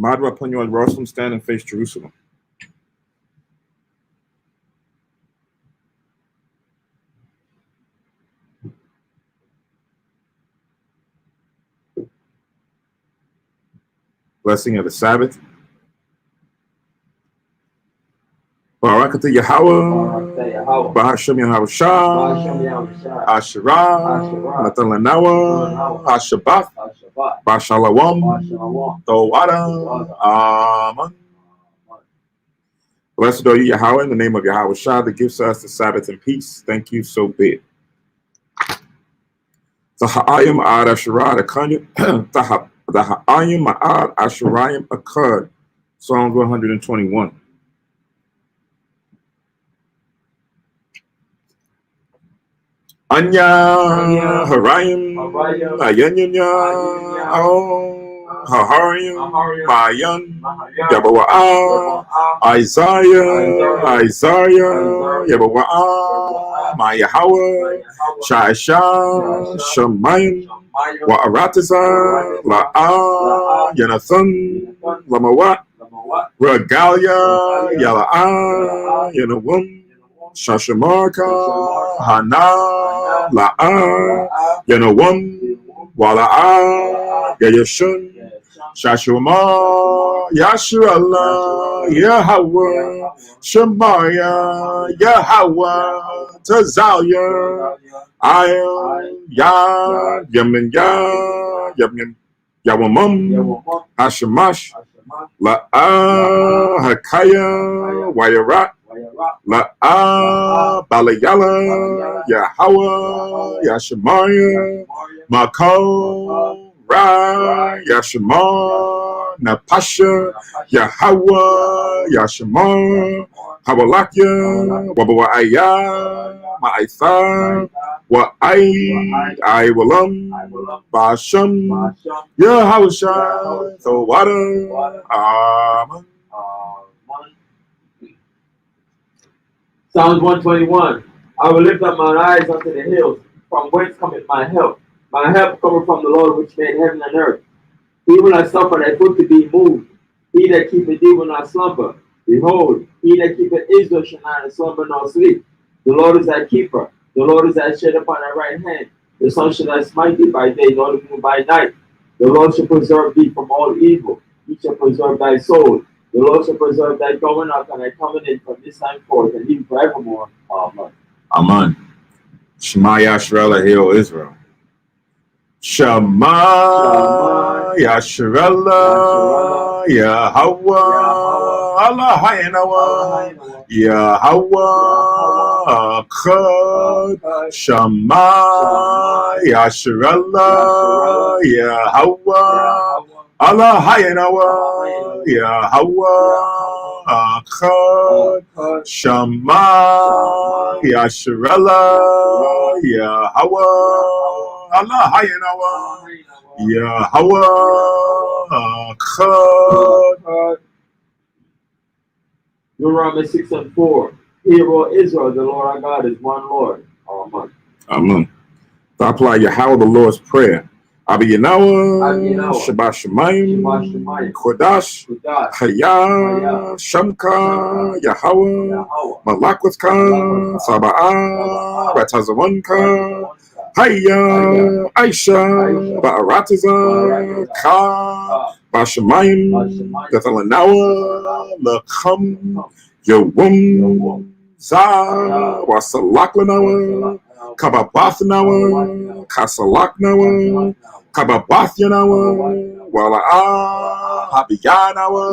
Shemad upon you at Jerusalem, stand and face Jerusalem. Blessing of the Sabbath. Barakatah Yahweh, Bahashem Yahushua, Asherah, Natan Lanawa, Ashabath, Bashalawam, Tawada, Amen. Blessed are you, Yahweh, in the name of Yahushua, that gives us the Sabbath and peace. Thank you, so be it. Taha'ayim Ad Asherah, the Ha'ayim Ad Asherayim occurred. Psalms 121. Anya, Harayim, Ayanyanya, Haharayim, Mayan, Yabawa'a, Isaiah, Yabawa'a, Mayahawa, Shaisha, Shamayim, Wa'aratiza, La'a, Yanathan, Lamawat, Regalia, Yala'a, Yanawum, Shashamarka, Hana, La'a, Yanawam, Wala'a, Yayashun, Shashuma, Yashurallah, Yahweh, Shemaya, Yahweh, Tazalia, Ayam, Ya, Yamin, Ya, Yamin, Yawamum, Hashamash, La'a, Hakaya, Wayarat, La'a, Balayala, Yahweh, Yashemaya, Mako, Ra, Yashema, Napasha, Yahweh, Yashema, Hawalakya, Wabawa'aya, Ma'aitha, I Walam, Basham, Yahusha, Tawada, Amen. Psalms 121. I will lift up mine eyes unto the hills, from whence cometh my help. My help cometh from the Lord which made heaven and earth. He will not suffer thy foot to be moved. He that keepeth thee will not slumber. Behold, he that keepeth Israel shall neither slumber nor sleep. The Lord is thy keeper. The Lord is thy shade upon thy right hand. The sun shall not smite thee by day, nor the moon by night. The Lord shall preserve thee from all evil. He shall preserve thy soul. The Lord shall preserve thy going out and thy coming in from this time forth, and even forevermore. Amen. Amen. Shema Yashrela, hear, O Israel. Shema Yashrela, Yahweh, Allah Hayanawa, Yahweh, Chad, Shema Yashrela, Yahweh, Allah Hayanawa, Yahweh, Chad, Shema Yashrela, Yahweh, Allah Hayanawa, Yahweh, Chad. Deuteronomy 6:4. Hear, O Israel, the Lord our God is one Lord. Amen. Amen. To apply Yahweh the Lord's Prayer. Abi Yanawa, Shabbat Shemayim, Kodash, Haya, Shamka, Yahweh, Malakwatka, Saba'ah, Ratazawanka, Haya, Aisha, Ba'aratiza, Ka, Bashamayim, Dathalanawa, Lakam, Yawum, Za, Wasalaklanawa, Kababathnawa, Kasalaknawa, Kababathyanawa, Wala'a, Habiyanawa,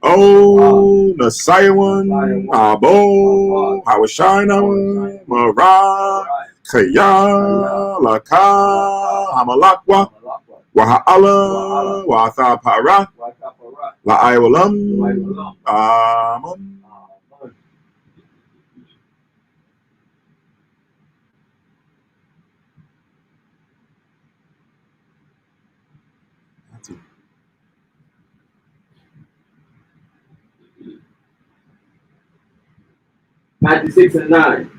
Oh, Nasayawan, Abo, Hawashinawa, Mara, Kaya, Laka, Hamalakwa, Waha'ala, Wathapara, La'aywalam, Amen. Matthew 6:9.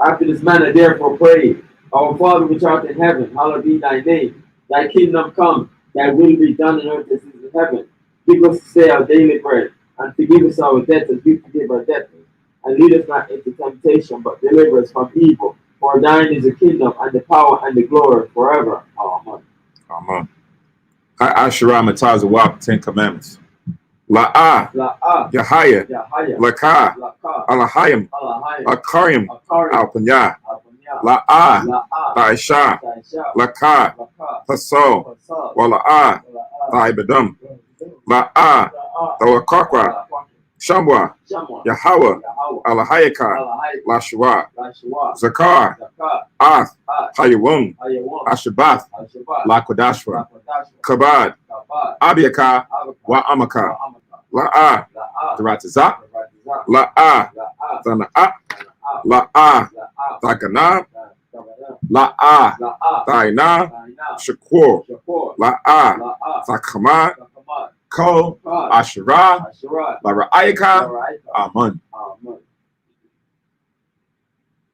After this manner, therefore, pray, Our Father which art in heaven, hallowed be thy name. Thy kingdom come, that will be done on earth as it is in heaven. Give us today our daily bread, and forgive us our debts as we forgive our debtors. And lead us not into temptation, but deliver us from evil. For thine is the kingdom, and the power, and the glory forever. Amen. Amen. Asherah Mataz Wap, 10 Commandments. La'ah, La'ah, Yahaya, Yahaya, Lakah, Lakah, Alahayim, Alahayim, Akarim, Akarim, Alpanya, Alpanya, La'ah, La'ah, Taisha, Taisha, Lakah, Lakah, Hasol, Fasal, Wala'ah, Wala'ah, Taibadum, La'ah, La'ah, Tawakakra, Shamwa, Shamwa, Yahawah, Yahawah, Alahayaka, Alahayim, Lashua, Lashua, Zakar, Zakah, Ath, Ad, Hayawum, Ayawam, Ashabath, Al-Shabath, Lakodashwa, Lakodashwa, Kabad, Kabad, Abiaka, Abaka, Wa'amaka, Wa'amaka, La'ah, La'ah, Daratazak, Ratizak, La'ah, La'ah, Zana'ah, La'ah, La'ah, La'ah, Takanah, Takanah, La'ah, La'ah, Tainah, Tainah, Shakur, Shapur, La'ah, La'ah, Takamah, Takamad, Ko, Kad, Asherah, Asherah, Lara'ayaka, Laraika, Amun. Amen.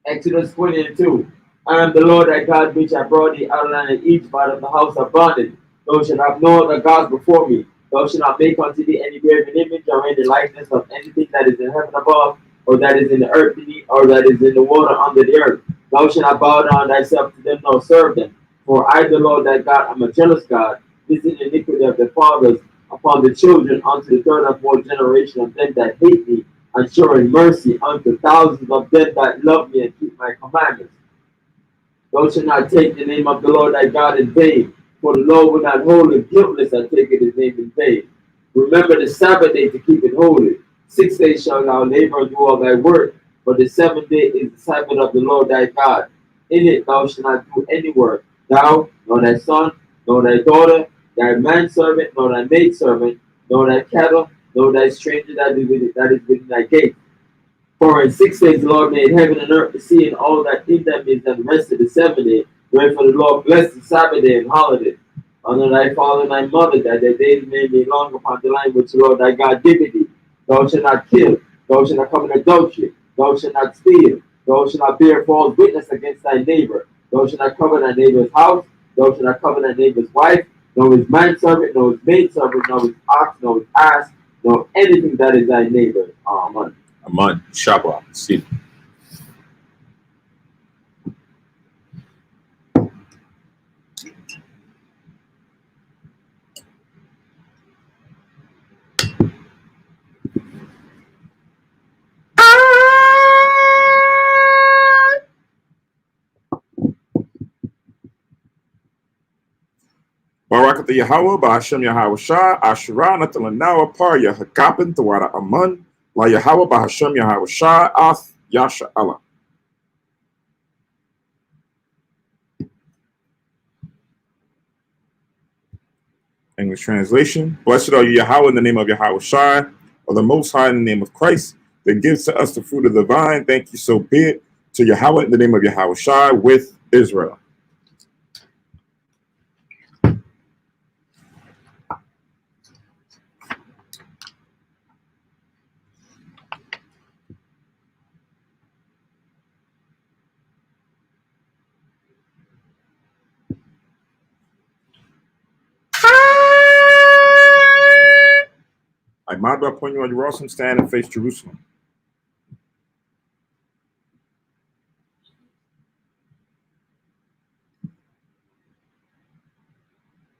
Exodus 20:2. I am the Lord thy God, which I brought thee out of the land of Egypt, out of the house of bondage. Thou shalt have no other gods before me. Thou shalt not make unto thee any graven image or any likeness of anything that is in heaven above, or that is in the earth beneath, or that is in the water under the earth. Thou shalt not bow down thyself to them nor serve them. For I, the Lord thy God, am a jealous God, visiting the iniquity of the fathers upon the children unto the third and fourth generation of them that hate me, and showing mercy unto thousands of them that love me and keep my commandments. Thou shalt not take the name of the Lord thy God in vain, for the Lord will not hold the guiltless that taketh his name in vain. Remember the Sabbath day to keep it holy. 6 days shalt thou labor and do all thy work, but the seventh day is the Sabbath of the Lord thy God. In it thou shalt not do any work, thou, nor thy son, nor thy daughter, thy manservant, nor thy maidservant, nor thy cattle, nor thy stranger that is within thy gate. For in 6 days the Lord made heaven and earth, the sea, and all that in them is, and rested the seventh day. Wherefore the Lord blessed the Sabbath day and holiday. Honor thy father and thy mother, that their days may be long upon the land which the Lord thy God giveth thee. Thou shalt not kill, thou shalt not commit adultery, thou shalt not steal, thou shalt not bear false witness against thy neighbor, thou shalt not covet thy neighbor's house, thou shalt not covet thy neighbor's wife, nor his manservant, nor his maidservant, nor his ox, nor his ass, nor anything that is thy neighbor. Amen. Amun, Shabbat, see. Barakatha Yahweh, Bahashem Yahweh Shah, Asherah, Natalanawa, Par, Yahakapin, Tawara Amun, La Yahweh, Bahashem Yahweh Shah, Ath, Yasha Allah. English translation. Blessed are you, Yahweh, in the name of Yahweh Shai, or the Most High in the name of Christ, that gives to us the fruit of the vine. Thank you, so be it, to Yahweh in the name of Yahweh Shai with Israel. I might upon you on your awesome stand and face Jerusalem.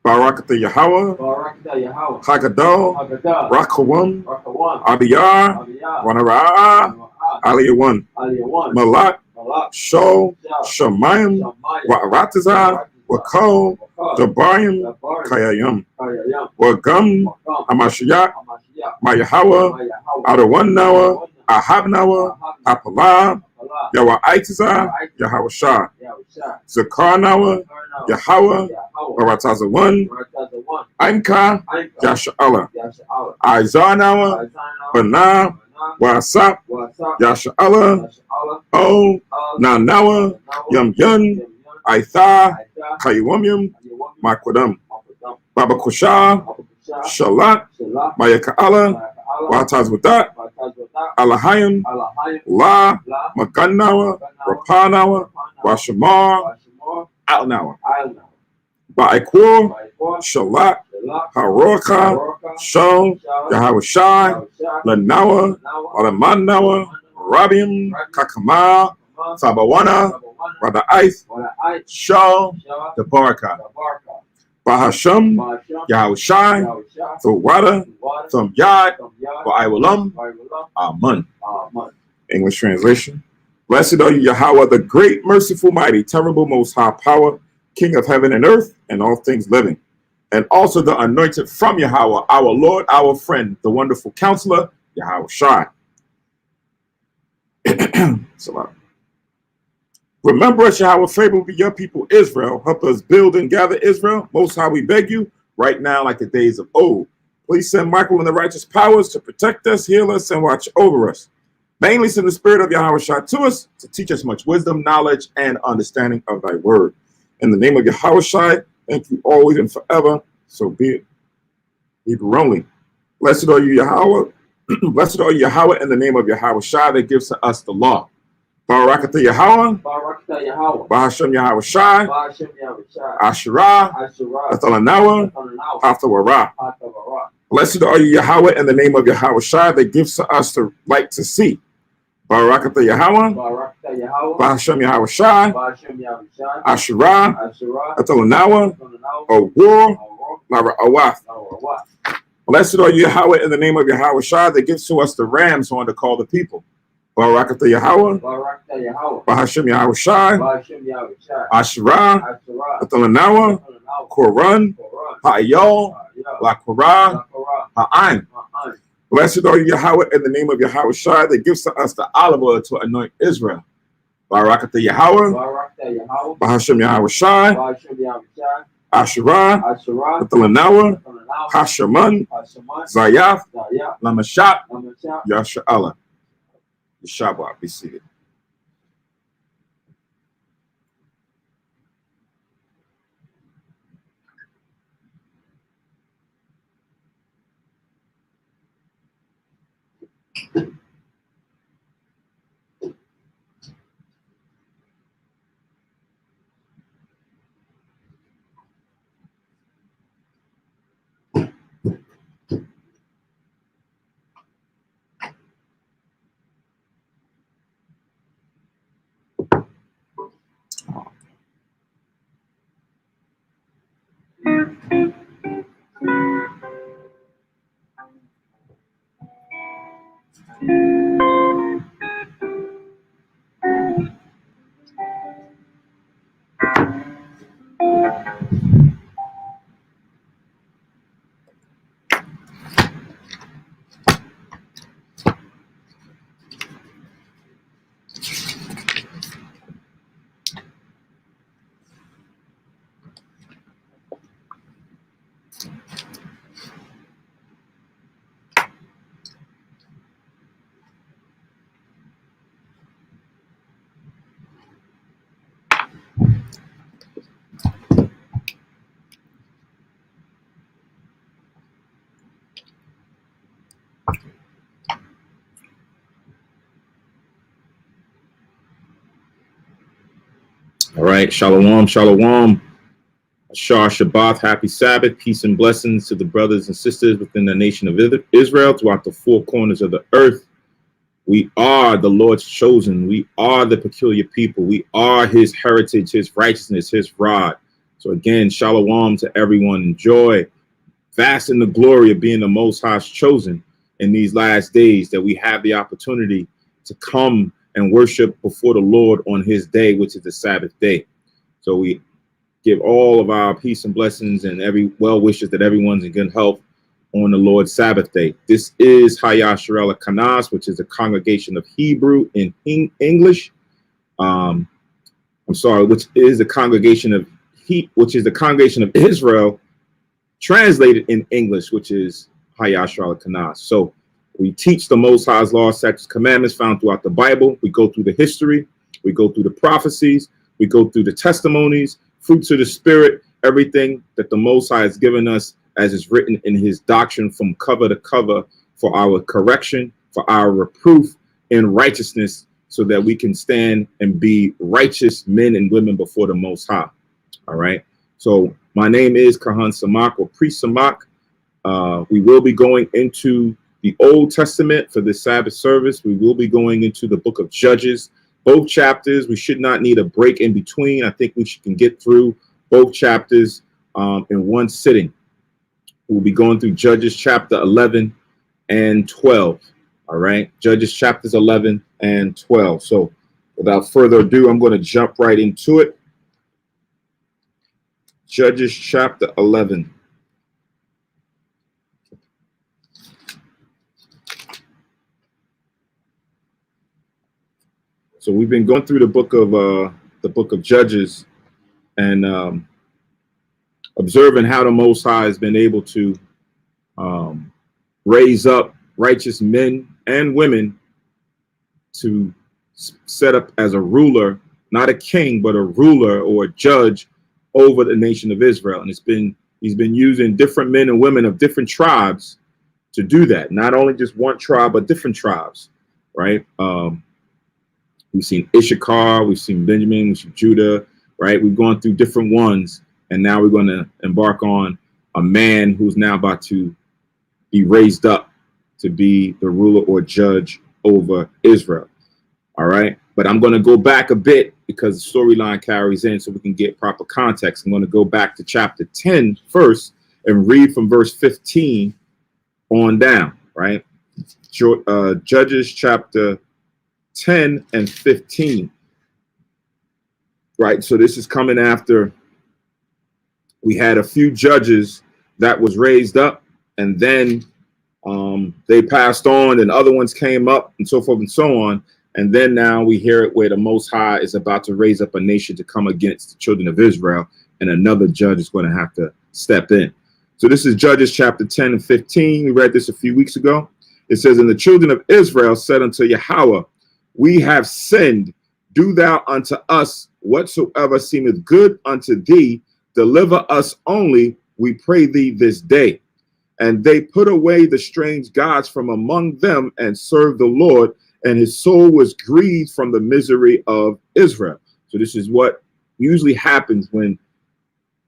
Barakatha Yahweh, Barakatha Yahweh, Haggadah, Haggadah, Rakawam, Rakawan, Abiyah, Abiyah, Wanara'ah, Aliyawan, Aliyawan, Malak, Malak, Sho, Shah, Shemayim, Shamayim, Wa'aratazah, Wakol, Wakal, Dabayim, Dabarim, Kayayim, Kayayam, Wagam, Wakam, Amashiach, Amashiach, Mayahawa, Mayahawa, Adawan Nawa, Adawan, Ahab Nawa, Ahab, Apalah, Apala, Yawaitazah, Yahweh Shah, Yahushua, Zakar Nawa, Karnawa, Yahweh, Yahweh, Baratazawan, Baratazawan, Aimka, Ainka, Yasha Allah, Yasha'ala, Izar Nawa, Isanawa, Banah, Banah, Wasap, Wasap, Yasha Allah, Yasha'ala, O, Nanawa, Nawa, Yum Yun, Yum, Aitha, Aita, Kayuamyum, Ayawam, Makwadam, Mapudam, Baba Kusha, Mapukusha, Shalat, Shalak, Mayaka Allah, Ma'ala, Wataz Wadat, Batazwata, Alahayim, Alahayim, La, La, Makanawa, Maganawa, Rapanawa, Rapanawa, Washamar, Washimor, Alnawa. Alnawa. Ba'ikor, Shalak, Haroka, Shon, Yahweh Shai, Lanawa, Alamanawa, Rabim, Kakama, Sabawana, Rada'ith, Shal, Debaraka, Bahasham, Yahweh Shai, Thawada, Thum Yad, Ba'iwalam, Amun. English translation. Blessed are you, Yahweh, the great, merciful, mighty, terrible, most high power, King of heaven and earth, and all things living. And also the anointed from Yahweh, our Lord, our friend, the wonderful counselor, Yahweh Shai. Remember us, Yahweh, favorably your people Israel. Help us build and gather Israel. Most high, we beg you, right now like the days of old. Please send Michael and the righteous powers to protect us, heal us, and watch over us. Mainly send the spirit of Yahweh Shai to us to teach us much wisdom, knowledge, and understanding of thy word. In the name of Yahweh Shai, thank you always and forever. So be it. Hebrew only. Blessed are you, Yahweh. Blessed are you, Yahweh, in the name of Yahweh Shai that gives to us the law. Barakatah Yahweh. Bahashem Yahweh Shai. Asherah. Athalanawa. Hathawara. Blessed are you, Yahweh, in the name of Yahweh Shai that gives to us the light to see. Barakatah Yahweh. Bahashem Yahweh Shai. Asherah. Athalanawa. Awar. Awath. Blessed are you, Yahweh, in the name of Yahweh Shai that gives to us the rams on to call the people. Barakatah Yahweh. Bahashem Yahweh Shai. Asherah. Athalanawa. Koran. Ha'ayol. Lakorah. Ha'ain. Blessed are you, Yahweh, in the name of Yahweh Shai that gives to us the olive oil to anoint Israel. Barakatah Yahweh. Bahashem Yahweh Shai. Asherah. Athalanawa. Hashaman. Zayath. Lamashat. Yasha'Allah. Shabbat, be seated. All right, shalom, shalom. Shah Shabbat, happy Sabbath, peace and blessings to the brothers and sisters within the nation of Israel throughout the four corners of the earth. We are the Lord's chosen. We are the peculiar people. We are his heritage, his righteousness, his rod. So again, shalom to everyone. Enjoy, vast in the glory of being the Most High's chosen in these last days, that we have the opportunity to come and worship before the Lord on his day, which is the Sabbath day. So we give all of our peace and blessings and every well wishes that everyone's in good health on the Lord's Sabbath day. This is Hayasharel Kanas, which is a congregation of Hebrew in English. Which is the congregation of Israel translated in English, which is Hayasharel Kanas. So we teach the Most High's laws, statutes, commandments found throughout the Bible. We go through the history. We go through the prophecies. We go through the testimonies, fruits of the Spirit, everything that the Most High has given us as is written in his doctrine from cover to cover for our correction, for our reproof in righteousness, so that we can stand and be righteous men and women before the Most High. All right. So my name is Kahan Samak, or Priest Samak. We will be going into the Old Testament for this Sabbath service. We will be going into the book of Judges, both chapters. We should not need a break in between. I think we can get through both chapters in one sitting. We'll be going through Judges chapter 11 and 12. All right, Judges chapters 11 and 12. So without further ado, I'm going to jump right into it. Judges chapter 11. So we've been going through the book of Judges and observing how the Most High has been able to raise up righteous men and women to set up as a ruler, not a king, but a ruler or a judge over the nation of Israel. And he's been using different men and women of different tribes to do that. Not only just one tribe, but different tribes, right? We've seen Issachar, we've seen Benjamin, we've seen Judah, right? We've gone through different ones, and now we're going to embark on a man who's now about to be raised up to be the ruler or judge over Israel. All right. But I'm going to go back a bit because the storyline carries in so we can get proper context. I'm going to go back to chapter 10 first and read from verse 15 on down. Right. Judges chapter 10 and 15. Right. So this is coming after we had a few judges that was raised up, and then they passed on and other ones came up and so forth and so on. And then now we hear it where the Most High is about to raise up a nation to come against the children of Israel, and another judge is going to have to step in. So this is Judges chapter 10 and 15. We read this a few weeks ago. It says, "And the children of Israel said unto Yahweh, We have sinned. Do thou unto us whatsoever seemeth good unto thee. Deliver us only, we pray thee, this day. And they put away the strange gods from among them and served the Lord, and his soul was grieved from the misery of Israel." So this is what usually happens when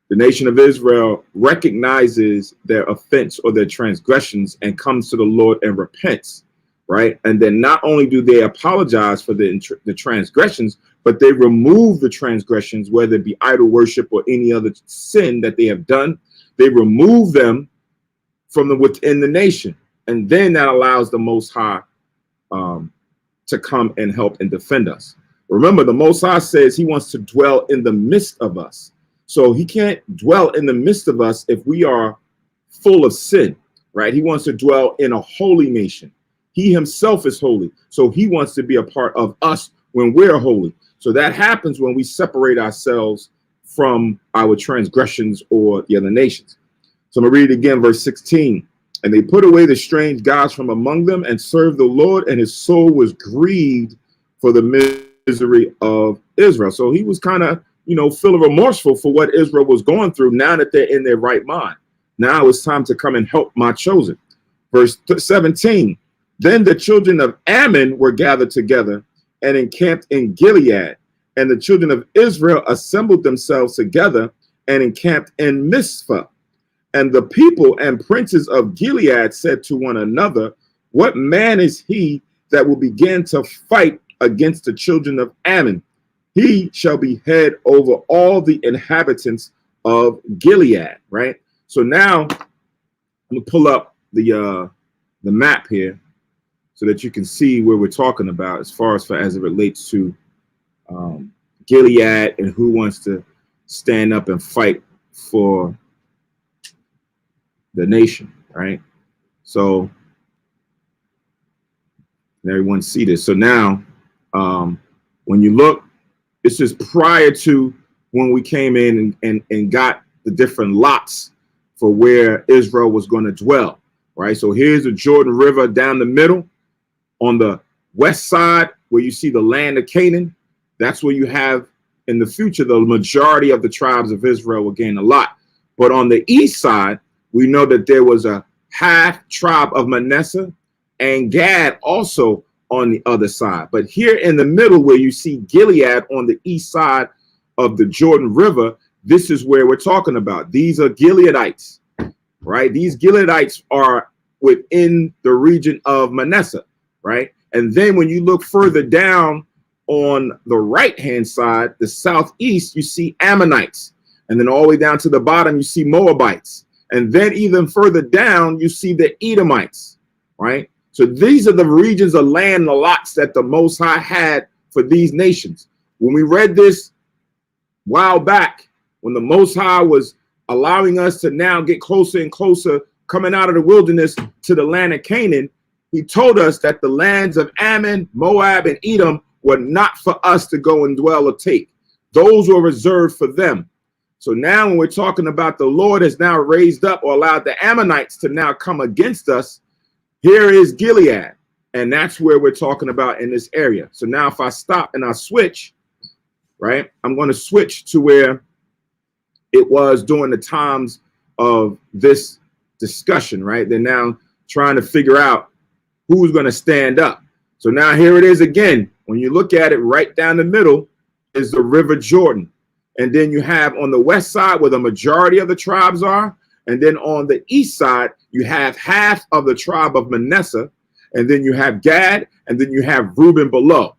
the nation of Israel recognizes their offense or their transgressions and comes to the Lord and repents, right? And then not only do they apologize for the transgressions, but they remove the transgressions, whether it be idol worship or any other sin that they have done. They remove them from within the nation. And then that allows the Most High to come and help and defend us. Remember, the Most High says he wants to dwell in the midst of us. So he can't dwell in the midst of us if we are full of sin, right? He wants to dwell in a holy nation. He himself is holy. So he wants to be a part of us when we're holy. So that happens when we separate ourselves from our transgressions or the other nations. So I'm going to read it again, verse 16. "And they put away the strange gods from among them and served the Lord, and his soul was grieved for the misery of Israel." So he was kind of, feeling remorseful for what Israel was going through now that they're in their right mind. Now it's time to come and help my chosen. Verse 17. "Then the children of Ammon were gathered together and encamped in Gilead, and the children of Israel assembled themselves together and encamped in Mizpah. And the people and princes of Gilead said to one another, What man is he that will begin to fight against the children of Ammon? He shall be head over all the inhabitants of Gilead." Right. So now I'm gonna pull up the map here so that you can see where we're talking about as far as it relates to Gilead and who wants to stand up and fight for the nation, right? So everyone see this. So now when you look, this is prior to when we came in and got the different lots for where Israel was going to dwell, right? So here's the Jordan River down the middle. On the west side, where you see the land of Canaan, that's where you have in the future the majority of the tribes of Israel will gain a lot. But on the east side, we know that there was a half tribe of Manasseh and Gad also on the other side. But here in the middle, where you see Gilead on the east side of the Jordan River, this is where we're talking about. These are Gileadites, right? These Gileadites are within the region of Manasseh, right? And then when you look further down on the right-hand side, the southeast, you see Ammonites. And then all the way down to the bottom, you see Moabites. And then even further down, you see the Edomites, right? So these are the regions of land, the lots that the Most High had for these nations. When we read this a while back, when the Most High was allowing us to now get closer and closer, coming out of the wilderness to the land of Canaan, he told us that the lands of Ammon, Moab, and Edom were not for us to go and dwell or take. Those were reserved for them. So now when we're talking about the Lord has now raised up or allowed the Ammonites to now come against us, here is Gilead. And that's where we're talking about in this area. So now if I stop and I switch, right, I'm going to switch to where it was during the times of this discussion, right? They're now trying to figure out who's going to stand up. So now here it is again. When you look at it, right down the middle is the River Jordan. And then you have on the west side where the majority of the tribes are. And then on the east side, you have half of the tribe of Manasseh. And then you have Gad, and then you have Reuben below.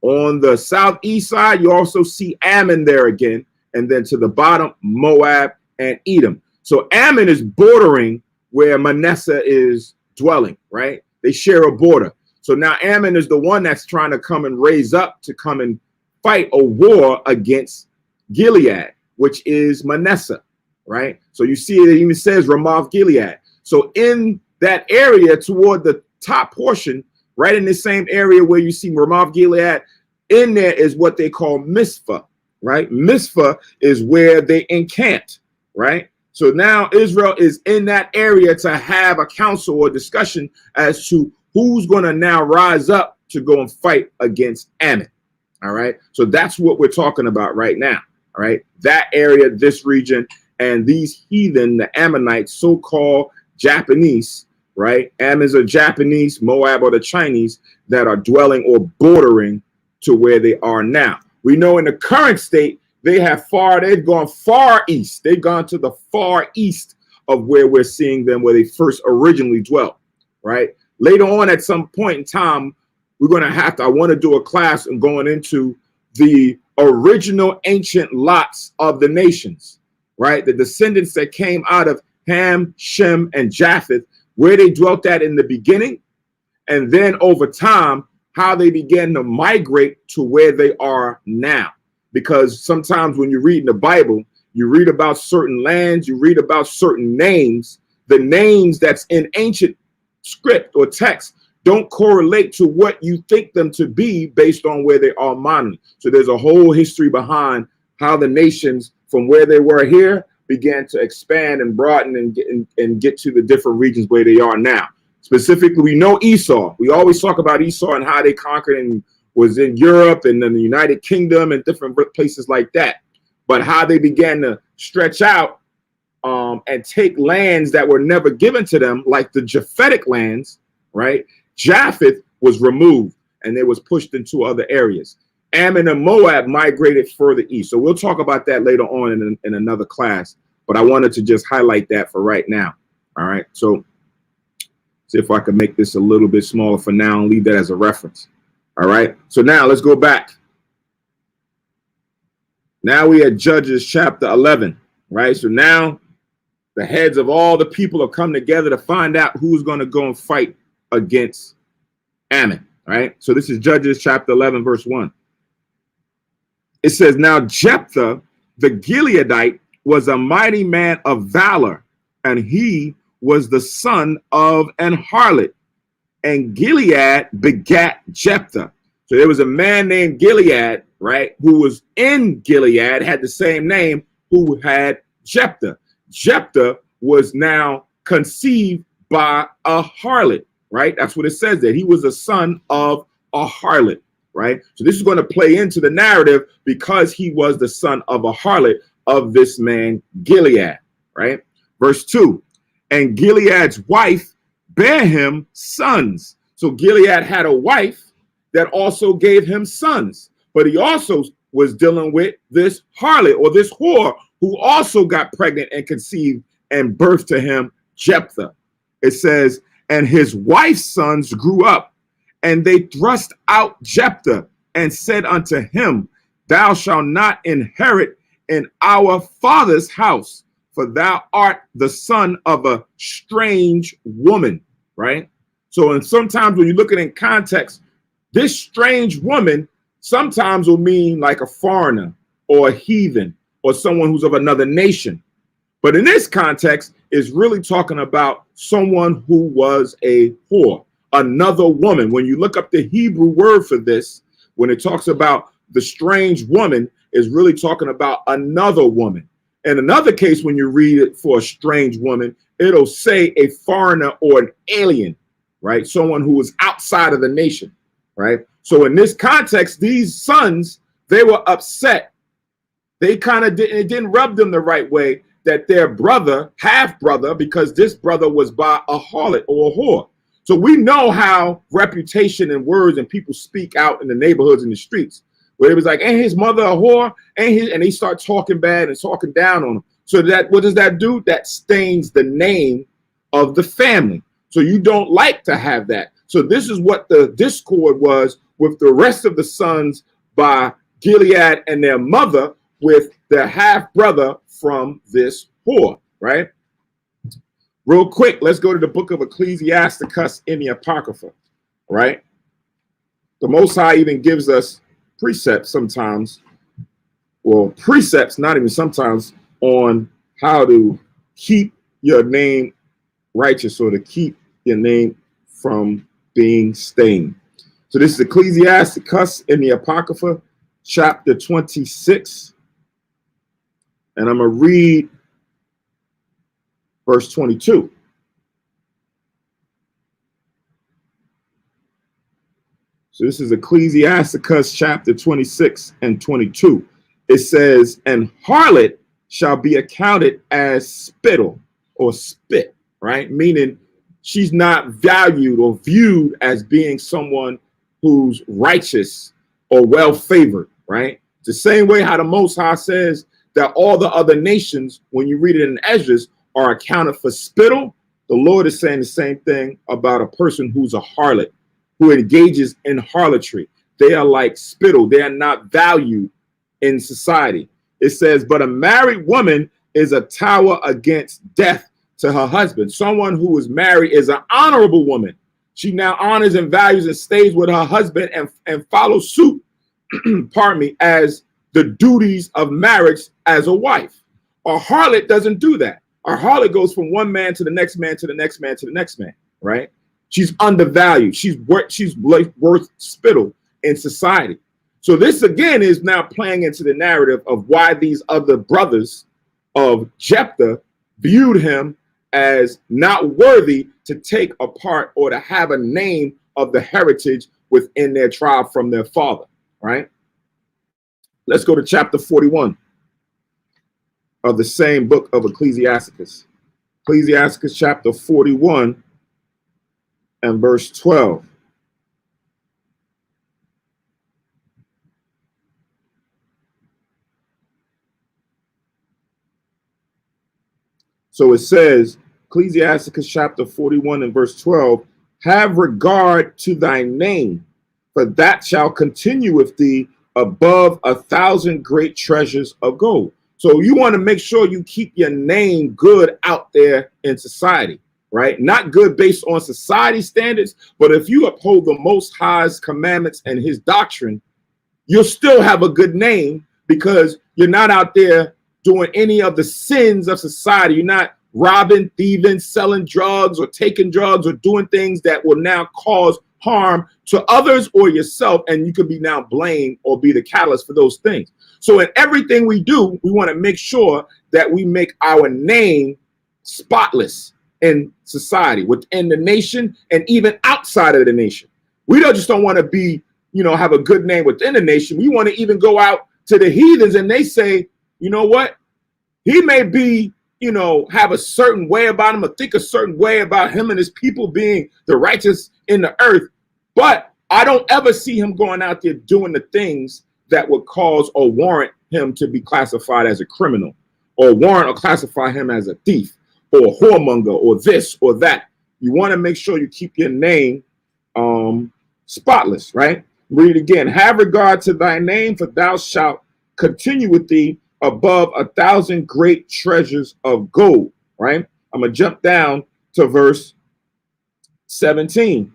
On the southeast side, you also see Ammon there again. And then to the bottom, Moab and Edom. So Ammon is bordering where Manasseh is dwelling, right? They share a border. So now Ammon is the one that's trying to come and raise up to come and fight a war against Gilead, which is Manasseh, right? So you see it even says Ramoth Gilead. So in that area toward the top portion, right in the same area where you see Ramoth Gilead, in there is what they call Mizpah, right? Mizpah is where they encamped, right? So now Israel is in that area to have a council or discussion as to who's going to now rise up to go and fight against Ammon. All right. So that's what we're talking about right now. All right. That area, this region, and these heathen, the Ammonites, so-called Japanese, right? Ammons are Japanese, Moab are the Chinese that are dwelling or bordering to where they are now. We know in the current state, they've gone far east. They've gone to the far east of where we're seeing them, where they first originally dwelt, right? Later on, at some point in time, we're going to I want to do a class and going into the original ancient lots of the nations, right? The descendants that came out of Ham, Shem, and Japheth, where they dwelt at in the beginning, and then over time, how they began to migrate to where they are now. Because sometimes when you read in the Bible, you read about certain lands, you read about certain names, the names that's in ancient script or text don't correlate to what you think them to be based on where they are modern. So there's a whole history behind how the nations from where they were here began to expand and broaden and get to the different regions where they are now. Specifically, we know Esau. We always talk about Esau and how they conquered and was in Europe and then the United Kingdom and different places like that. But how they began to stretch out and take lands that were never given to them, like the Japhetic lands, right? Japheth was removed and it was pushed into other areas. Ammon and Moab migrated further east. So we'll talk about that later on in another class. But I wanted to just highlight that for right now. All right. So see if I can make this a little bit smaller for now and leave that as a reference. All right. So now let's go back. Now we at Judges chapter 11. Right. So now the heads of all the people have come together to find out who's going to go and fight against Ammon. Right. So this is Judges chapter 11, verse 1. It says, now Jephthah, the Gileadite, was a mighty man of valor, and he was the son of an harlot. And Gilead begat Jephthah. So there was a man named Gilead, right, who was in Gilead, had the same name, who had Jephthah. Jephthah was now conceived by a harlot, right? That's what it says there. He was a son of a harlot, right? So this is going to play into the narrative because he was the son of a harlot of this man, Gilead, right? Verse 2, and Gilead's wife bare him sons. So Gilead had a wife that also gave him sons, but he also was dealing with this harlot or this whore who also got pregnant and conceived and birthed to him Jephthah. It says, and his wife's sons grew up, and they thrust out Jephthah and said unto him, thou shalt not inherit in our father's house, for thou art the son of a strange woman, right? So, and sometimes when you look at it in context, this strange woman sometimes will mean like a foreigner or a heathen or someone who's of another nation. But in this context, it's really talking about someone who was a whore, another woman. When you look up the Hebrew word for this, when it talks about the strange woman, is really talking about another woman. In another case, when you read it for a strange woman, it'll say a foreigner or an alien, right? Someone who was outside of the nation, right? So in this context, these sons, they were upset. They kind of didn't rub them the right way that their brother, half brother, because this brother was by a harlot or a whore. So we know how reputation and words and people speak out in the neighborhoods and the streets, where it was like, ain't his mother a whore? And they start talking bad and talking down on him. So that, what does that do? That stains the name of the family. So you don't like to have that. So this is what the discord was with the rest of the sons by Gilead and their mother with their half brother from this whore, right? Real quick, let's go to the book of Ecclesiasticus in the Apocrypha, right? The Most High even gives us precepts sometimes, well, precepts, not even sometimes, on how to keep your name righteous or to keep your name from being stained. So this is Ecclesiasticus in the Apocrypha, chapter 26. And I'm going to read verse 22. So this is Ecclesiasticus chapter 26 and 22. It says, and harlot shall be accounted as spittle or spit, right? Meaning she's not valued or viewed as being someone who's righteous or well-favored, right? The same way how the Most High says that all the other nations, when you read it in Esdras, are accounted for spittle. The Lord is saying the same thing about a person who's a harlot, who engages in harlotry. They are like spittle. They are not valued in society. It says, but a married woman is a tower against death to her husband. Someone who is married is an honorable woman. She now honors and values and stays with her husband and follows suit, pardon me, as the duties of marriage as a wife. A harlot doesn't do that. A harlot goes from one man to the next man to the next man to the next man, right? She's undervalued. She's worth spittle in society. So this again is now playing into the narrative of why these other brothers of Jephthah viewed him as not worthy to take a part or to have a name of the heritage within their tribe from their father, right? Let's go to chapter 41 of the same book of Ecclesiasticus. Ecclesiasticus chapter 41 and verse 12. So it says, Ecclesiasticus chapter 41 and verse 12, have regard to thy name, for that shall continue with thee above 1,000 great treasures of gold. So you want to make sure you keep your name good out there in society, right? Not good based on society standards, but if you uphold the Most High's commandments and his doctrine, you'll still have a good name because you're not out there doing any of the sins of society. You're not robbing, thieving, selling drugs, or taking drugs, or doing things that will now cause harm to others or yourself, and you could be now blamed or be the catalyst for those things. So in everything we do, we want to make sure that we make our name spotless in society, within the nation, and even outside of the nation. We don't want to be, have a good name within the nation. We want to even go out to the heathens and they say, you know what? He may be, have a certain way about him or think a certain way about him and his people being the righteous in the earth. But I don't ever see him going out there doing the things that would cause or warrant him to be classified as a criminal or warrant or classify him as a thief or a whoremonger or this or that. You want to make sure you keep your name spotless, right? Read again. Have regard to thy name, for thou shalt continue with thee above 1,000 great treasures of gold, right? I'm going to jump down to verse 17.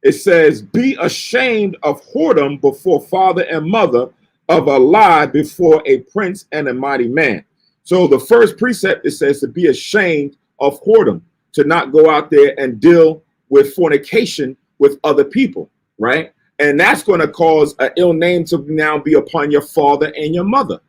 It says, be ashamed of whoredom before father and mother, of a lie before a prince and a mighty man. So the first precept, it says to be ashamed of whoredom, to not go out there and deal with fornication with other people, right? And that's going to cause an ill name to now be upon your father and your mother,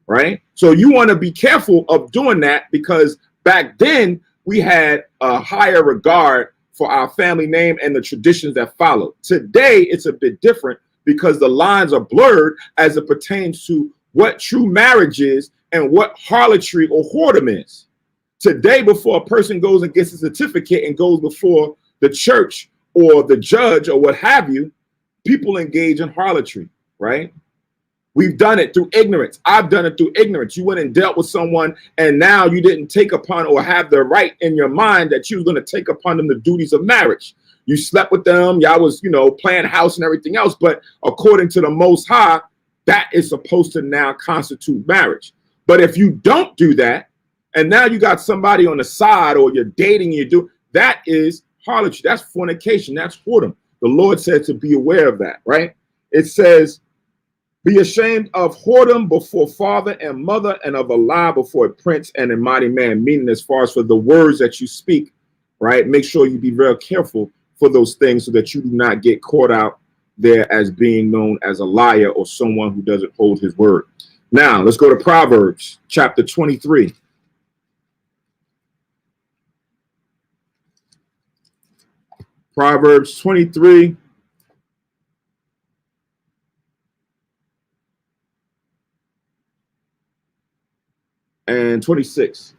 right? So you want to be careful of doing that, because back then we had a higher regard for our family name and the traditions that follow. Today, it's a bit different, because the lines are blurred as it pertains to what true marriage is and what harlotry or whoredom is. Today, before a person goes and gets a certificate and goes before the church or the judge or what have you, people engage in harlotry, right? We've done it through ignorance. I've done it through ignorance. You went and dealt with someone, and now you didn't take upon or have the right in your mind that you was going to take upon them the duties of marriage. You slept with them. Y'all was, playing house and everything else. But according to the Most High, that is supposed to now constitute marriage. But if you don't do that, and now you got somebody on the side, or you're dating, that is harlotry. That's fornication. That's whoredom. The Lord said to be aware of that, right? It says, be ashamed of whoredom before father and mother, and of a lie before a prince and a mighty man. Meaning, as far as for the words that you speak, right? Make sure you be very careful for those things, so that you do not get caught out there as being known as a liar or someone who doesn't hold his word. Now, let's go to Proverbs chapter 23. Proverbs 23. And 26.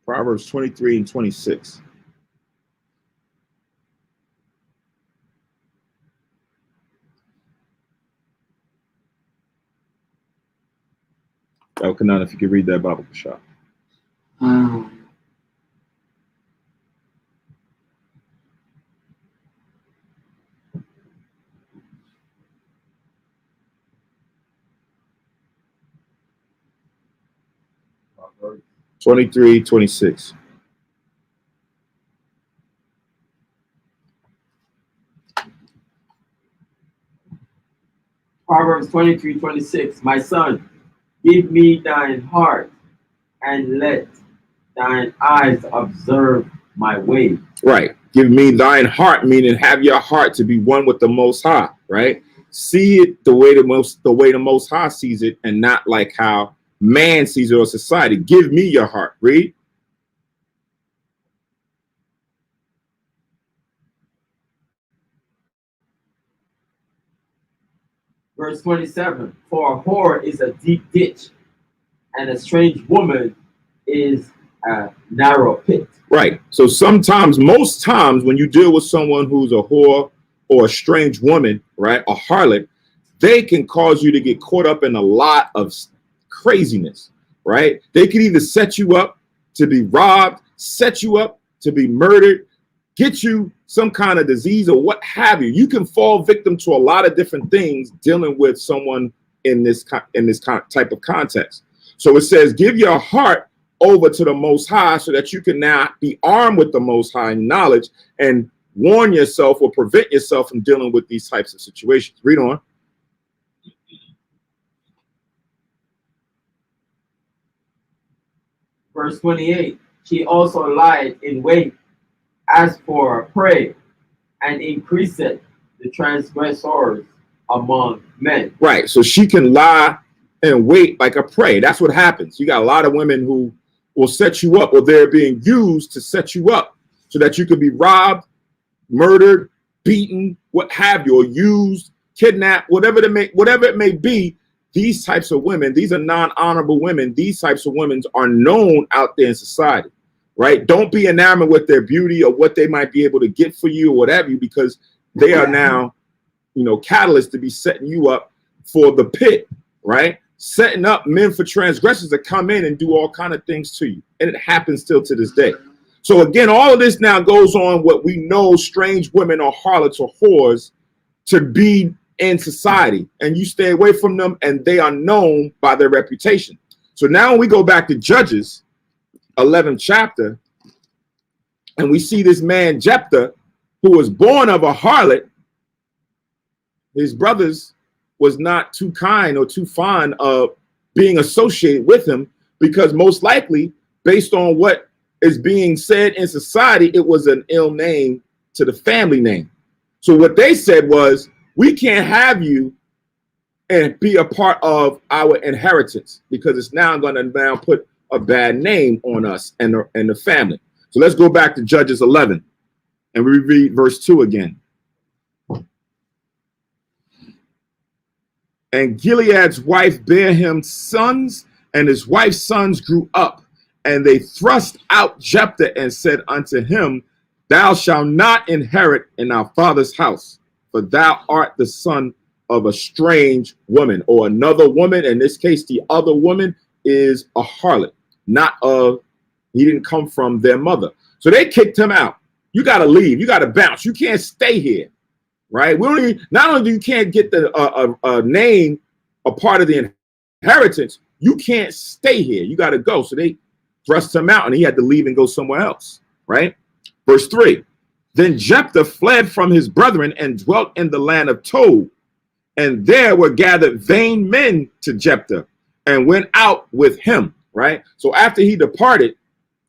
Proverbs 23 and 26. Kanan, if you could read that Bible, Kashaf. Proverbs 23, 26. Proverbs 23, 26. My son, give me thine heart, and let thine eyes observe my way. Right. Give me thine heart, meaning have your heart to be one with the Most High, right? See it the way the Most High sees it, and not like how man sees it or society. Give me your heart. Read. Verse 27. For a whore is a deep ditch, and a strange woman is a narrow pit. Right. So sometimes, most times, when you deal with someone who's a whore or a strange woman, right, a harlot, they can cause you to get caught up in a lot of craziness, right? They can either set you up to be robbed, set you up to be murdered, get you some kind of disease or what have you. You can fall victim to a lot of different things dealing with someone in this type of context. So it says, give your heart over to the Most High, so that you can now be armed with the Most High knowledge and warn yourself or prevent yourself from dealing with these types of situations. Read on. Verse 28. She also lied in wait as for prey, and increaseth the transgressors among men. Right. So she can lie and wait like a prey. That's what happens. You got a lot of women who will set you up, or they're being used to set you up so that you could be robbed, murdered, beaten, what have you, or used, kidnapped, whatever it may be. These types of women, these are non-honorable women. These types of women are known out there in society, right? Don't be enamored with their beauty or what they might be able to get for you or whatever, because they are now, catalysts to be setting you up for the pit, right? Setting up men for transgressors to come in and do all kind of things to you. And it happens still to this day. So again, all of this now goes on what we know strange women or harlots or whores to be in society. And you stay away from them, and they are known by their reputation. So now when we go back to Judges 11th chapter, and we see this man Jephthah, who was born of a harlot. His brothers was not too kind or too fond of being associated with him, because most likely, based on what is being said in society, it was an ill name to the family name. So what they said was, we can't have you and be a part of our inheritance, because it's now going to now put a bad name on us and the family. So let's go back to Judges 11, and we read verse 2 again. And Gilead's wife bare him sons, and his wife's sons grew up. And they thrust out Jephthah and said unto him, thou shalt not inherit in our father's house, for thou art the son of a strange woman, or another woman. In this case, the other woman is a harlot, he didn't come from their mother. So they kicked him out. You got to leave. You got to bounce. You can't stay here, right? Not only do you can't get the name, a part of the inheritance, you can't stay here. You got to go. So they thrust him out, and he had to leave and go somewhere else, right? Verse 3, then Jephthah fled from his brethren and dwelt in the land of Tob. And there were gathered vain men to Jephthah and went out with him, right? So after he departed,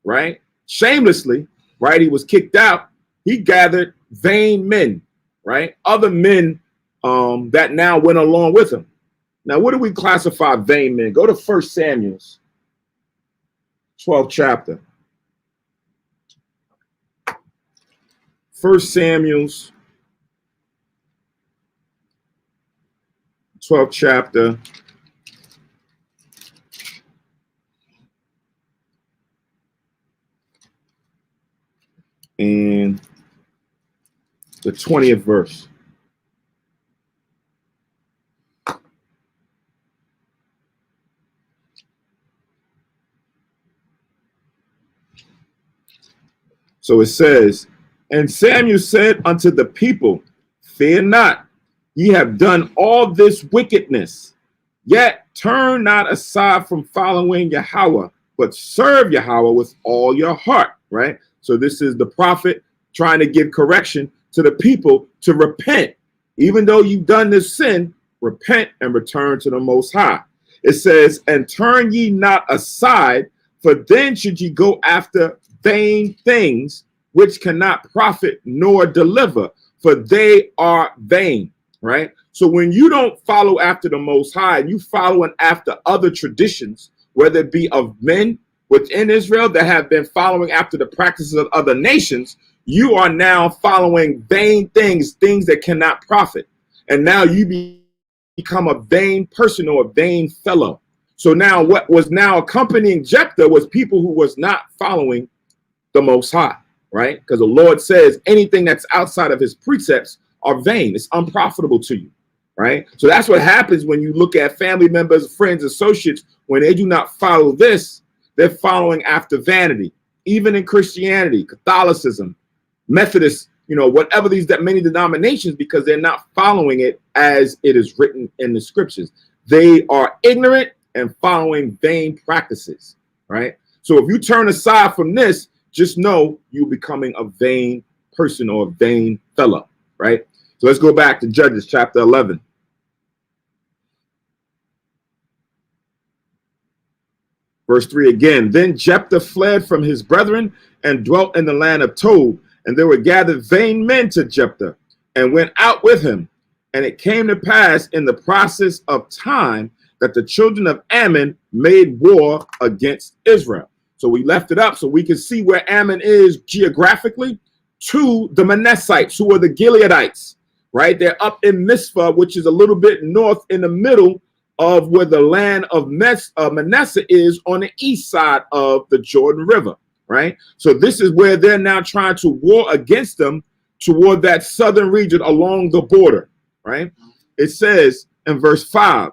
right, shamelessly, right, he was kicked out, he gathered vain men, right, other men that now went along with him. Now, what do we classify vain men? Go to 1 Samuel's 12th chapter. 1 Samuel's 12th chapter. And the 20th verse. So it says, and Samuel said unto the people, fear not, ye have done all this wickedness, yet turn not aside from following Yahweh, but serve Yahweh with all your heart, right? So this is the prophet trying to give correction to the people to repent. Even though you've done this sin, repent and return to the Most High. It says, and turn ye not aside, for then should ye go after vain things, which cannot profit nor deliver, for they are vain, right? So when you don't follow after the Most High, and you following after other traditions, whether it be of men within Israel that have been following after the practices of other nations, you are now following vain things, things that cannot profit. And now you become a vain person or a vain fellow. So now what was now accompanying Jephthah was people who was not following the Most High, right? Because the Lord says anything that's outside of his precepts are vain. It's unprofitable to you, right? So that's what happens when you look at family members, friends, associates. When they do not follow this, they're following after vanity. Even in Christianity, Catholicism, Methodist, whatever these that many denominations, because they're not following it as it is written in the scriptures. They are ignorant and following vain practices, right? So if you turn aside from this, just know you're becoming a vain person or a vain fellow, right? So let's go back to Judges chapter 11. Verse 3 again, then Jephthah fled from his brethren and dwelt in the land of Tob, and there were gathered vain men to Jephthah and went out with him. And it came to pass in the process of time that the children of Ammon made war against Israel. So we left it up so we can see where Ammon is geographically to the Manassites, who are the Gileadites, right? They're up in Mizpah, which is a little bit north in the middle of where the land of Manasseh is on the east side of the Jordan River, right? So this is where they're now trying to war against them toward that southern region along the border, right? It says, And verse 5,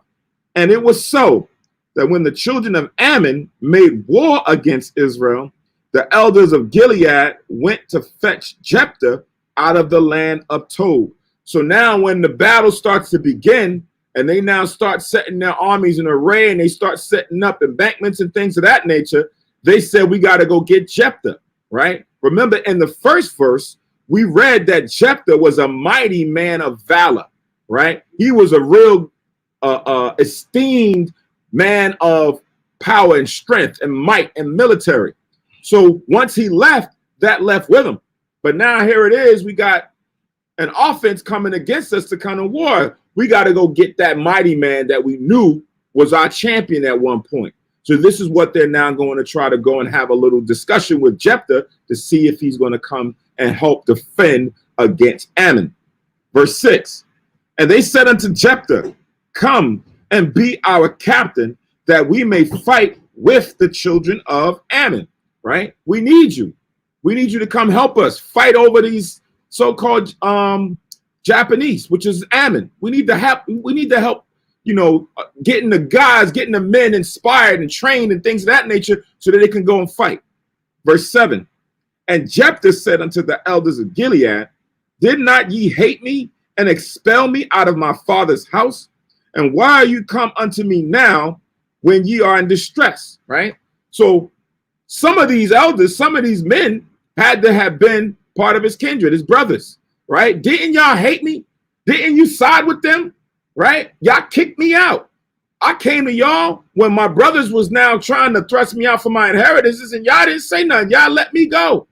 and it was so that when the children of Ammon made war against Israel, the elders of Gilead went to fetch Jephthah out of the land of Tob. So now when the battle starts to begin, and they now start setting their armies in array, and they start setting up embankments and things of that nature, they said, we got to go get Jephthah, right? Remember, in the first verse, we read that Jephthah was a mighty man of valor, right? He was a real esteemed man of power and strength and might and military. So once he left, that left with him. But now here it is, we got an offense coming against us to kind of war. We got to go get that mighty man that we knew was our champion at one point. So this is what they're now going to try to go and have a little discussion with Jephthah to see if he's going to come and help defend against Ammon. Verse 6, and they said unto Jephthah, come and be our captain, that we may fight with the children of Ammon, right? We need you. We need you to come help us fight over these so-called Japanese, which is Ammon. We need to help. We need to help, you know, getting the guys, getting the men inspired and trained and things of that nature so that they can go and fight. Verse 7, and Jephthah said unto the elders of Gilead, did not ye hate me and expel me out of my father's house? And why are you come unto me now when ye are in distress, right? So some of these elders, some of these men had to have been part of his kindred, his brothers, right? Didn't y'all hate me? Didn't you side with them, right? Y'all kicked me out. I came to y'all when my brothers was now trying to thrust me out for my inheritances, and y'all didn't say nothing. Y'all let me go,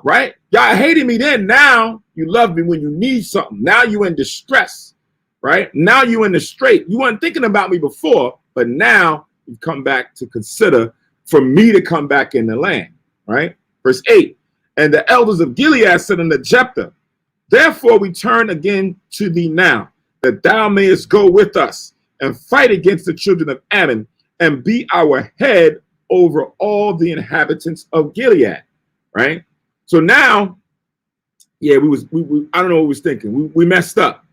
right? Y'all hated me then. Now you love me when you need something. Now you in distress, right? Now you in the strait. You weren't thinking about me before, but now you come back to consider for me to come back in the land, right? Verse 8, and the elders of Gilead said unto Jephthah, therefore we turn again to thee now, that thou mayest go with us and fight against the children of Ammon and be our head over all the inhabitants of Gilead, right? So now, yeah, I don't know what we was thinking. We messed up.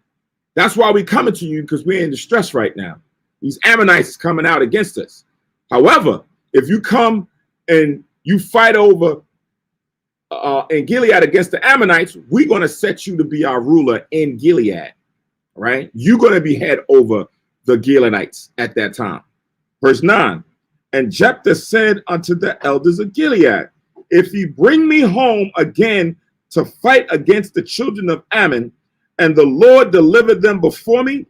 That's why we coming to you, because we're in distress right now. These Ammonites is coming out against us. However, if you come and you fight over in Gilead against the Ammonites, we're going to set you to be our ruler in Gilead, right? You're going to be head over the Gileadites at that time. Verse 9, and Jephthah said unto the elders of Gilead, if ye bring me home again to fight against the children of Ammon, and the Lord deliver them before me,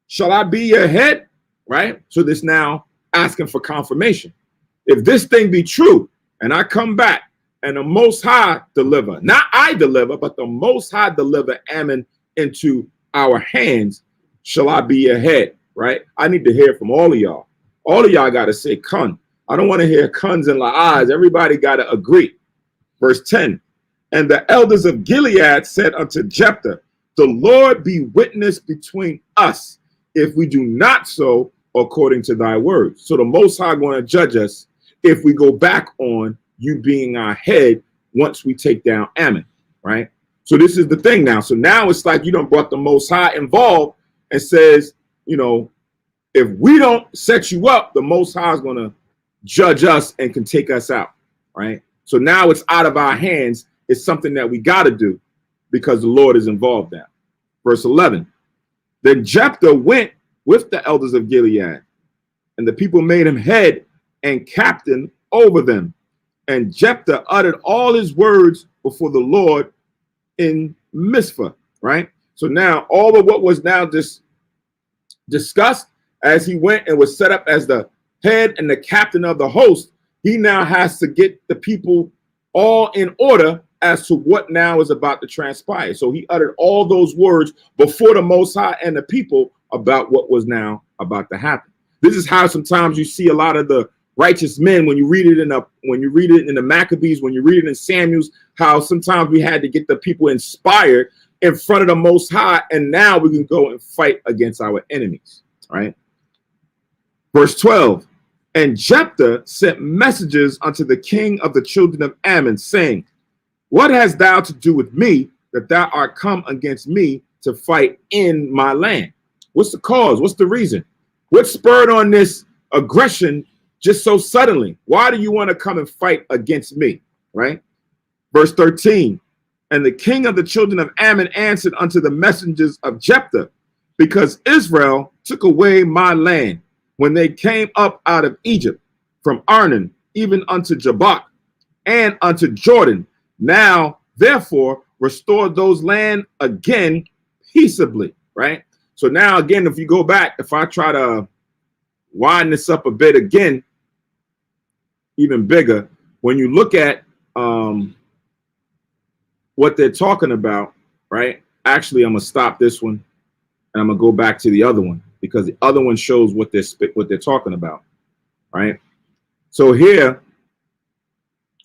shall I be your head? Right? So this now asking for confirmation. If this thing be true, and I come back, and the Most High deliver, not I deliver, but the Most High deliver Ammon into our hands, shall I be your head? Right? I need to hear from all of y'all. All of y'all got to say kun. I don't want to hear kuns and la'ahs. Everybody got to agree. Verse 10, and the elders of Gilead said unto Jephthah, the Lord be witness between us, if we do not so according to thy word. So the Most High going to judge us if we go back on you being our head once we take down Ammon, right? So this is the thing now. So now it's like you done brought the Most High involved and says, you know, if we don't set you up, the Most High is going to judge us and can take us out, right? So now it's out of our hands. It's something that we got to do because the Lord is involved now. Verse 11, then Jephthah went with the elders of Gilead, and the people made him head and captain over them. And Jephthah uttered all his words before the Lord in Mizpah, right? So now all of what was now discussed as he went and was set up as the head and the captain of the host, he now has to get the people all in order as to what now is about to transpire. So he uttered all those words before the Most High and the people about what was now about to happen. This is how sometimes you see a lot of the righteous men when you read it in the Maccabees, when you read it in Samuel's, how sometimes we had to get the people inspired in front of the Most High, and now we can go and fight against our enemies. Right? Verse 12, and Jephthah sent messengers unto the king of the children of Ammon, saying, what hast thou to do with me, that thou art come against me to fight in my land? What's the cause? What's the reason? What spurred on this aggression just so suddenly? Why do you want to come and fight against me? Right? Verse 13. And the king of the children of Ammon answered unto the messengers of Jephthah, because Israel took away my land when they came up out of Egypt, from Arnon even unto Jabbok and unto Jordan. Now, therefore, restore those land again peaceably. Right? So now, again, if you go back, if I try to wind this up a bit again, even bigger, when you look at what they're talking about, right? Actually, I'm gonna stop this one and I'm gonna go back to the other one, because the other one shows what they're talking about, right? So here,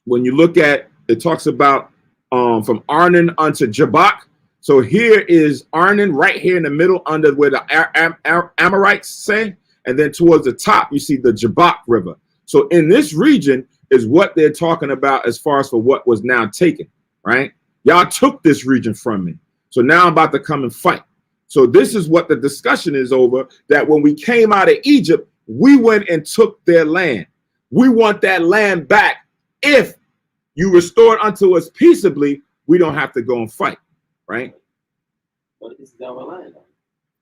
when you look at, it talks about from Arnon unto Jabbok. So here is Arnon right here in the middle, under where the Amorites say, and then towards the top you see the Jabbok River. So in this region is what they're talking about as far as for what was now taken, right? Y'all took this region from me. So now I'm about to come and fight. So this is what the discussion is over, that when we came out of Egypt, we went and took their land. We want that land back. If you restore it unto us peaceably, we don't have to go and fight, right? But this is our land.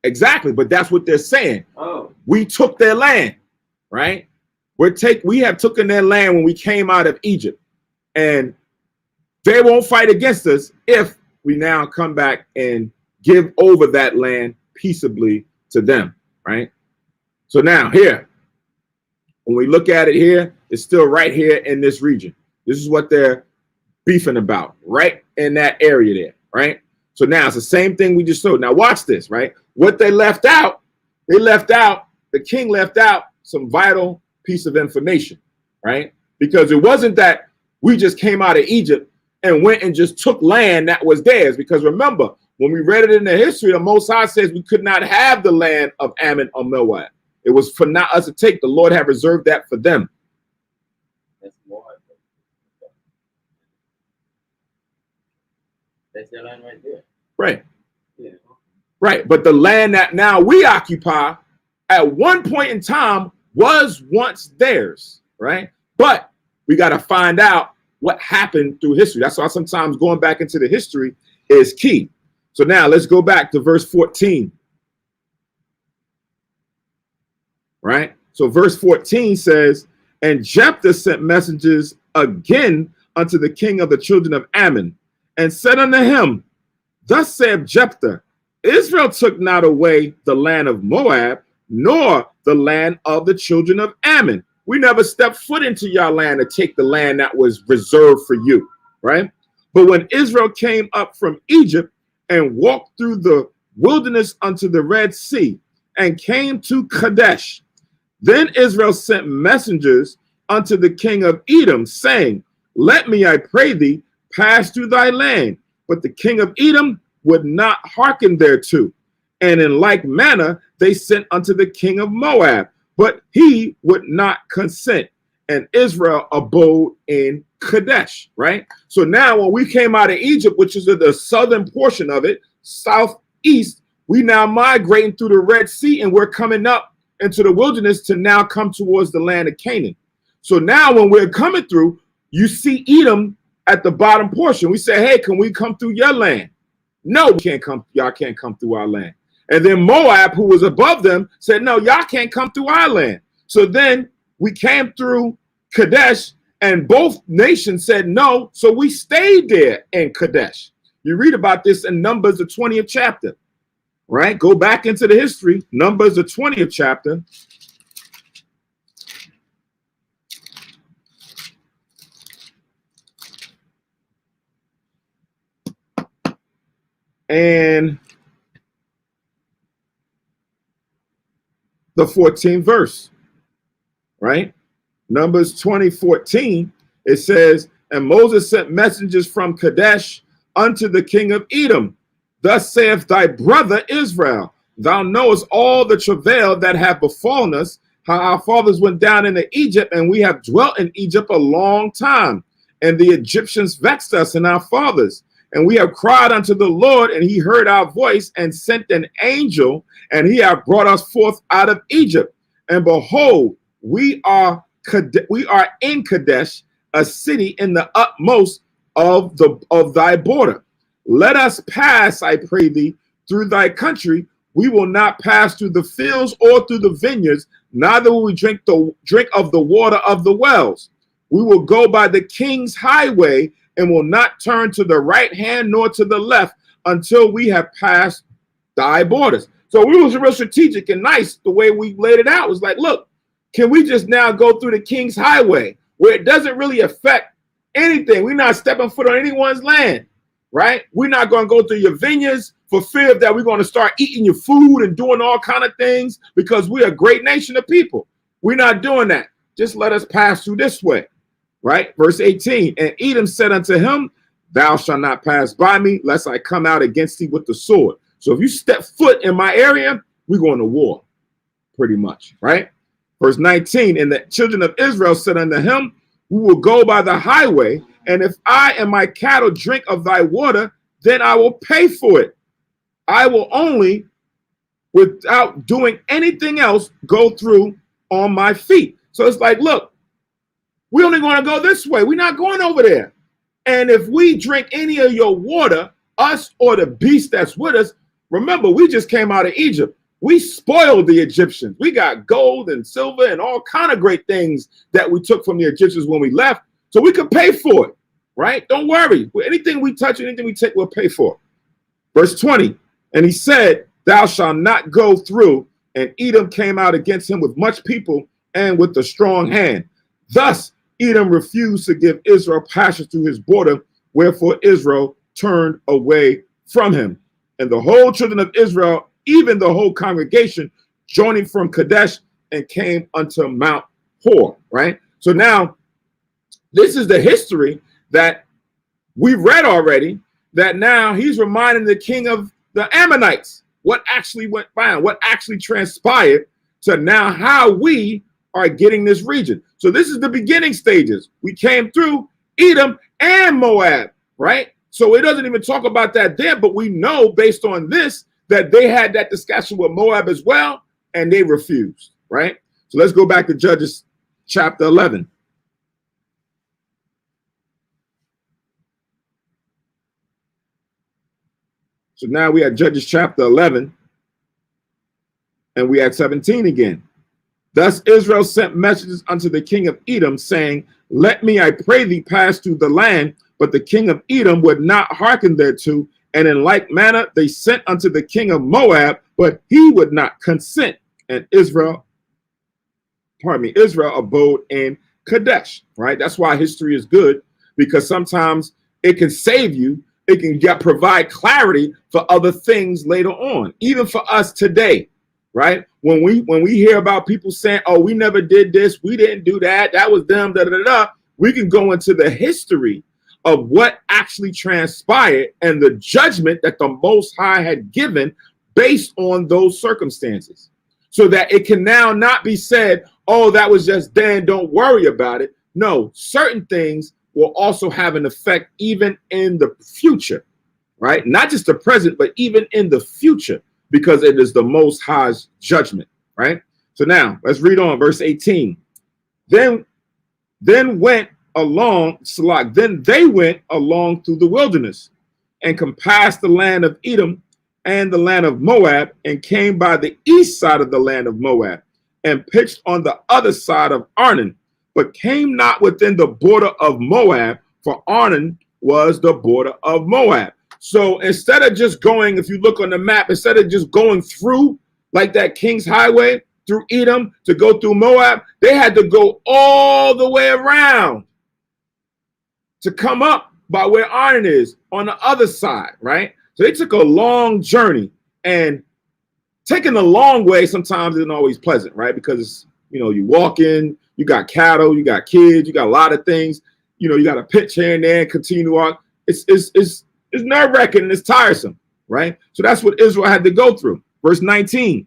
Exactly, but that's what they're saying. Oh. We took their land, right? We have taken their land when we came out of Egypt, and they won't fight against us if we now come back and give over that land peaceably to them, right? So now here, when we look at it here, it's still right here in this region. This is what they're beefing about, right in that area there, right? So now it's the same thing we just showed. Now watch this, right? What they left out, the king left out some vital piece of information, right? Because it wasn't that we just came out of Egypt and went and just took land that was theirs. Because remember, when we read it in the history, the Most High says we could not have the land of Ammon or Moab. It was for not us to take. The Lord had reserved that for them. That's Moab. That's their land right there. Right. Yeah. Right. But the land that now we occupy at one point in time was once theirs, right? But we got to find out what happened through history. That's why sometimes going back into the history is key. So now let's go back to verse 14. Right? So verse 14 says, and Jephthah sent messengers again unto the king of the children of Ammon, and said unto him, thus saith Jephthah, Israel took not away the land of Moab, nor the land of the children of Ammon. We never stepped foot into your land to take the land that was reserved for you, right? But when Israel came up from Egypt and walked through the wilderness unto the Red Sea and came to Kadesh, then Israel sent messengers unto the king of Edom, saying, let me, I pray thee, pass through thy land. But the king of Edom would not hearken thereto. And in like manner they sent unto the king of Moab, but he would not consent. And Israel abode in Kadesh, right? So now when we came out of Egypt, which is the southern portion of it, southeast, we now migrating through the Red Sea, and we're coming up into the wilderness to now come towards the land of Canaan. So now when we're coming through, you see Edom at the bottom portion. We say, hey, can we come through your land? No, we can't come. Y'all can't come through our land. And then Moab, who was above them, said, no, y'all can't come through our land. So then we came through Kadesh, and both nations said no. So we stayed there in Kadesh. You read about this in Numbers, the 20th chapter, right? Go back into the history. Numbers, the 20th chapter. And the 14th verse, right? Numbers 20:14, it says, and Moses sent messengers from Kadesh unto the king of Edom. Thus saith thy brother Israel, thou knowest all the travail that have befallen us, how our fathers went down into Egypt, and we have dwelt in Egypt a long time. And the Egyptians vexed us and our fathers. And we have cried unto the Lord, and he heard our voice and sent an angel, and he hath brought us forth out of Egypt. And behold, we are in Kadesh, a city in the utmost of thy border. Let us pass, I pray thee, through thy country. We will not pass through the fields or through the vineyards, neither will we drink of the water of the wells. We will go by the king's highway and will not turn to the right hand nor to the left until we have passed thy borders. So we was real strategic and nice the way we laid it out. It was like, look, can we just now go through the king's highway where it doesn't really affect anything? We're not stepping foot on anyone's land, right? We're not going to go through your vineyards for fear that we're going to start eating your food and doing all kind of things because we're a great nation of people. We're not doing that. Just let us pass through this way, right? Verse 18, and Edom said unto him, thou shalt not pass by me, lest I come out against thee with the sword. So if you step foot in my area, we're going to war, pretty much, right? Verse 19, and the children of Israel said unto him, we will go by the highway, and if I and my cattle drink of thy water, then I will pay for it. I will only, without doing anything else, go through on my feet. So it's like, look, we're only going to go this way. We're not going over there. And if we drink any of your water, us or the beast that's with us, remember, we just came out of Egypt. We spoiled the Egyptians. We got gold and silver and all kind of great things that we took from the Egyptians when we left. So we could pay for it, right? Don't worry. Anything we touch, anything we take, we'll pay for. Verse 20, and he said, thou shalt not go through. And Edom came out against him with much people and with a strong hand. Thus Edom refused to give Israel passage through his border, wherefore Israel turned away from him. And the whole children of Israel, even the whole congregation, joining from Kadesh and came unto Mount Hor, right? So now this is the history that we read already, that now he's reminding the king of the Ammonites what actually went by, what actually transpired to now how we are getting this region. So this is the beginning stages. We came through Edom and Moab, right? So it doesn't even talk about that there, but we know based on this that they had that discussion with Moab as well, and they refused, right? So let's go back to Judges chapter 11. So now we at Judges chapter 11, and we at 17 again. Thus Israel sent messages unto the king of Edom, saying, let me, I pray thee, pass through the land. But the king of Edom would not hearken thereto. And in like manner they sent unto the king of Moab, but he would not consent. And Israel abode in Kadesh, right? That's why history is good, because sometimes it can save you. It can provide clarity for other things later on, even for us today, right? When we hear about people saying, oh, we never did this, we didn't do that, that was them, da da da, we can go into the history of what actually transpired and the judgment that the Most High had given based on those circumstances, so that it can now not be said, oh, that was just then, don't worry about it. No, certain things will also have an effect even in the future, right? Not just the present, but even in the future, because it is the Most High's judgment, right? So now let's read on verse 18. Then they went along through the wilderness and compassed the land of Edom and the land of Moab, and came by the east side of the land of Moab and pitched on the other side of Arnon, but came not within the border of Moab, for Arnon was the border of Moab. So instead of just going, if you look on the map, instead of just going through like that King's Highway through Edom to go through Moab, they had to go all the way around to come up by where Arnon is on the other side, right? So they took a long journey, and taking the long way sometimes isn't always pleasant, right? Because, you know, you walk in, you got cattle, you got kids, you got a lot of things, you know, you got to pitch here and there and continue to walk. It's nerve-wracking and it's tiresome, right? So that's what Israel had to go through. Verse 19,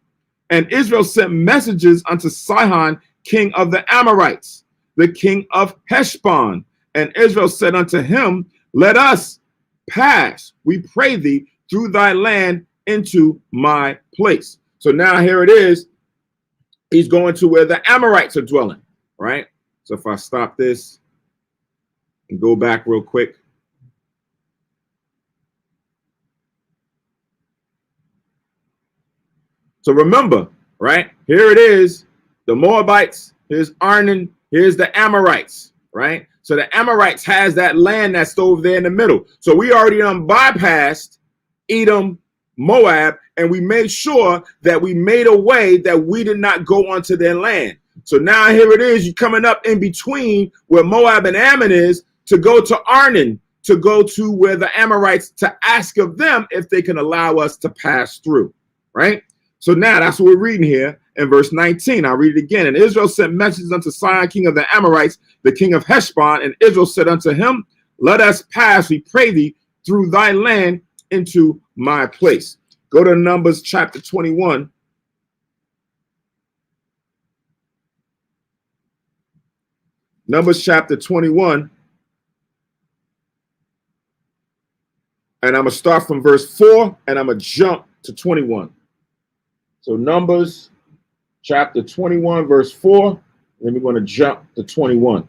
and Israel sent messages unto Sihon, king of the Amorites, the king of Heshbon. And Israel said unto him, let us pass, we pray thee, through thy land into my place. So now here it is. He's going to where the Amorites are dwelling, right? So if I stop this and go back real quick. So remember, right? Here it is, the Moabites, here's Arnon, here's the Amorites, right? So the Amorites has that land that's over there in the middle. So we already done bypassed Edom, Moab, and we made sure that we made a way that we did not go onto their land. So now here it is, you're coming up in between where Moab and Ammon is to go to Arnon, to go to where the Amorites, to ask of them if they can allow us to pass through, right? So now that's what we're reading here in verse 19. I'll read it again. And Israel sent messages unto Sihon, king of the Amorites, the king of Heshbon. And Israel said unto him, let us pass, we pray thee, through thy land into my place. Go to Numbers chapter 21. Numbers chapter 21. And I'm going to start from verse 4 and I'm going to jump to 21. So Numbers chapter 21, verse 4. Then we're going to jump to 21.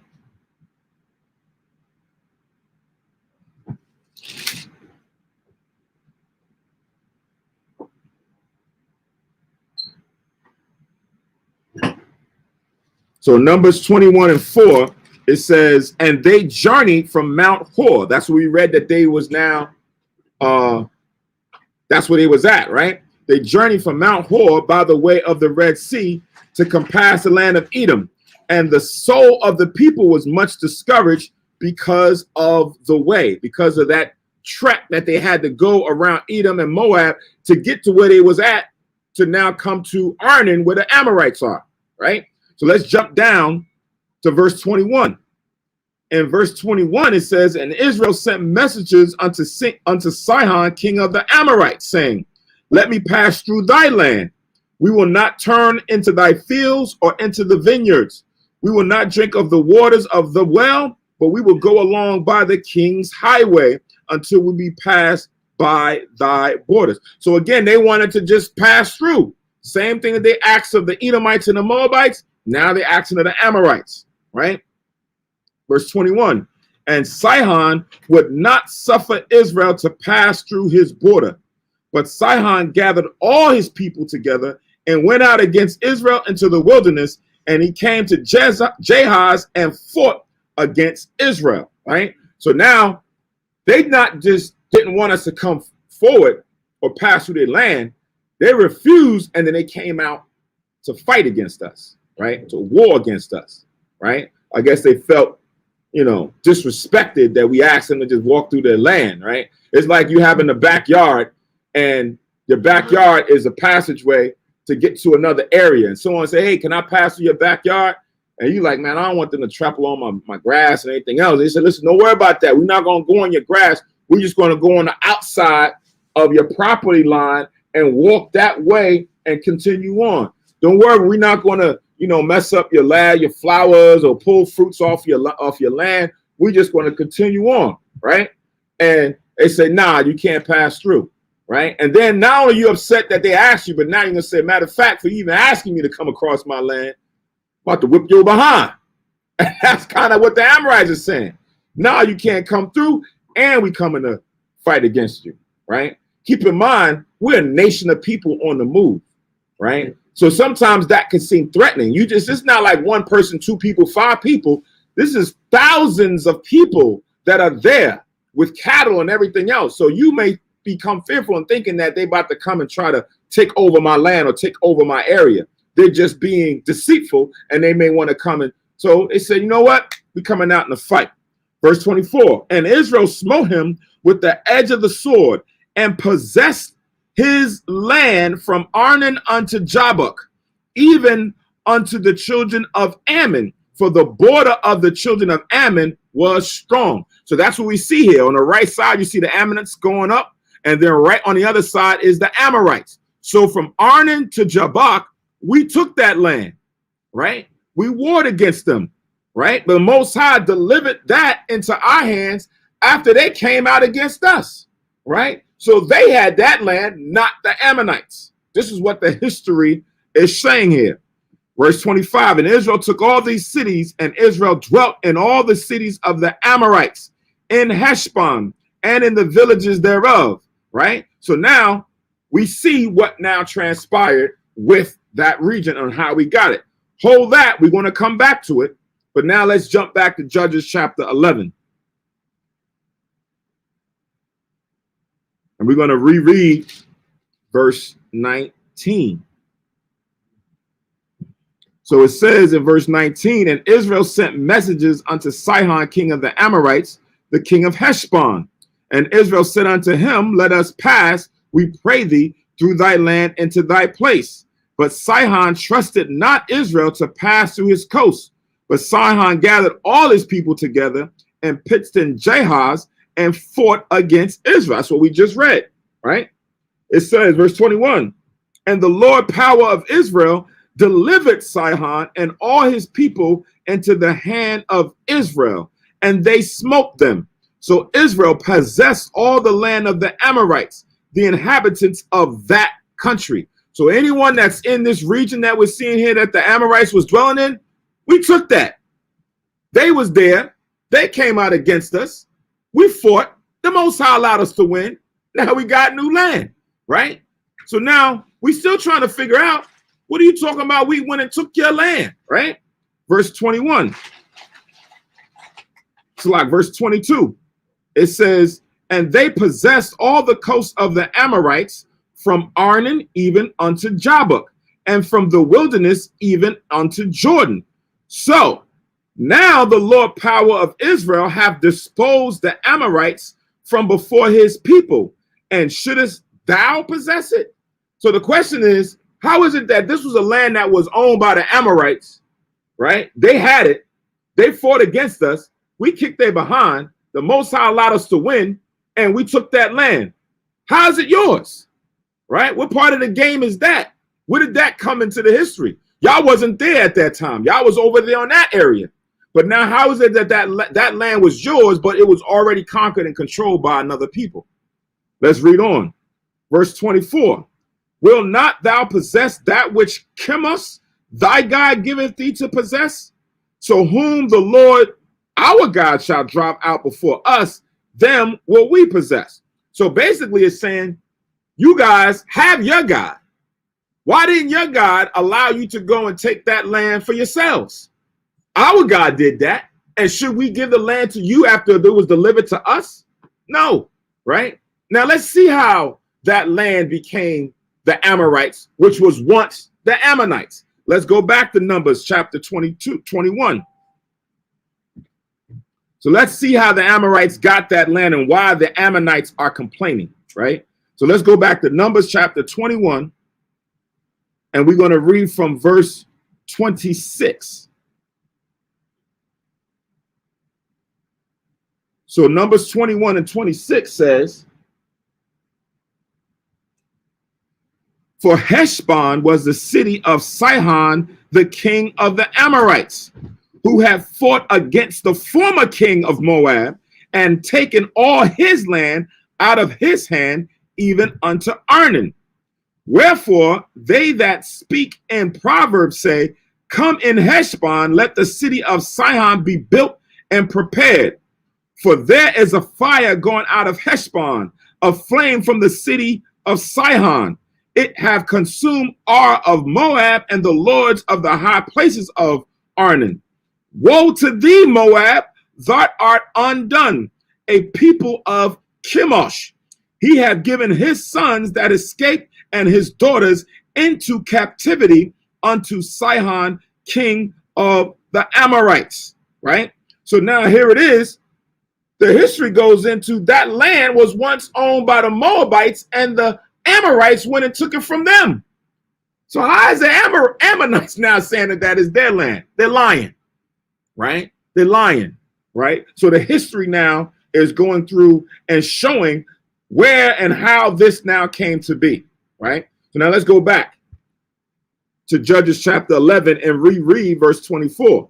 So Numbers 21 and 4, it says, and they journeyed from Mount Hor. That's what we read that they was now, that's where they was at, right? They journeyed from Mount Hor by the way of the Red Sea to compass the land of Edom. And the soul of the people was much discouraged because of the way, because of that trek that they had to go around Edom and Moab to get to where they was at, to now come to Arnon where the Amorites are, right? So let's jump down to verse 21. In verse 21, it says, and Israel sent messages unto Sihon, king of the Amorites, saying, let me pass through thy land. We will not turn into thy fields or into the vineyards. We will not drink of the waters of the well, but we will go along by the king's highway until we be passed by thy borders. So again, they wanted to just pass through. Same thing that they asked of the Edomites and the Moabites. Now they're asking of the Amorites, right? Verse 21, and Sihon would not suffer Israel to pass through his border. But Sihon gathered all his people together and went out against Israel into the wilderness, and he came to Jahaz and fought against Israel, right? So now they not just didn't want us to come forward or pass through their land. They refused, and then they came out to fight against us, right? To war against us, right? I guess they felt, disrespected that we asked them to just walk through their land, right? It's like you have in the backyard, and your backyard is a passageway to get to another area. And someone say, hey, can I pass through your backyard? And you like, man, I don't want them to trample on my grass and anything else. They said, listen, don't worry about that. We're not going to go on your grass. We're just going to go on the outside of your property line and walk that way and continue on. Don't worry, we're not going to, mess up your land, your flowers, or pull fruits off your land. We're just going to continue on, right? And they say, nah, you can't pass through. Right. And then not only are you upset that they asked you, but now you're going to say, matter of fact, for even asking me to come across my land, I'm about to whip your behind. And that's kind of what the Amorites are saying. Now you can't come through, and we coming to fight against you. Right. Keep in mind, we're a nation of people on the move. Right. So sometimes that can seem threatening. It's not like one person, two people, five people. This is thousands of people that are there with cattle and everything else. So you may become fearful and thinking that they about to come and try to take over my land or take over my area. They're just being deceitful, and they may want to come in. So they said, you know what? We're coming out in a fight. Verse 24, and Israel smote him with the edge of the sword and possessed his land from Arnon unto Jabbok, even unto the children of Ammon, for the border of the children of Ammon was strong. So that's what we see here. On the right side, you see the Ammonites going up. And then right on the other side is the Amorites. So from Arnon to Jabbok, we took that land, right? We warred against them, right? But the Most High delivered that into our hands after they came out against us, right? So they had that land, not the Ammonites. This is what the history is saying here. Verse 25, and Israel took all these cities, and Israel dwelt in all the cities of the Amorites, in Heshbon, and in the villages thereof, right? So now we see what now transpired with that region and how we got it. Hold that, we're going to come back to it. But now let's jump back to Judges chapter 11. And we're going to reread verse 19. So it says in verse 19, and Israel sent messages unto Sihon, king of the Amorites, the king of Heshbon. And Israel said unto him, let us pass, we pray thee, through thy land into thy place. But Sihon trusted not Israel to pass through his coast. But Sihon gathered all his people together and pitched in Jahaz and fought against Israel. That's what we just read, right? It says, verse 21, and the Lord power of Israel delivered Sihon and all his people into the hand of Israel, and they smote them. So Israel possessed all the land of the Amorites, the inhabitants of that country. So anyone that's in this region that we're seeing here that the Amorites was dwelling in, we took that. They was there. They came out against us. We fought. The Most High allowed us to win. Now we got new land, right? So now we still trying to figure out, what are you talking about? We went and took your land, right? Verse 21. So like verse 22, it says, and they possessed all the coast of the Amorites from Arnon even unto Jabbok, and from the wilderness even unto Jordan. So now the Lord power of Israel have disposed the Amorites from before his people, and shouldest thou possess it? So the question is, how is it that this was a land that was owned by the Amorites, right? They had it. They fought against us. We kicked their behind. The Most High allowed us to win, and we took that land. How is it yours, right? What part of the game is that? Where did that come into the history? Y'all wasn't there at that time. Y'all was over there on that area. But now how is it that that land was yours, but it was already conquered and controlled by another people? Let's read on. Verse 24. Will not thou possess that which Chemosh, thy God, giveth thee to possess? So whom the Lord our God shall drive out before us, them will we possess. So basically it's saying, you guys have your God. Why didn't your God allow you to go and take that land for yourselves? Our God did that. And should we give the land to you after it was delivered to us? No, right? Now let's see how that land became the Amorites, which was once the Ammonites. Let's go back to Numbers chapter 21. So let's see how the Amorites got that land and why the Ammonites are complaining, right? So let's go back to Numbers chapter 21, and we're going to read from verse 26. So Numbers 21 and 26 says, for Heshbon was the city of Sihon, the king of the Amorites, who had fought against the former king of Moab and taken all his land out of his hand, even unto Arnon. Wherefore they that speak in Proverbs say, come in Heshbon, let the city of Sihon be built and prepared. For there is a fire going out of Heshbon, a flame from the city of Sihon. It have consumed Ar of Moab and the lords of the high places of Arnon. Woe to thee, Moab, thou art undone, a people of Chemosh. He hath given his sons that escaped and his daughters into captivity unto Sihon, king of the Amorites, right? So now here it is. The history goes into that land was once owned by the Moabites, and the Amorites went and took it from them. So how is the Ammonites now saying that that is their land? They're lying, right? They're lying, right? So the history now is going through and showing where and how this now came to be, right? So now let's go back to Judges chapter 11 and reread verse 24.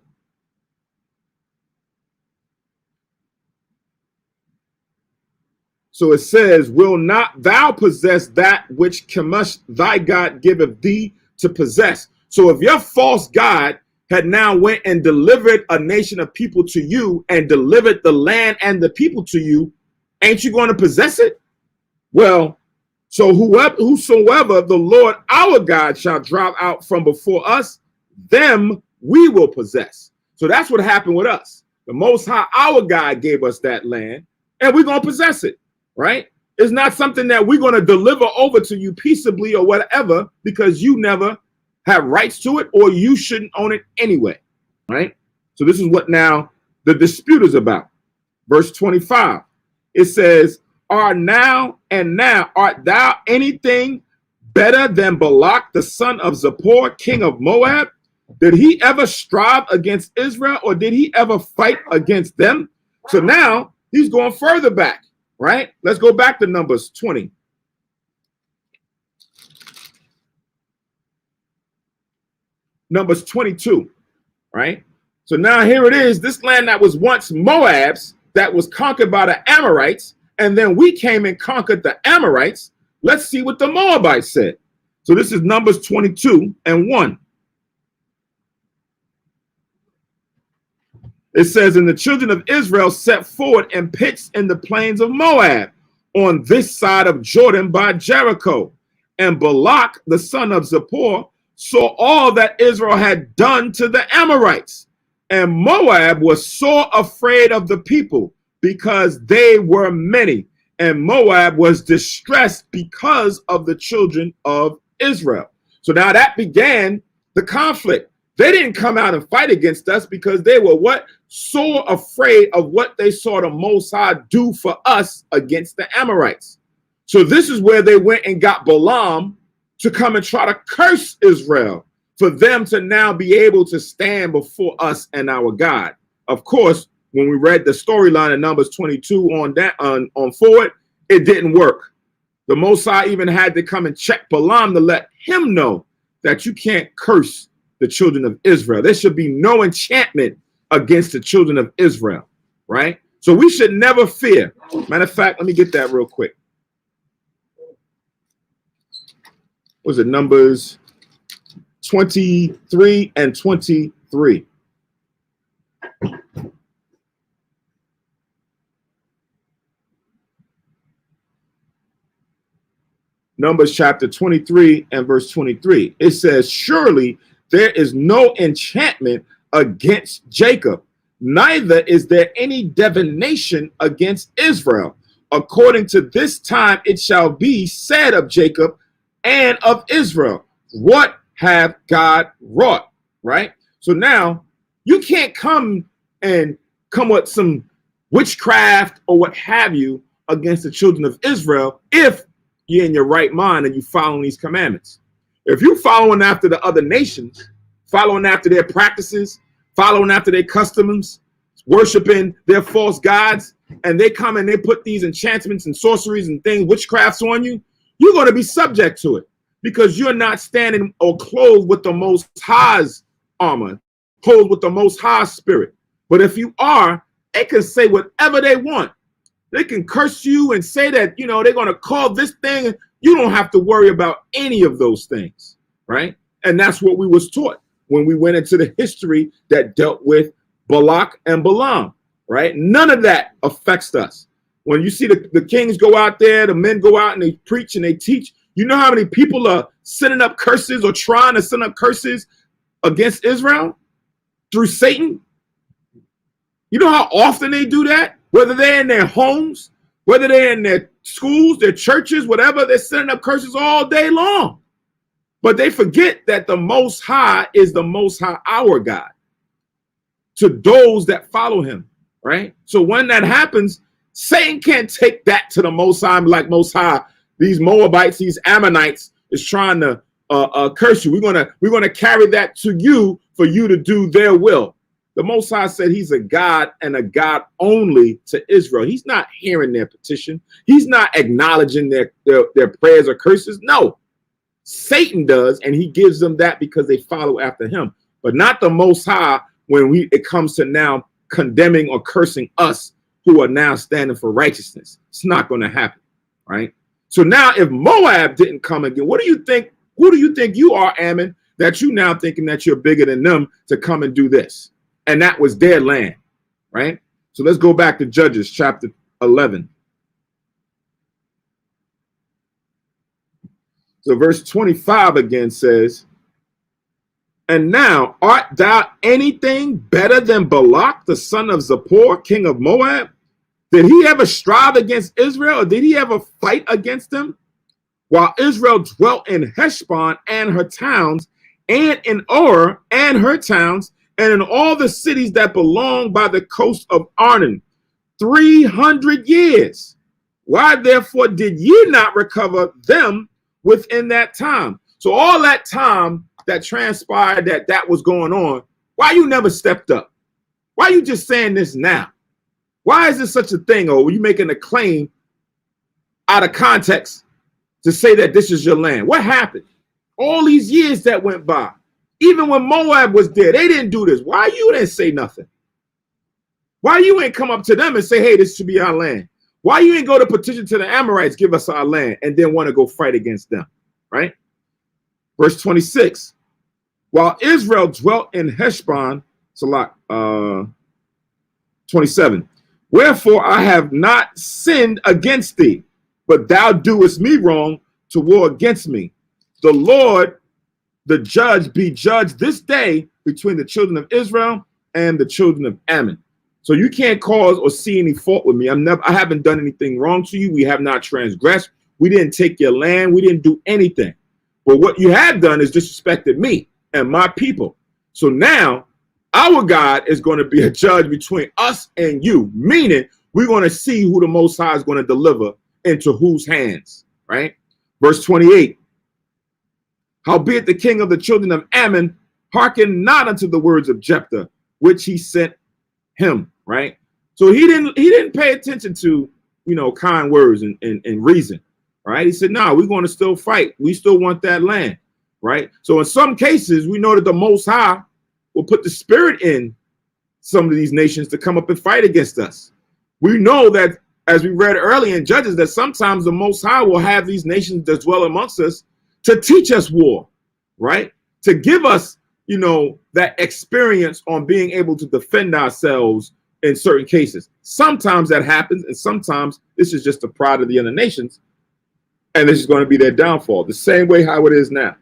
So it says, will not thou possess that which Chemosh thy God giveth thee to possess? So if your false God had now went and delivered a nation of people to you and delivered the land and the people to you, ain't you going to possess it? Well, so whosoever the Lord our God shall drive out from before us, them we will possess. So that's what happened with us. The Most High, our God, gave us that land, and we're going to possess it, right? It's not something that we're going to deliver over to you peaceably or whatever, because you never have rights to it, or you shouldn't own it anyway, right? So this is what now the dispute is about. Verse 25, it says, now art thou anything better than Balak, the son of Zippor, king of Moab? Did he ever strive against Israel, or did he ever fight against them? So now he's going further back, right? Let's go back to Numbers 20. Numbers 22, right? So now here it is, this land that was once Moab's, that was conquered by the Amorites, and then we came and conquered the Amorites. Let's see what the Moabites said. So this is Numbers 22 and 1. It says, and the children of Israel set forward and pitched in the plains of Moab on this side of Jordan by Jericho. And Balak, the son of Zippor, saw all that Israel had done to the Amorites. And Moab was sore afraid of the people, because they were many. And Moab was distressed because of the children of Israel. So now that began the conflict. They didn't come out and fight against us because they were what? So afraid of what they saw the Most High do for us against the Amorites. So this is where they went and got Balaam to come and try to curse Israel, for them to now be able to stand before us and our God. Of course, when we read the storyline in Numbers 22 on forward, it didn't work. The Most High even had to come and check Balaam to let him know that you can't curse the children of Israel. There should be no enchantment against the children of Israel, right? So we should never fear. Matter of fact, let me get that real quick. Was it Numbers 23 and 23? Numbers chapter 23 and verse 23. It says, surely there is no enchantment against Jacob, neither is there any divination against Israel. According to this time it shall be said of Jacob and of Israel, what have God wrought, right? So now you can't come with some witchcraft or what have you against the children of Israel if you're in your right mind and you following these commandments. If you're following after the other nations, following after their practices, following after their customs, worshiping their false gods, and they come and they put these enchantments and sorceries and things, witchcrafts on you, you're going to be subject to it, because you're not standing or clothed with the Most High's armor, clothed with the Most High spirit. But if you are, they can say whatever they want. They can curse you and say that, you know, they're going to call this thing. You don't have to worry about any of those things, right? And that's what we was taught when we went into the history that dealt with Balak and Balaam, right? None of that affects us. When you see the kings go out there, the men go out and they preach and they teach, you know how many people are sending up curses or trying to send up curses against Israel through Satan? You know how often they do that? Whether they're in their homes, whether they're in their schools, their churches, whatever, they're sending up curses all day long. But they forget that the Most High is the Most High, our God, to those that follow him, right? So when that happens, Satan can't take that to the Most High, like Most High, these Moabites, these Ammonites is trying to curse you. We're gonna carry that to you for you to do their will. The Most High said he's a God and a God only to Israel. He's not hearing their petition. He's not acknowledging their prayers or curses. No, Satan does, and he gives them that because they follow after him, but not the Most High when it comes to now condemning or cursing us who are now standing for righteousness. It's not going to happen, right? So now if Moab didn't come again, what do you think? Who do you think you are, Ammon, that you now thinking that you're bigger than them to come and do this? And that was their land, right? So let's go back to Judges chapter 11. So verse 25 again says, and now art thou anything better than Balak, the son of Zippor, king of Moab? Did he ever strive against Israel, or did he ever fight against them? While Israel dwelt in Heshbon and her towns, and in Or and her towns, and in all the cities that belong by the coast of Arnon, 300 years. Why therefore did ye not recover them within that time? So all that time that transpired that was going on, why you never stepped up? Why you just saying this now? Why is this such a thing? Or are you making a claim out of context to say that this is your land? What happened? All these years that went by, even when Moab was there, they didn't do this. Why you didn't say nothing? Why you ain't come up to them and say, hey, this should be our land? Why you ain't go to petition to the Amorites, give us our land, and then want to go fight against them, right? Verse 26, while Israel dwelt in Heshbon, 27, wherefore I have not sinned against thee, but thou doest me wrong to war against me. The Lord, the judge, be judged this day between the children of Israel and the children of Ammon. So you can't cause or see any fault with me. I haven't done anything wrong to you. We have not transgressed. We didn't take your land. We didn't do anything. But what you have done is disrespected me and my people. So now our God is going to be a judge between us and you, meaning we're going to see who the Most High is going to deliver into whose hands, right? Verse 28, howbeit the king of the children of Ammon hearkened not unto the words of Jephthah, which he sent him, right? So he didn't pay attention to, kind words and reason, right? He said, no, we're going to still fight. We still want that land, right? So in some cases, we know that the Most High will put the spirit in some of these nations to come up and fight against us. We know that, as we read earlier in Judges, that sometimes the Most High will have these nations that dwell amongst us to teach us war, right? To give us, that experience on being able to defend ourselves in certain cases. Sometimes that happens, and sometimes this is just the pride of the other nations, and this is going to be their downfall, the same way how it is now.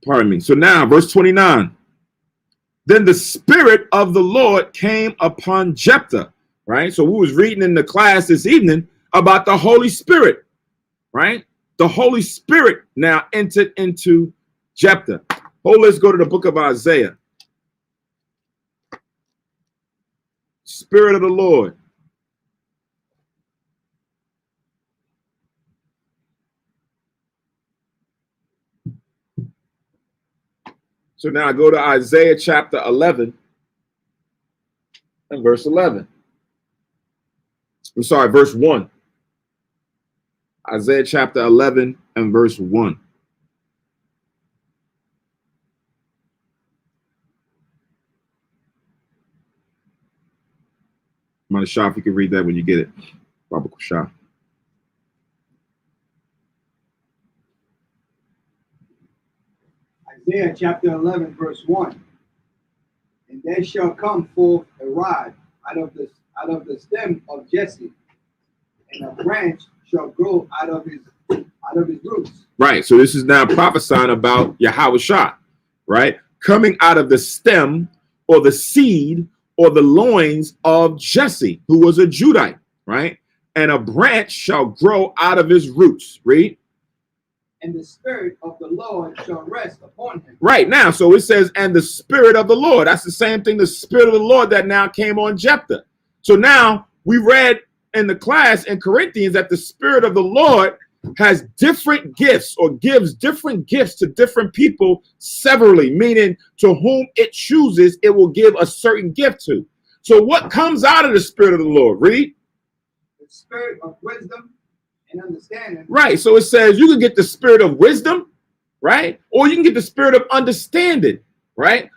Pardon me. So now, verse 29. Then the Spirit of the Lord came upon Jephthah, right? So we was reading in the class this evening about the Holy Spirit, right? The Holy Spirit now entered into Jephthah. Oh, let's go to the book of Isaiah. Spirit of the Lord. So now I go to Isaiah chapter 11 and verse 11. I'm sorry, verse 1. Isaiah chapter 11 and verse 1. Mother Shah, if you can read that when you get it. Baba Shah. Isaiah chapter 11, verse 1. And there shall come forth a rod out of the stem of Jesse, and a branch shall grow out of his roots. Right. So this is now prophesying about Yahweh Shah, right? Coming out of the stem or the seed or the loins of Jesse, who was a Judite, right? And a branch shall grow out of his roots. Read. And the Spirit of the Lord shall rest upon him. Right now, so it says, and the Spirit of the Lord. That's the same thing, the Spirit of the Lord that now came on Jephthah. So now we read in the class in Corinthians that the Spirit of the Lord has different gifts or gives different gifts to different people severally, meaning to whom it chooses, it will give a certain gift to. So what comes out of the Spirit of the Lord? Read. The spirit of wisdom and understanding. Right. So it says you can get the spirit of wisdom, right? Or you can get the spirit of understanding, right?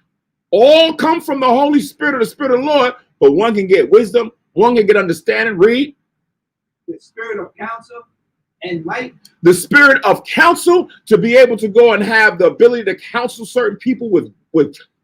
All come from the Holy Spirit or the Spirit of the Lord, but one can get wisdom, one can get understanding. Read. The spirit of counsel and might. The spirit of counsel, to be able to go and have the ability to counsel certain people with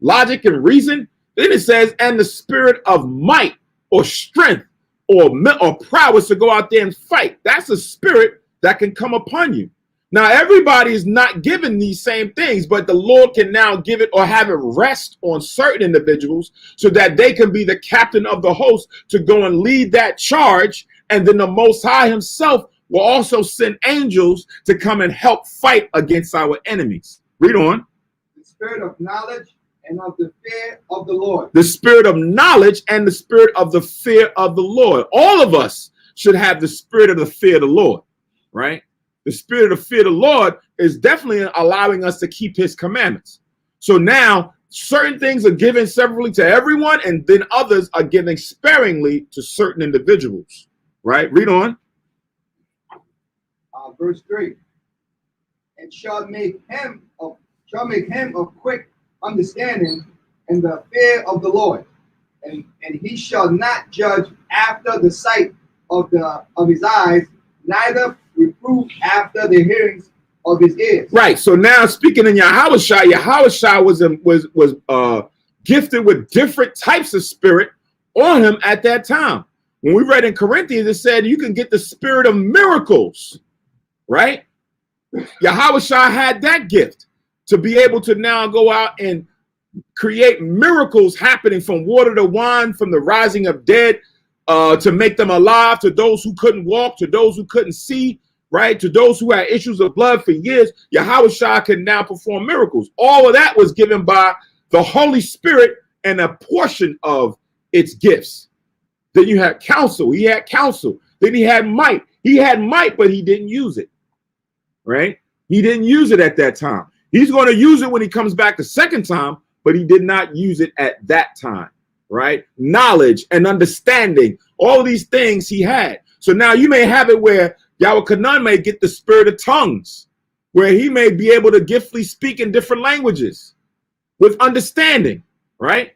logic and reason. Then it says, and the spirit of might or strength or prowess to go out there and fight. That's a spirit that can come upon you. Now, everybody is not given these same things, but the Lord can now give it or have it rest on certain individuals so that they can be the captain of the host to go and lead that charge. And then the Most High himself will also send angels to come and help fight against our enemies. Read on. The spirit of knowledge and of the fear of the Lord. The spirit of knowledge and the spirit of the fear of the Lord. All of us should have the spirit of the fear of the Lord, right? The spirit of fear of the Lord is definitely allowing us to keep his commandments. So now certain things are given severally to everyone, and then others are given sparingly to certain individuals, right? Read on. Verse 3. And shall make him of quick understanding and the fear of the Lord. And he shall not judge after the sight of his eyes, neither reprove after the hearings of his ears. Right. So now speaking in Yahushua was gifted with different types of spirit on him at that time. When we read in Corinthians, it said you can get the spirit of miracles, right? Yahushua had that gift to be able to now go out and create miracles happening from water to wine, from the rising of dead, to make them alive, to those who couldn't walk, to those who couldn't see, right? To those who had issues of blood for years. Yahushua can now perform miracles. All of that was given by the Holy Spirit and a portion of its gifts. Then you had counsel. He had counsel. Then he had might. He had might, but he didn't use it, right? He didn't use it at that time. He's going to use it when he comes back the second time, but he did not use it at that time, right? Knowledge and understanding, all of these things he had. So now you may have it where Yahweh may get the spirit of tongues, where he may be able to giftfully speak in different languages with understanding, right?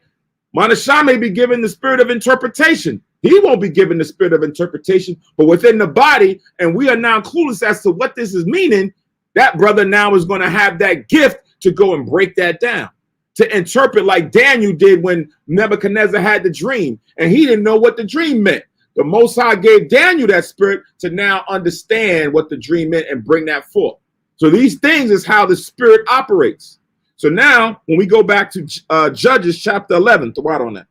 Manashah may be given the spirit of interpretation. He won't be given the spirit of interpretation, but within the body, and we are now clueless as to what this is meaning, that brother now is going to have that gift to go and break that down, to interpret like Daniel did when Nebuchadnezzar had the dream, and he didn't know what the dream meant. The Most High gave Daniel that spirit to now understand what the dream meant and bring that forth. So these things is how the spirit operates. So now when we go back to Judges chapter 11, throw out on that.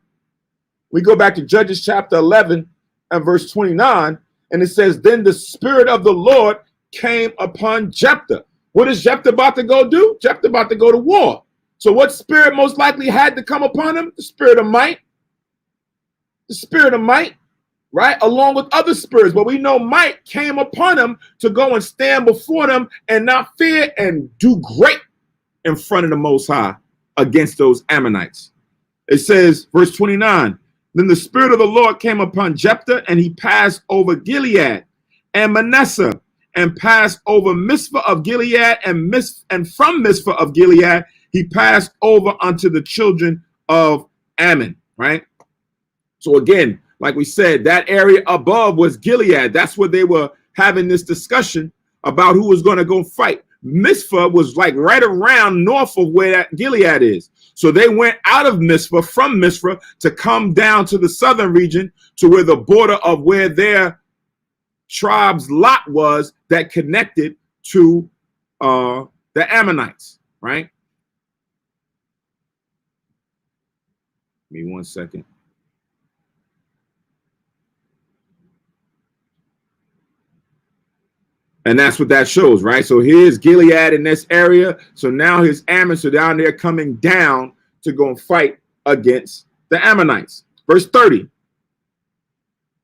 We go back to Judges chapter 11 and verse 29, and it says, then the spirit of the Lord came upon Jephthah. What is Jephthah about to go do? Jephthah about to go to war. So what spirit most likely had to come upon him? The spirit of might. The spirit of might, right? Along with other spirits. But we know might came upon him to go and stand before them and not fear and do great in front of the Most High against those Ammonites. It says, verse 29, then the spirit of the Lord came upon Jephthah, and he passed over Gilead and Manasseh, and passed over Mizpah of Gilead, and from Mizpah of Gilead he passed over unto the children of Ammon, right? So again, like we said, that area above was Gilead. That's where they were having this discussion about who was going to go fight. Mizpah was like right around north of where that Gilead is. So they went out of Mizpah, from Mizpah, to come down to the southern region to where the border of where their tribe's lot was that connected to the Ammonites, right? Give me 1 second. And that's what that shows, right? So here's Gilead in this area. So now here's Ammon. So down there coming down to go and fight against the Ammonites. Verse 30.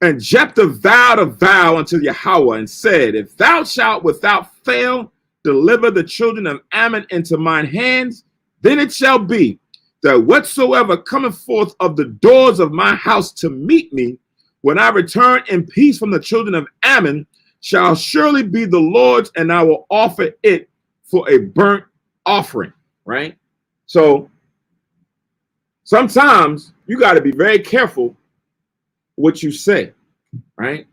And Jephthah vowed a vow unto Yahweh and said, if thou shalt without fail deliver the children of Ammon into mine hands, then it shall be that whatsoever cometh forth of the doors of my house to meet me, when I return in peace from the children of Ammon, shall surely be the Lord's, and I will offer it for a burnt offering, right? So sometimes you got to be very careful what you say, right?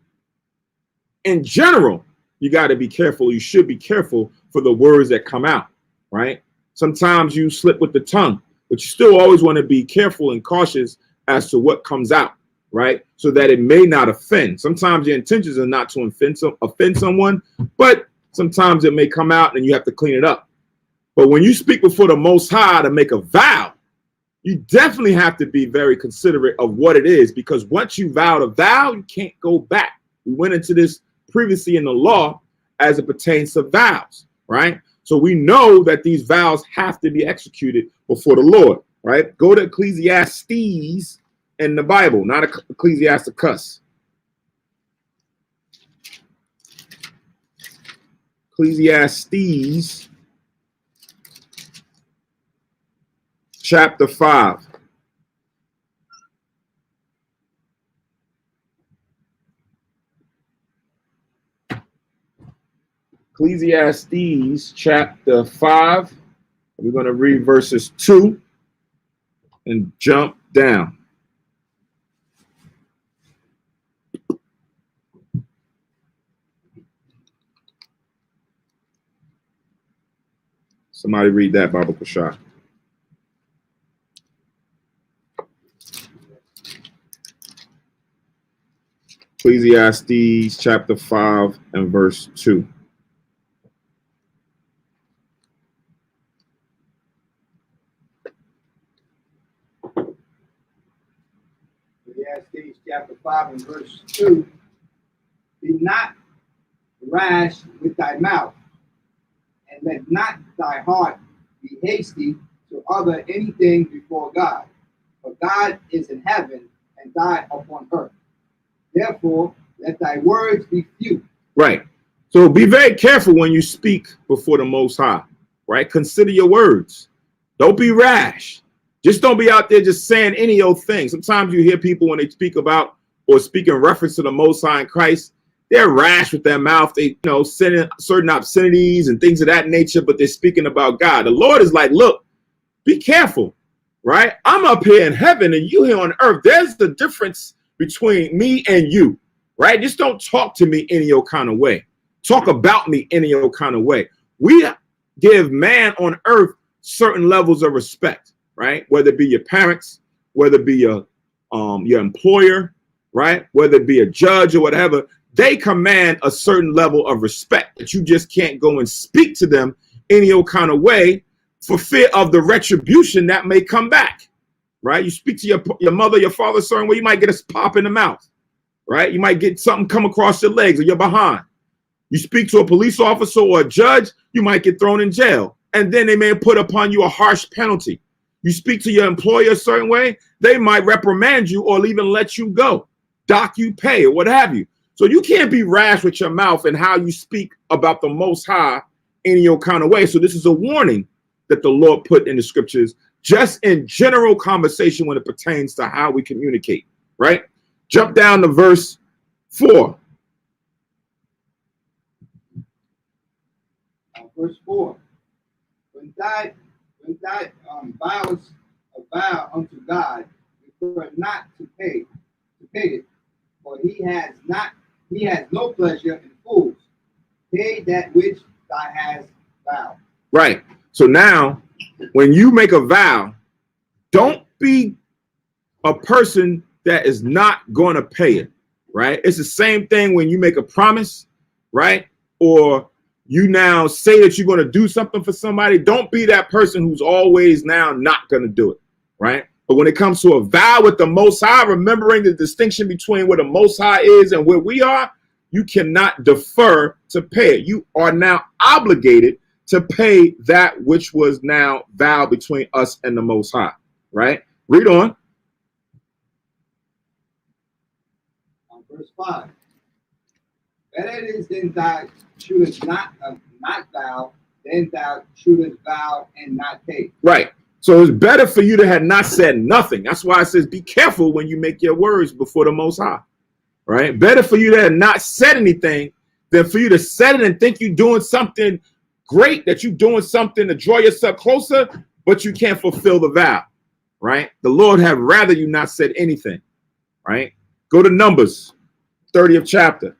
In general, you got to be careful. You should be careful for the words that come out, right? Sometimes you slip with the tongue, but you still always want to be careful and cautious as to what comes out, right? So that it may not offend. Sometimes your intentions are not to offend someone, but sometimes it may come out and you have to clean it up. But when you speak before the Most High to make a vow, you definitely have to be very considerate of what it is, because once you vowed a vow, you can't go back. We went into this previously in the law as it pertains to vows, right? So we know that these vows have to be executed before the Lord, right? Go to Ecclesiastes in the Bible, not Ecclesiasticus. Ecclesiastes chapter 5. Ecclesiastes chapter 5. We're going to read verses 2 and jump down. Somebody read that, Baba Kushai. Ecclesiastes chapter 5 and verse 2. Ecclesiastes chapter 5 and verse 2. Be not rash with thy mouth, and let not thy heart be hasty to utter anything before God. For God is in heaven, and thou upon earth. Therefore, let thy words be few. Right. So be very careful when you speak before the Most High, right? Consider your words. Don't be rash. Just don't be out there just saying any old thing. Sometimes you hear people when they speak about or speak in reference to the Most High in Christ, they're rash with their mouth. They, saying certain obscenities and things of that nature, but they're speaking about God. The Lord is like, look, be careful, right? I'm up here in heaven and you here on earth. There's the difference between me and you, right? Just don't talk to me any old kind of way. Talk about me any old kind of way. We give man on earth certain levels of respect, right? Whether it be your parents, whether it be your employer, right? Whether it be a judge or whatever, they command a certain level of respect that you just can't go and speak to them any old kind of way for fear of the retribution that may come back, right? You speak to your mother, your father, a certain way, you might get a pop in the mouth, right? You might get something come across your legs or your behind. You speak to a police officer or a judge, you might get thrown in jail. And then they may put upon you a harsh penalty. You speak to your employer a certain way, they might reprimand you or even let you go, dock you pay or what have you. So you can't be rash with your mouth and how you speak about the Most High any your kind of way. So this is a warning that the Lord put in the scriptures, just in general conversation when it pertains to how we communicate, right? Jump down to verse 4. Verse 4. When thou vows a vow unto God, refer not to pay it, for he has no pleasure in fools. Pay that which thou hast vowed. Right. So now, when you make a vow, don't be a person that is not going to pay it, right? It's the same thing when you make a promise, right? Or you now say that you're going to do something for somebody. Don't be that person who's always now not going to do it, right? But when it comes to a vow with the Most High, remembering the distinction between where the Most High is and where we are, you cannot defer to pay it. You are now obligated to pay that which was now vowed between us and the Most High, right? Read on. Verse 5. Better it is than thou shouldest not vow, than thou shouldest vow and not pay. Right. So it's better for you to have not said nothing. That's why it says be careful when you make your words before the Most High, right? Better for you to have not said anything than for you to say it and think you're doing something great, that you're doing something to draw yourself closer, but you can't fulfill the vow, right? The Lord have rather you not said anything, right? Go to Numbers, 30th chapter.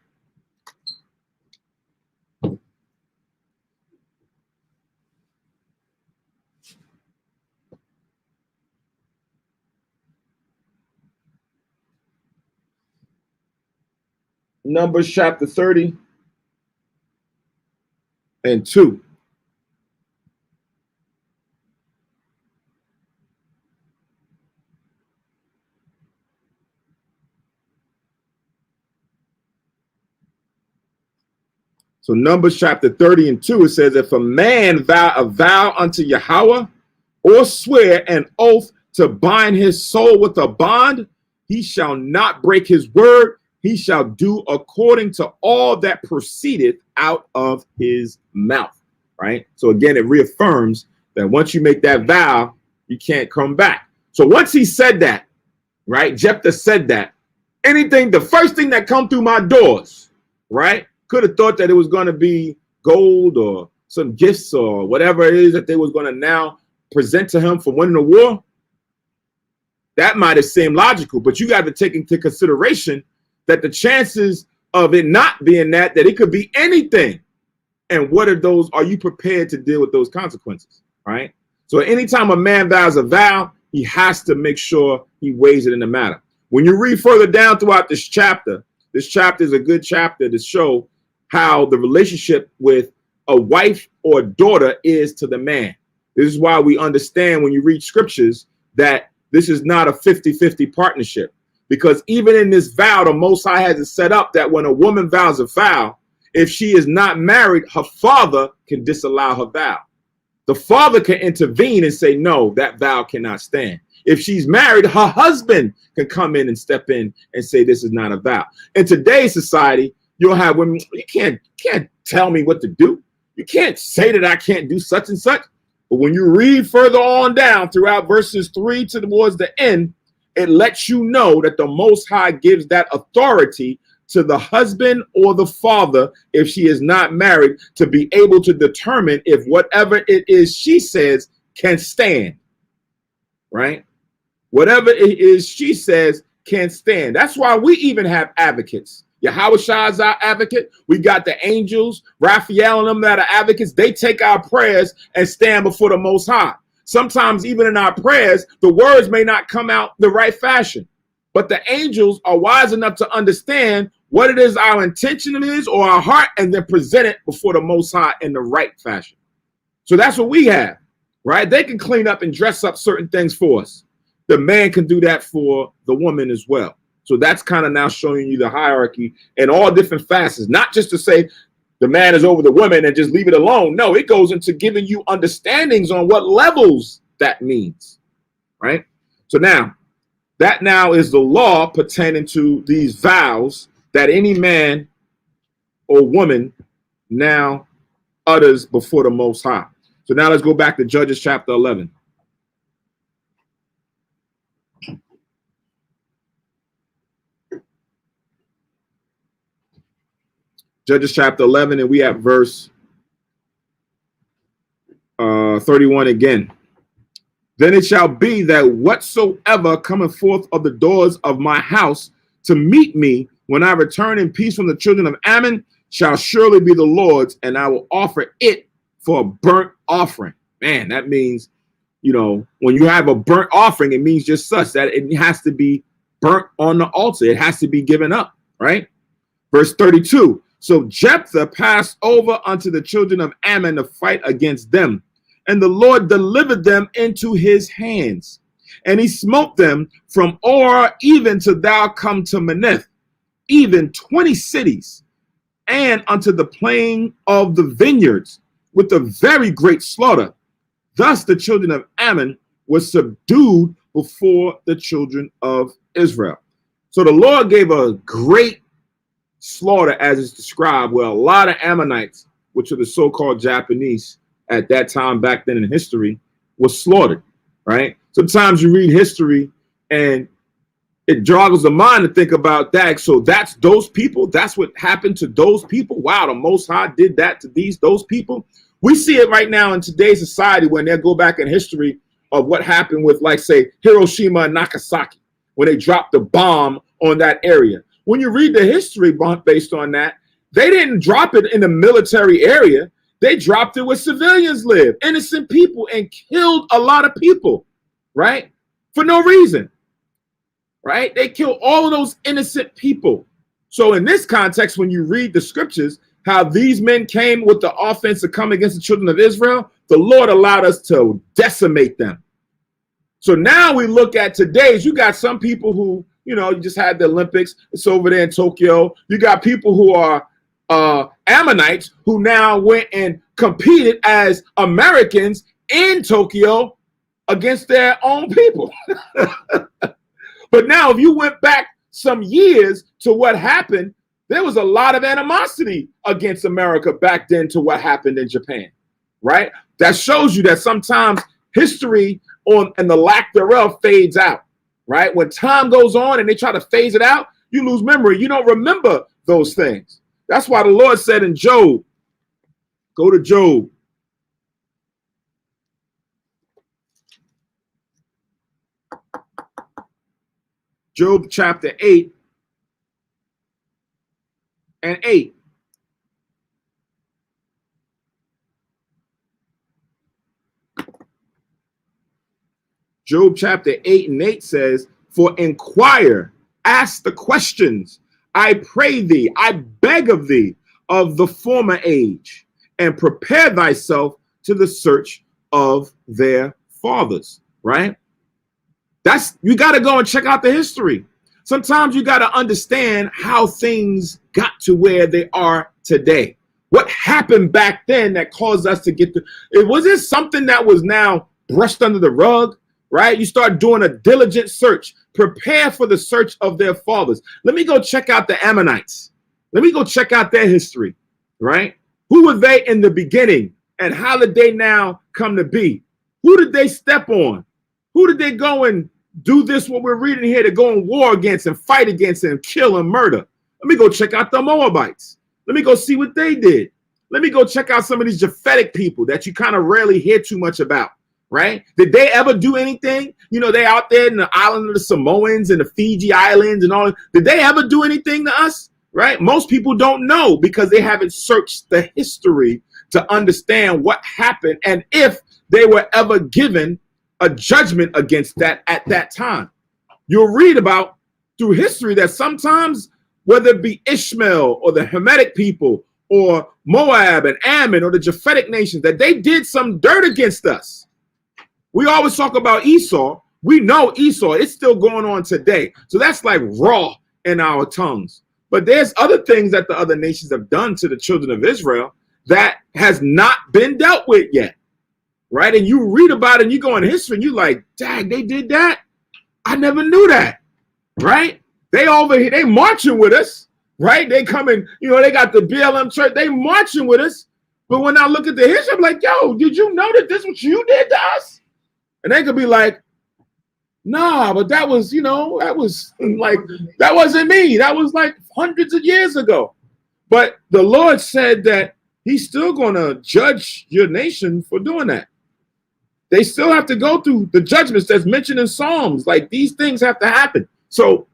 Numbers chapter 30 and 2. So Numbers chapter 30 and 2, it says, if a man vow a vow unto Yahweh, or swear an oath to bind his soul with a bond, he shall not break his word. He shall do according to all that proceedeth out of his mouth. Right? So again, it reaffirms that once you make that vow, you can't come back. So once he said that, right? Jephthah said that, the first thing that come through my doors, right? Could have thought that it was going to be gold or some gifts or whatever it is that they was going to now present to him for winning the war. That might have seemed logical, but you got to take into consideration that the chances of it not being that it could be anything. And what are those? Are you prepared to deal with those consequences? Right. So anytime a man vows a vow, he has to make sure he weighs it in the matter. When you read further down throughout this chapter is a good chapter to show how the relationship with a wife or daughter is to the man. This is why we understand when you read scriptures that this is not a 50-50 partnership, because even in this vow, the Most High has it set up that when a woman vows a vow, if she is not married, her father can disallow her vow. The father can intervene and say, no, that vow cannot stand. If she's married, her husband can come in and step in and say, this is not a vow. In today's society, you'll have women, you can't tell me what to do. You can't say that I can't do such and such. But when you read further on down throughout verses 3 towards the end, it lets you know that the Most High gives that authority to the husband or the father, if she is not married, to be able to determine if whatever it is she says can stand. Right? Whatever it is she says can stand. That's why we even have advocates. Yahweh Shah is our advocate. We got the angels, Raphael and them that are advocates. They take our prayers and stand before the Most High. Sometimes even in our prayers, the words may not come out the right fashion. But the angels are wise enough to understand what it is our intention is or our heart, and then present it before the Most High in the right fashion. So that's what we have, right? They can clean up and dress up certain things for us. The man can do that for the woman as well. So that's kind of now showing you the hierarchy in all different facets, not just to say the man is over the woman and just leave it alone. No, it goes into giving you understandings on what levels that means, right? So now, that now is the law pertaining to these vows that any man or woman now utters before the Most High. So now let's go back to Judges chapter 11. Judges chapter 11, and we at verse 31 again. Then it shall be that whatsoever cometh forth of the doors of my house to meet me when I return in peace from the children of Ammon shall surely be the Lord's, and I will offer it for a burnt offering. Man, that means, you know, when you have a burnt offering, it means just such that it has to be burnt on the altar. It has to be given up, right? Verse 32. So Jephthah passed over unto the children of Ammon to fight against them, and the Lord delivered them into his hands. And he smote them from Or even to thou come to Maneth, even 20 cities, and unto the plain of the vineyards, with a very great slaughter. Thus the children of Ammon were subdued before the children of Israel. So the Lord gave a great slaughter, as is described, where a lot of Ammonites, which are the so-called Japanese at that time back then in history, was slaughtered, right? Sometimes you read history and it joggles the mind to think about that. So that's those people. That's what happened to those people. Wow, the Most High did that to those people. We see it right now in today's society when they go back in history of what happened with, like, say, Hiroshima and Nagasaki, when they dropped the bomb on that area. When you read the history based on that, they didn't drop it in the military area. They dropped it where civilians live, innocent people, and killed a lot of people, right? For no reason, right? They killed all of those innocent people. So in this context, when you read the scriptures, how these men came with the offense to come against the children of Israel, the Lord allowed us to decimate them. So now we look at today's, you got some people who, you know, you just had the Olympics, it's over there in Tokyo. You got people who are Ammonites who now went and competed as Americans in Tokyo against their own people. But now if you went back some years to what happened, there was a lot of animosity against America back then to what happened in Japan, right? That shows you that sometimes history and the lack thereof fades out, right? When time goes on and they try to phase it out, you lose memory. You don't remember those things. That's why the Lord said in Job, go to Job. Job chapter 8 and 8. Job chapter 8 and 8 says, for inquire, ask the questions, I pray thee, I beg of thee, of the former age, and prepare thyself to the search of their fathers, right? You got to go and check out the history. Sometimes you got to understand how things got to where they are today. What happened back then that caused us to get to it? Was it something that was now brushed under the rug, right? You start doing a diligent search. Prepare for the search of their fathers. Let me go check out the Ammonites. Let me go check out their history, right? Who were they in the beginning and how did they now come to be? Who did they step on? Who did they go and do this, what we're reading here, to go in war against and fight against and kill and murder? Let me go check out the Moabites. Let me go see what they did. Let me go check out some of these Japhetic people that you kind of rarely hear too much about, right? Did they ever do anything? You know, they out there in the island of the Samoans and the Fiji Islands and all. Did they ever do anything to us, right? Most people don't know because they haven't searched the history to understand what happened and if they were ever given a judgment against that at that time. You'll read about through history that sometimes, whether it be Ishmael or the Hamitic people or Moab and Ammon or the Japhetic nations, that they did some dirt against us. We always talk about Esau. We know Esau. It's still going on today. So that's like raw in our tongues. But there's other things that the other nations have done to the children of Israel that has not been dealt with yet. Right? And you read about it and you go in history and you're like, dang, they did that? I never knew that. Right? They over here, they marching with us, right? They coming, you know, they got the BLM church, they marching with us. But when I look at the history, I'm like, yo, did you know that this what you did to us? And they could be like, nah, but that was, you know, that was like, that wasn't me. That was like hundreds of years ago. But the Lord said that he's still going to judge your nation for doing that. They still have to go through the judgments that's mentioned in Psalms. Like these things have to happen. So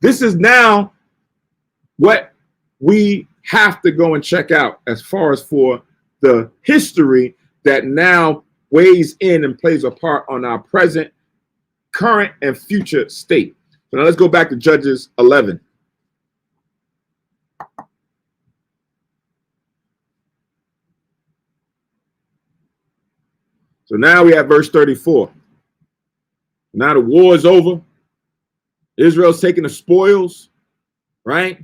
this is now what we have to go and check out as far as for the history that now weighs in and plays a part on our present, current, and future state. So now let's go back to Judges 11. So now we have verse 34. Now the war is over. Israel's taking the spoils, right?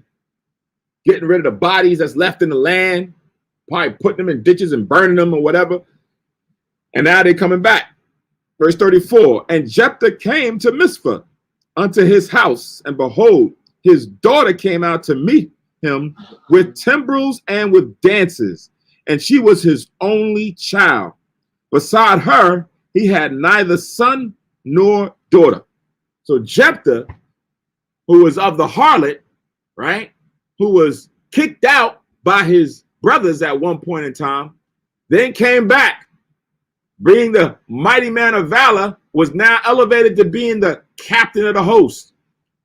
Getting rid of the bodies that's left in the land, probably putting them in ditches and burning them or whatever. And now they're coming back. Verse 34, and Jephthah came to Mizpah unto his house, and behold, his daughter came out to meet him with timbrels and with dances, and she was his only child. Beside her, he had neither son nor daughter. So Jephthah, who was of the harlot, right, who was kicked out by his brothers at one point in time, then came back, being the mighty man of valor, was now elevated to being the captain of the host.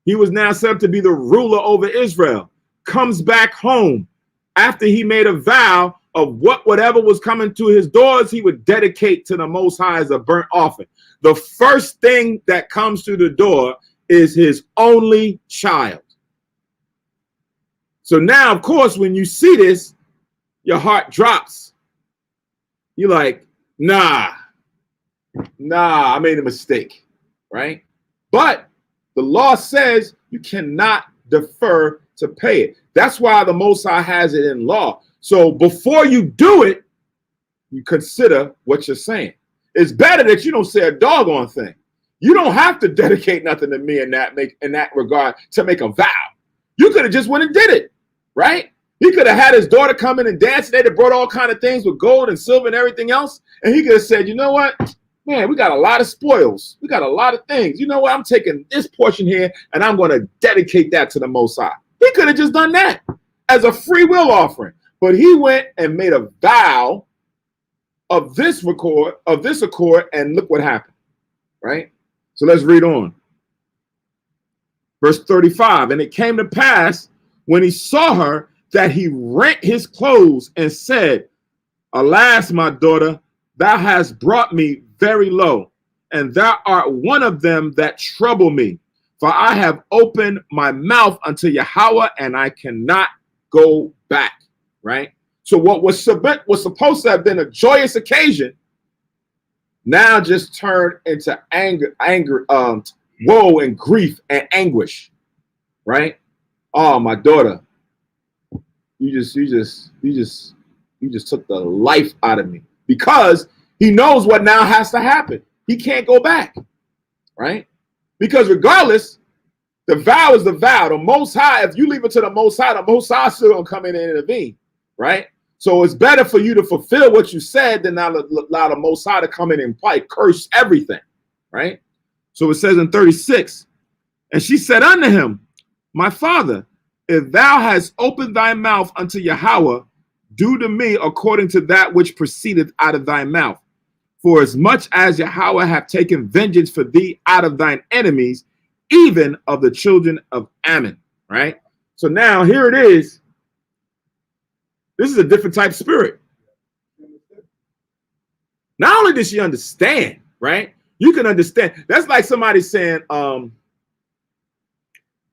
He was now set up to be the ruler over Israel. Comes back home after he made a vow of whatever was coming to his doors, he would dedicate to the Most High as a burnt offering. The first thing that comes to the door is his only child. So now, of course, when you see this, your heart drops. You're like, nah, I made a mistake, right? But the law says you cannot defer to pay it. That's why the Most High has it in law. So before you do it, you consider what you're saying. It's better that you don't say a doggone thing. You don't have to dedicate nothing to me in that regard to make a vow. You could have just went and did it, right? He could have had his daughter come in and dance. They'd have brought all kind of things with gold and silver and everything else. And he could have said, you know what? Man, we got a lot of spoils. We got a lot of things. You know what? I'm taking this portion here and I'm going to dedicate that to the Most High. He could have just done that as a free will offering. But he went and made a vow of this accord, and look what happened, right? So let's read on. Verse 35, and it came to pass when he saw her that he rent his clothes and said, alas, my daughter, thou hast brought me very low, and thou art one of them that trouble me. For I have opened my mouth unto Yahweh, and I cannot go back, right? So what was supposed to have been a joyous occasion now just turned into anger, woe and grief and anguish, right? Oh, my daughter, you just took the life out of me, because he knows what now has to happen. He can't go back, right? Because regardless, the vow is the vow. The Most High, if you leave it to the Most High still gonna come in and intervene, right? So it's better for you to fulfill what you said than not allow the Most High to come in and probably curse everything, right? So it says in 36, and she said unto him, my father, if thou hast opened thy mouth unto Yahweh, do to me according to that which proceedeth out of thy mouth. For as much as Yahweh hath taken vengeance for thee out of thine enemies, even of the children of Ammon, right? So now here it is. This is a different type of spirit. Not only does she understand, right? You can understand. That's like somebody saying,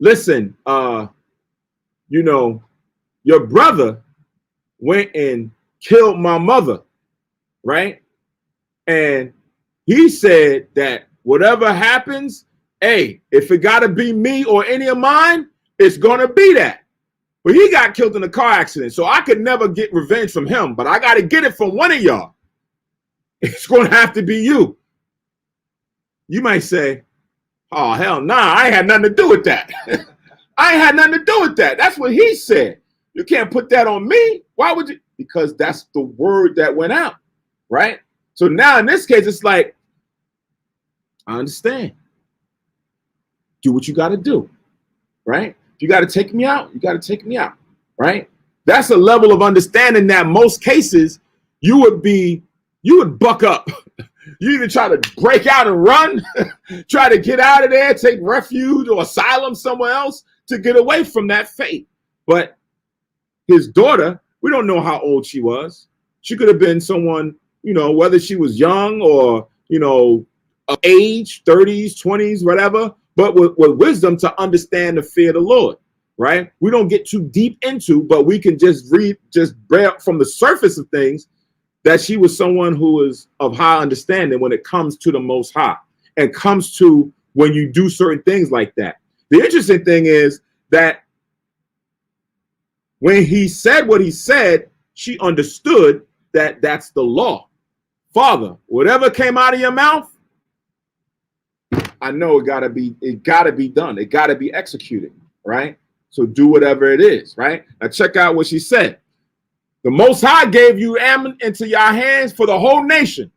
listen, you know, your brother went and killed my mother, right? And he said that whatever happens, hey, if it got to be me or any of mine, it's going to be that. But he got killed in a car accident, so I could never get revenge from him, but I got to get it from one of y'all. It's going to have to be you. You might say, oh, hell nah, I ain't had nothing to do with that. I ain't had nothing to do with that. That's what he said. You can't put that on me. Why would you? Because that's the word that went out, right? So now in this case, it's like, I understand. Do what you got to do, right? If you got to take me out, you got to take me out, right? That's a level of understanding that most cases you would buck up. You either try to break out and run, try to get out of there, take refuge or asylum somewhere else to get away from that fate. But his daughter, we don't know how old she was. She could have been someone, you know, whether she was young or, you know, of age, 30s, 20s, whatever, but with wisdom to understand the fear of the Lord, right? We don't get too deep into, but we can just read, just bear from the surface of things that she was someone who is of high understanding when it comes to the Most High and comes to when you do certain things like that. The interesting thing is that when he said what he said, she understood that that's the law. Father, whatever came out of your mouth, I know it gotta be done. It gotta be executed, right? So do whatever it is, right? Now check out what she said. The Most High gave you Ammon into your hands for the whole nation.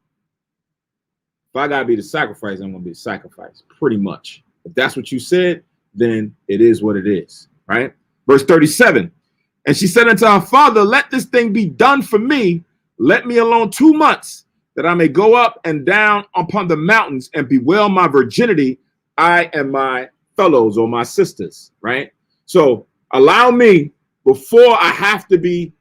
If I gotta be the sacrifice, I'm gonna be the sacrifice, pretty much. If that's what you said, then it is what it is, right? Verse 37. And she said unto her father, let this thing be done for me. Let me alone 2 months, that I may go up and down upon the mountains and bewail my virginity, I and my fellows or my sisters, right? So allow me, before I have to be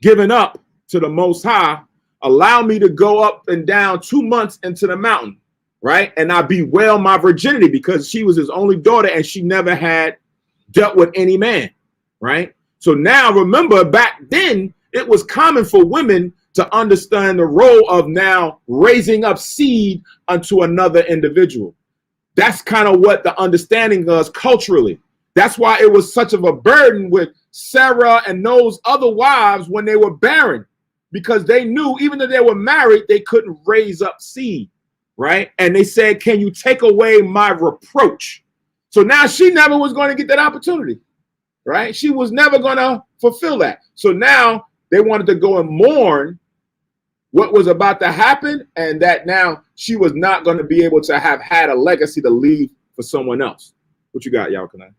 given up to the Most High, allow me to go up and down 2 months into the mountain, right? And I bewail my virginity, because she was his only daughter and she never had dealt with any man, right? So now remember, back then, it was common for women to understand the role of now raising up seed unto another individual. That's kind of what the understanding was culturally. That's why it was such of a burden with Sarah and those other wives when they were barren, because they knew even though they were married, they couldn't raise up seed, right? And they said, can you take away my reproach? So now she never was going to get that opportunity, right? She was never going to fulfill that. So now they wanted to go and mourn what was about to happen, and that now she was not going to be able to have had a legacy to leave for someone else. What you got, Yalkanan?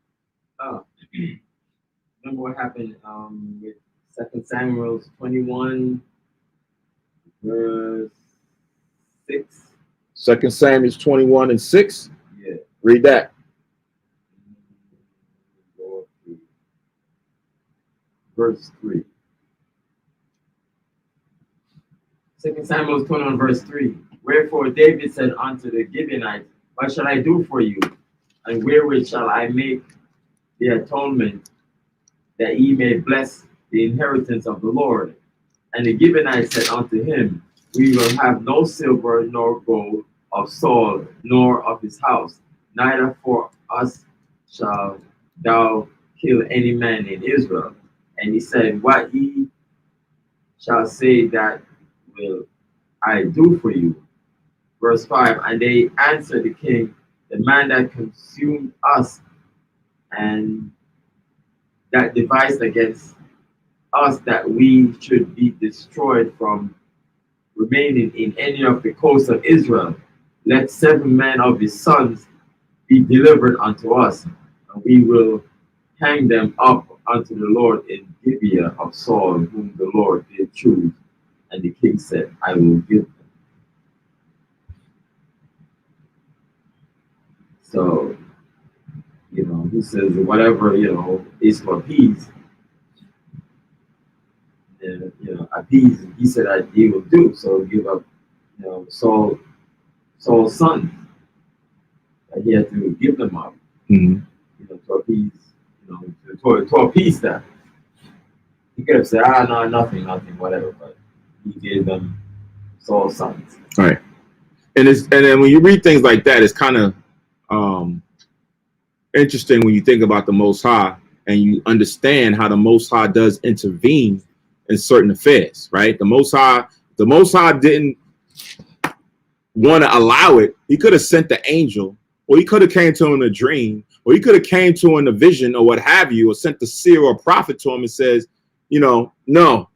Remember what happened with 2 Samuel 21, verse 6? 2 Samuel 21 and 6. Yeah. Read that. Verse 3. 2 Samuel 21, verse 3. Wherefore David said unto the Gibeonites, what shall I do for you? And wherewith shall I make the atonement, that ye may bless the inheritance of the Lord? And the Gibeonites said unto him, we will have no silver nor gold of Saul, nor of his house, neither for us shall thou kill any man in Israel. And he said, what ye shall say, that will I do for you. Verse 5, and they answered the king, the man that consumed us and that devised against us that we should be destroyed from remaining in any of the coasts of Israel, let 7 men of his sons be delivered unto us, and we will hang them up unto the Lord in Gibeah of Saul, whom the Lord did choose. And the king said, I will give them. So, he says, whatever, is for peace, then, appease, he said that he will do. So give up, Saul's son, that he had to give them up, to appease, to appease that. He could have said, no, nothing, whatever, but he gave them Saul's sons. All right. And then when you read things like that, it's kind of interesting when you think about the Most High and you understand how the Most High does intervene in certain affairs, right? The Most High didn't want to allow it. He could have sent the angel, or he could have came to him in a dream, or he could have came to him in a vision or what have you, or sent the seer or prophet to him and says, no, you're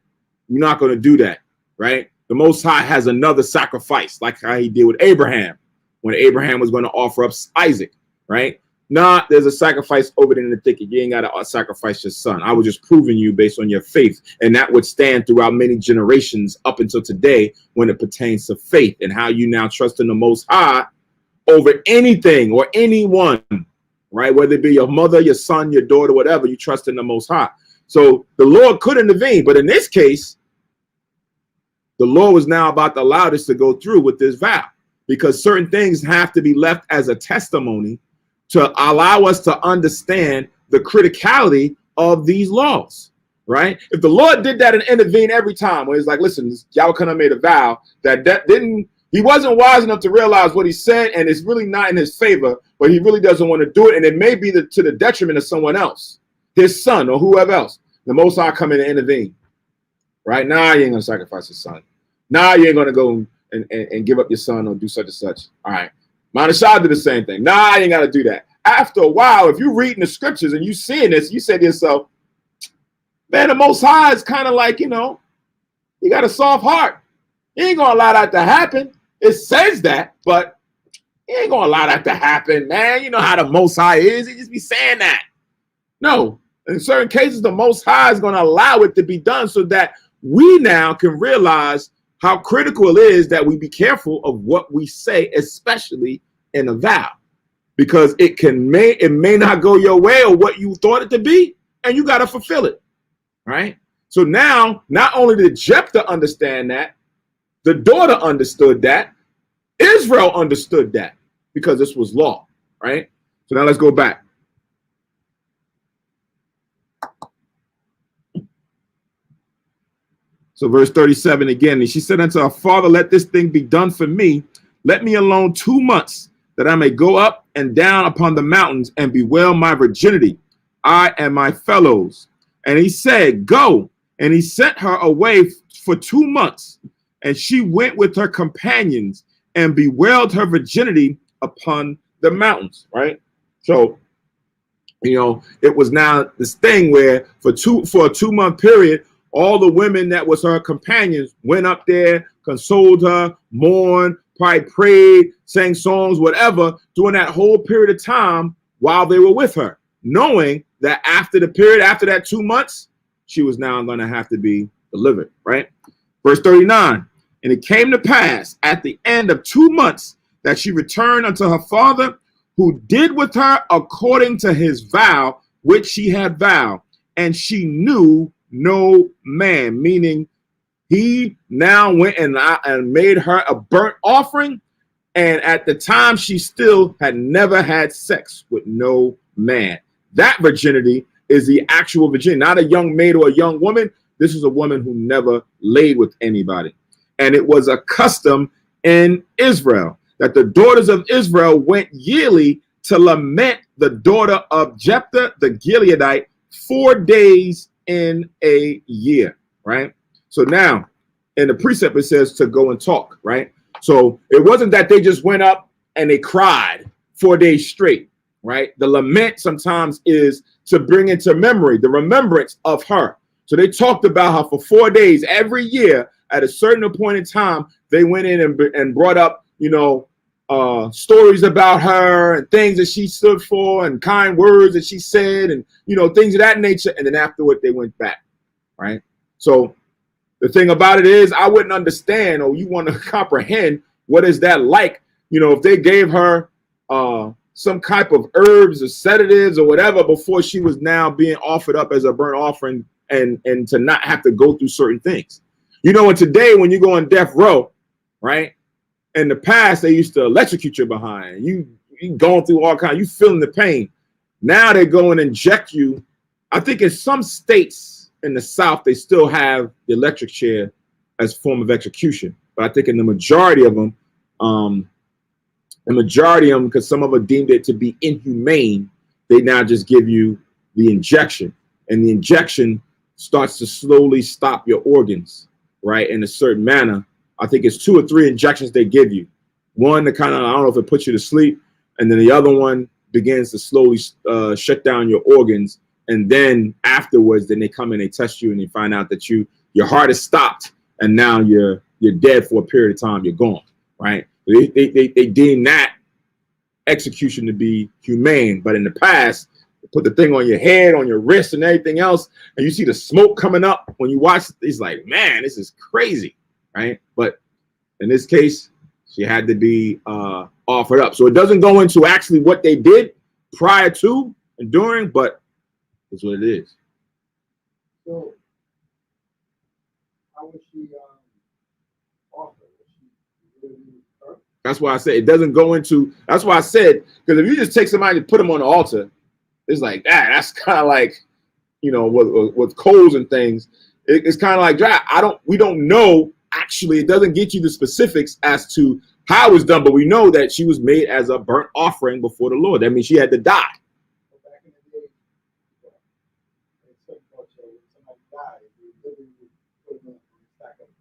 not going to do that, right? The Most High has another sacrifice, like how he did with Abraham, when Abraham was going to offer up Isaac, right? Nah, there's a sacrifice over there in the thicket. You ain't got to sacrifice your son. I was just proving you based on your faith. And that would stand throughout many generations up until today when it pertains to faith and how you now trust in the Most High over anything or anyone, right? Whether it be your mother, your son, your daughter, whatever, you trust in the Most High. So the Lord could intervene. But in this case, the Lord was now about to allow this to go through with this vow, because certain things have to be left as a testimony to allow us to understand the criticality of these laws, right? If the Lord did that and intervene every time, where it's like, listen, y'all kind of made a vow that he wasn't wise enough to realize what he said, and it's really not in his favor, but he really doesn't want to do it, and it may be to the detriment of someone else, his son or whoever else. The Most High come in and intervene, right? Nah, you ain't gonna sacrifice his son. Nah, you ain't gonna go and give up your son or do such and such. All right. Manashah did the same thing. Nah, I ain't got to do that. After a while, if you're reading the scriptures and you seeing this, you say to yourself, man, the Most High is kind of like, he got a soft heart. He ain't going to allow that to happen. It says that, but he ain't going to allow that to happen, man. You know how the Most High is. He just be saying that. No, in certain cases, the Most High is going to allow it to be done so that we now can realize how critical it is that we be careful of what we say, especially in a vow. because it may not go your way or what you thought it to be, and you got to fulfill it, right? So now, not only did Jephthah understand that, the daughter understood that, Israel understood that, because this was law, right? So now let's go back. So verse 37 again, and she said unto her father, let this thing be done for me. Let me alone 2 months, that I may go up and down upon the mountains and bewail my virginity, I and my fellows. And he said, go. And he sent her away for 2 months. And she went with her companions and bewailed her virginity upon the mountains, right? So, you know, it was now this thing where for a 2-month period, all the women that was her companions went up there, consoled her, mourned, probably prayed, sang songs, whatever, during that whole period of time while they were with her, knowing that after that 2 months, she was now going to have to be delivered, right? Verse 39, and it came to pass at the end of 2 months that she returned unto her father, who did with her according to his vow, which she had vowed, and she knew no man, meaning he now went and made her a burnt offering, and at the time she still had never had sex with no man. That virginity is the actual virginity, not a young maid or a young woman. This is a woman who never laid with anybody. And it was a custom in Israel that the daughters of Israel went yearly to lament the daughter of Jephthah the Gileadite 4 days in a year, right? So now in the precept it says to go and talk, right? So it wasn't that they just went up and they cried 4 days straight, right? The lament sometimes is to bring into memory the remembrance of her. So they talked about her for 4 days every year. At a certain point in time, they went in and brought up, you know, stories about her and things that she stood for and kind words that she said and, you know, things of that nature. And then afterward, they went back, right? So the thing about it is I wouldn't understand, or you want to comprehend what is that like, you know, if they gave her some type of herbs or sedatives or whatever before she was now being offered up as a burnt offering and to not have to go through certain things. You know, and today when you go on death row, right? In the past, they used to electrocute your behind. You going through all kinds, you feeling the pain. Now they go and inject you. I think in some states in the South, they still have the electric chair as a form of execution. But I think in the majority of them, because some of them deemed it to be inhumane, they now just give you the injection. And the injection starts to slowly stop your organs, right, in a certain manner. I think it's 2 or 3 injections they give you. One to kind of, I don't know if it puts you to sleep, and then the other one begins to slowly shut down your organs. And then afterwards, then they come and they test you and they find out that your heart is stopped and now you're dead for a period of time. You're gone, right? They deem that execution to be humane, but in the past, they put the thing on your head, on your wrist, and everything else, and you see the smoke coming up when you watch. It's like, man, this is crazy. Right, but in this case, she had to be offered up. So it doesn't go into actually what they did prior to and during, but it's what it is. So how was she offered? Was she really hurt? That's why I said it doesn't go into. That's why I said, because if you just take somebody and put them on the altar, it's like that. That's kind of like, you know, with coals and things. It's kind of like dry. We don't know. Actually, it doesn't get you the specifics as to how it was done, but we know that she was made as a burnt offering before the Lord. That means she had to die. So back in the day, in certain culture, when somebody died, they literally would put them on a stack of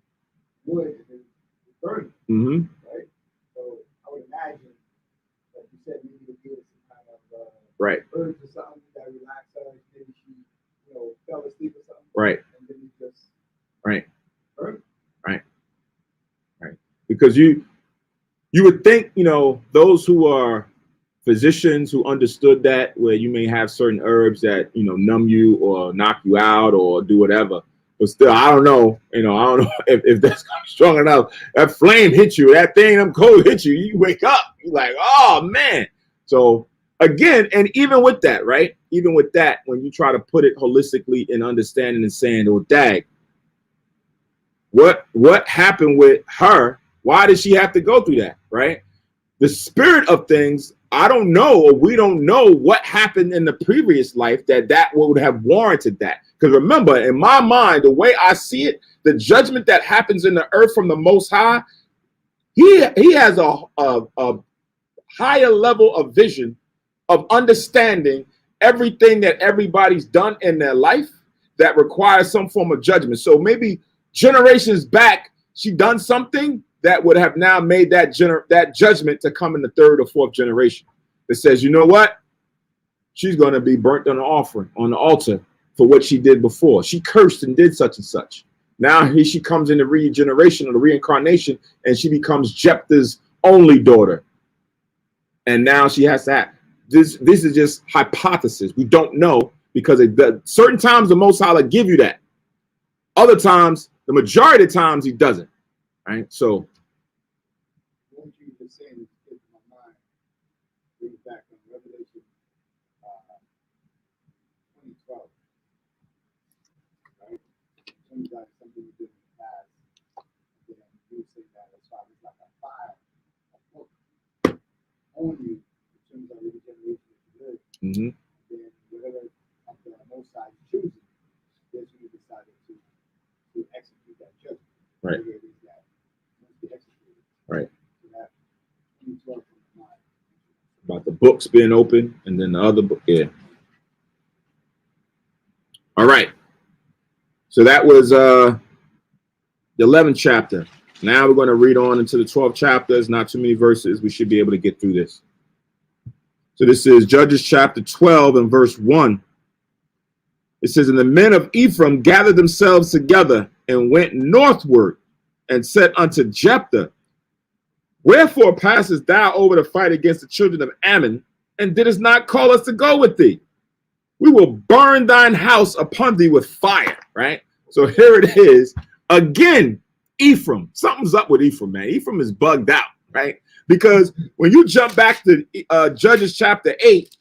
wood and then burn it, Mm-hmm. right? So I would imagine, like you said, maybe they gave some kind of Right. herbs or something that relaxed her. Maybe she, you know, fell asleep or something. Right. And then it just Right. burned. Right. Because you would think, you know, those who are physicians who understood that, where you may have certain herbs that, you know, numb you or knock you out or do whatever. But still, I don't know, you know, I don't know if that's strong enough. That flame hit you, that thing, them cold hit you, you wake up. You're like, oh man. So again, and even with that, right? Even with that, when you try to put it holistically and understanding and saying, oh, dag, what happened with her? Why did she have to go through that, right? The spirit of things, I don't know, or we don't know what happened in the previous life that would have warranted that. Because remember, in my mind, the way I see it, the judgment that happens in the earth from the Most High, he has a higher level of vision, of understanding everything that everybody's done in their life that requires some form of judgment. So maybe generations back, she done something that would have now made that judgment to come in the third or fourth generation. That says, you know what? She's going to be burnt on the offering, on the altar for what she did before. She cursed and did such and such. Now here she comes in the regeneration or the reincarnation, and she becomes Jephthah's only daughter. And now she has to act. This is just hypothesis. We don't know, because certain times the Most High will give you that. Other times, the majority of the times, he doesn't. Right? So, what you were saying is in my mind, bring it back on Revelation 2012. Right? Something we did in the past. And then you say that as far as like a book only in terms of regeneration of the earth. mm-hmm. Then whatever of the most side chooses, then you decided to execute that judgment. Right. Whether it is that must be executed. Right. So that 2012 from the mind. About the books being open, and then the other book. Yeah. All right. So that was the 11th chapter. Now we're going to read on into the 12th chapter. It's not too many verses. We should be able to get through this. So this is Judges chapter 12 and verse 1. It says, and the men of Ephraim gathered themselves together and went northward and said unto Jephthah, wherefore passest thou over to fight against the children of Ammon, and didst not call us to go with thee? We will burn thine house upon thee with fire, right? So here it is. Again, Ephraim. Something's up with Ephraim, man. Ephraim is bugged out, right? Because when you jump back to Judges chapter 8,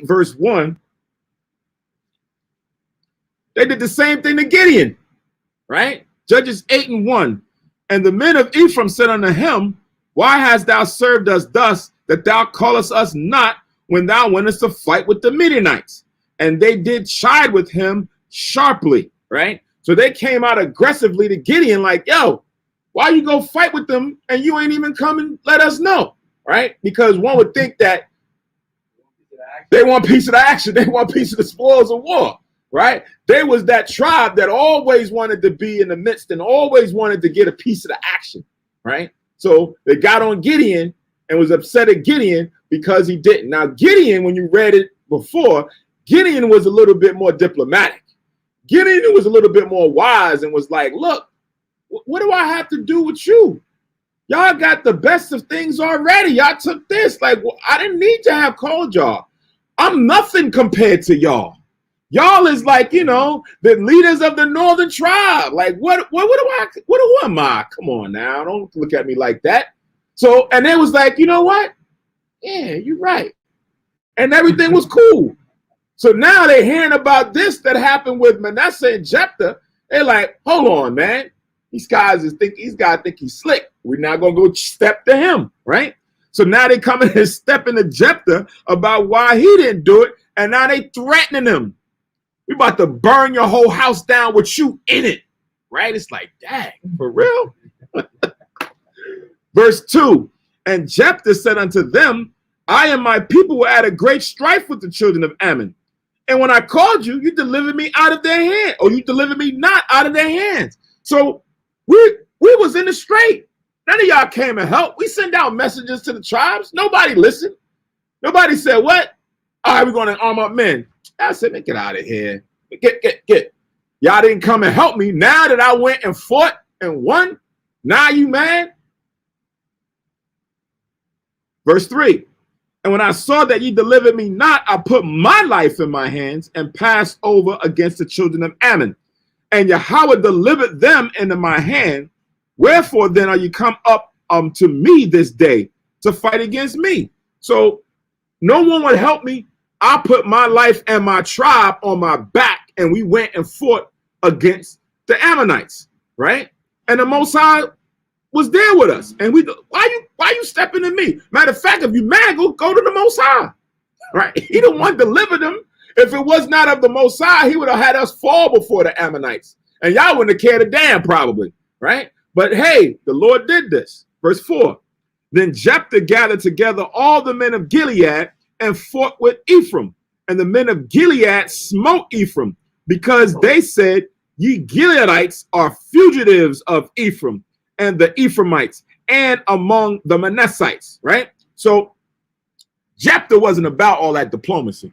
verse 1, they did the same thing to Gideon, right? Judges 8 and 1. And the men of Ephraim said unto him, why hast thou served us thus, that thou callest us not when thou wentest to fight with the Midianites? And they did chide with him sharply, right? So they came out aggressively to Gideon like, yo, why you go fight with them and you ain't even come and let us know, right? Because one would think that they want a piece of the action. They want a piece of the spoils of war, right? They was that tribe that always wanted to be in the midst and always wanted to get a piece of the action, right? So they got on Gideon and was upset at Gideon because he didn't. Now, Gideon, when you read it before, Gideon was a little bit more diplomatic. Gideon was a little bit more wise and was like, look, what do I have to do with you? Y'all got the best of things already. Y'all took this. Like, well, I didn't need to have called y'all. I'm nothing compared to y'all. Y'all is like, you know, the leaders of the northern tribe. Like, what am I? Come on now. Don't look at me like that. So, and it was like, you know what? Yeah, you're right. And everything was cool. So now they're hearing about this that happened with Manasseh and Jephthah. They're like, hold on, man. These guys think he's slick. We're not gonna go step to him, right? So now they coming and stepping to Jephthah about why he didn't do it, and now they threatening him. We about to burn your whole house down with you in it, right? It's like, dang, for real? Verse 2, and Jephthah said unto them, I and my people were at a great strife with the children of Ammon. And when I called you, you delivered me out of their hand, or you delivered me not out of their hands. So we was in the strait. None of y'all came and helped. We sent out messages to the tribes. Nobody listened. Nobody said, what? All right, we're going to arm up men. I said, man, get out of here. Get. Y'all didn't come and help me. Now that I went and fought and won, now you mad? Verse 3. And when I saw that ye delivered me not, I put my life in my hands and passed over against the children of Ammon. And Yahweh delivered them into my hand. Wherefore then are you come up to me this day to fight against me? So no one would help me. I put my life and my tribe on my back, and we went and fought against the Ammonites, right? And the Most High was there with us. And why you stepping in me? Matter of fact, if you mad, go to the Most High, right? He the one delivered them. If it was not of the Most High, he would have had us fall before the Ammonites. And y'all wouldn't have cared a damn probably, right? But hey, the Lord did this. Verse 4. Then Jephthah gathered together all the men of Gilead and fought with Ephraim. And the men of Gilead smote Ephraim because they said, ye Gileadites are fugitives of Ephraim and the Ephraimites and among the Manassites, right? So Jephthah wasn't about all that diplomacy.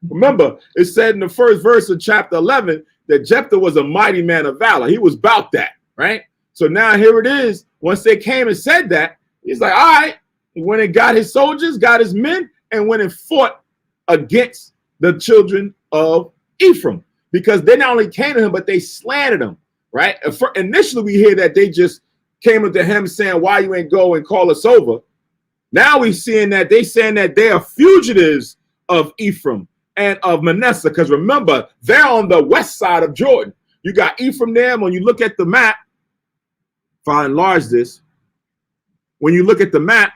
Remember, it said in the first verse of chapter 11 that Jephthah was a mighty man of valor. He was about that, right? So now here it is. Once they came and said that, he's like, all right. He went and got his soldiers, got his men, and went and fought against the children of Ephraim, because they not only came to him, but they slandered him, right? Initially, we hear that they just came up to him saying, why you ain't go and call us over? Now we're seeing that they saying that they are fugitives of Ephraim and of Manasseh, because remember, they're on the west side of Jordan. You got Ephraim there. When you look at the map, if I enlarge this, when you look at the map,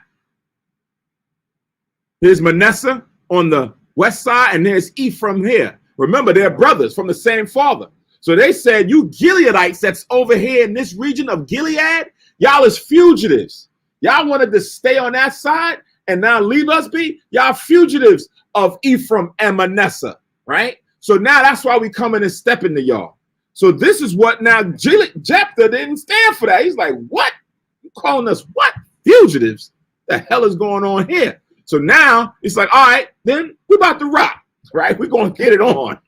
here's Manasseh on the west side, and there's Ephraim here. Remember, they're brothers from the same father. So they said, you Gileadites that's over here in this region of Gilead, y'all is fugitives. Y'all wanted to stay on that side and now leave us be? Y'all fugitives of Ephraim and Manasseh, right? So now that's why we come in and step into y'all. So this is what now Jephthah didn't stand for that. He's like, what? You calling us what? Fugitives? The hell is going on here? So now it's like, all right, then we're about to rock, right? We're going to get it on,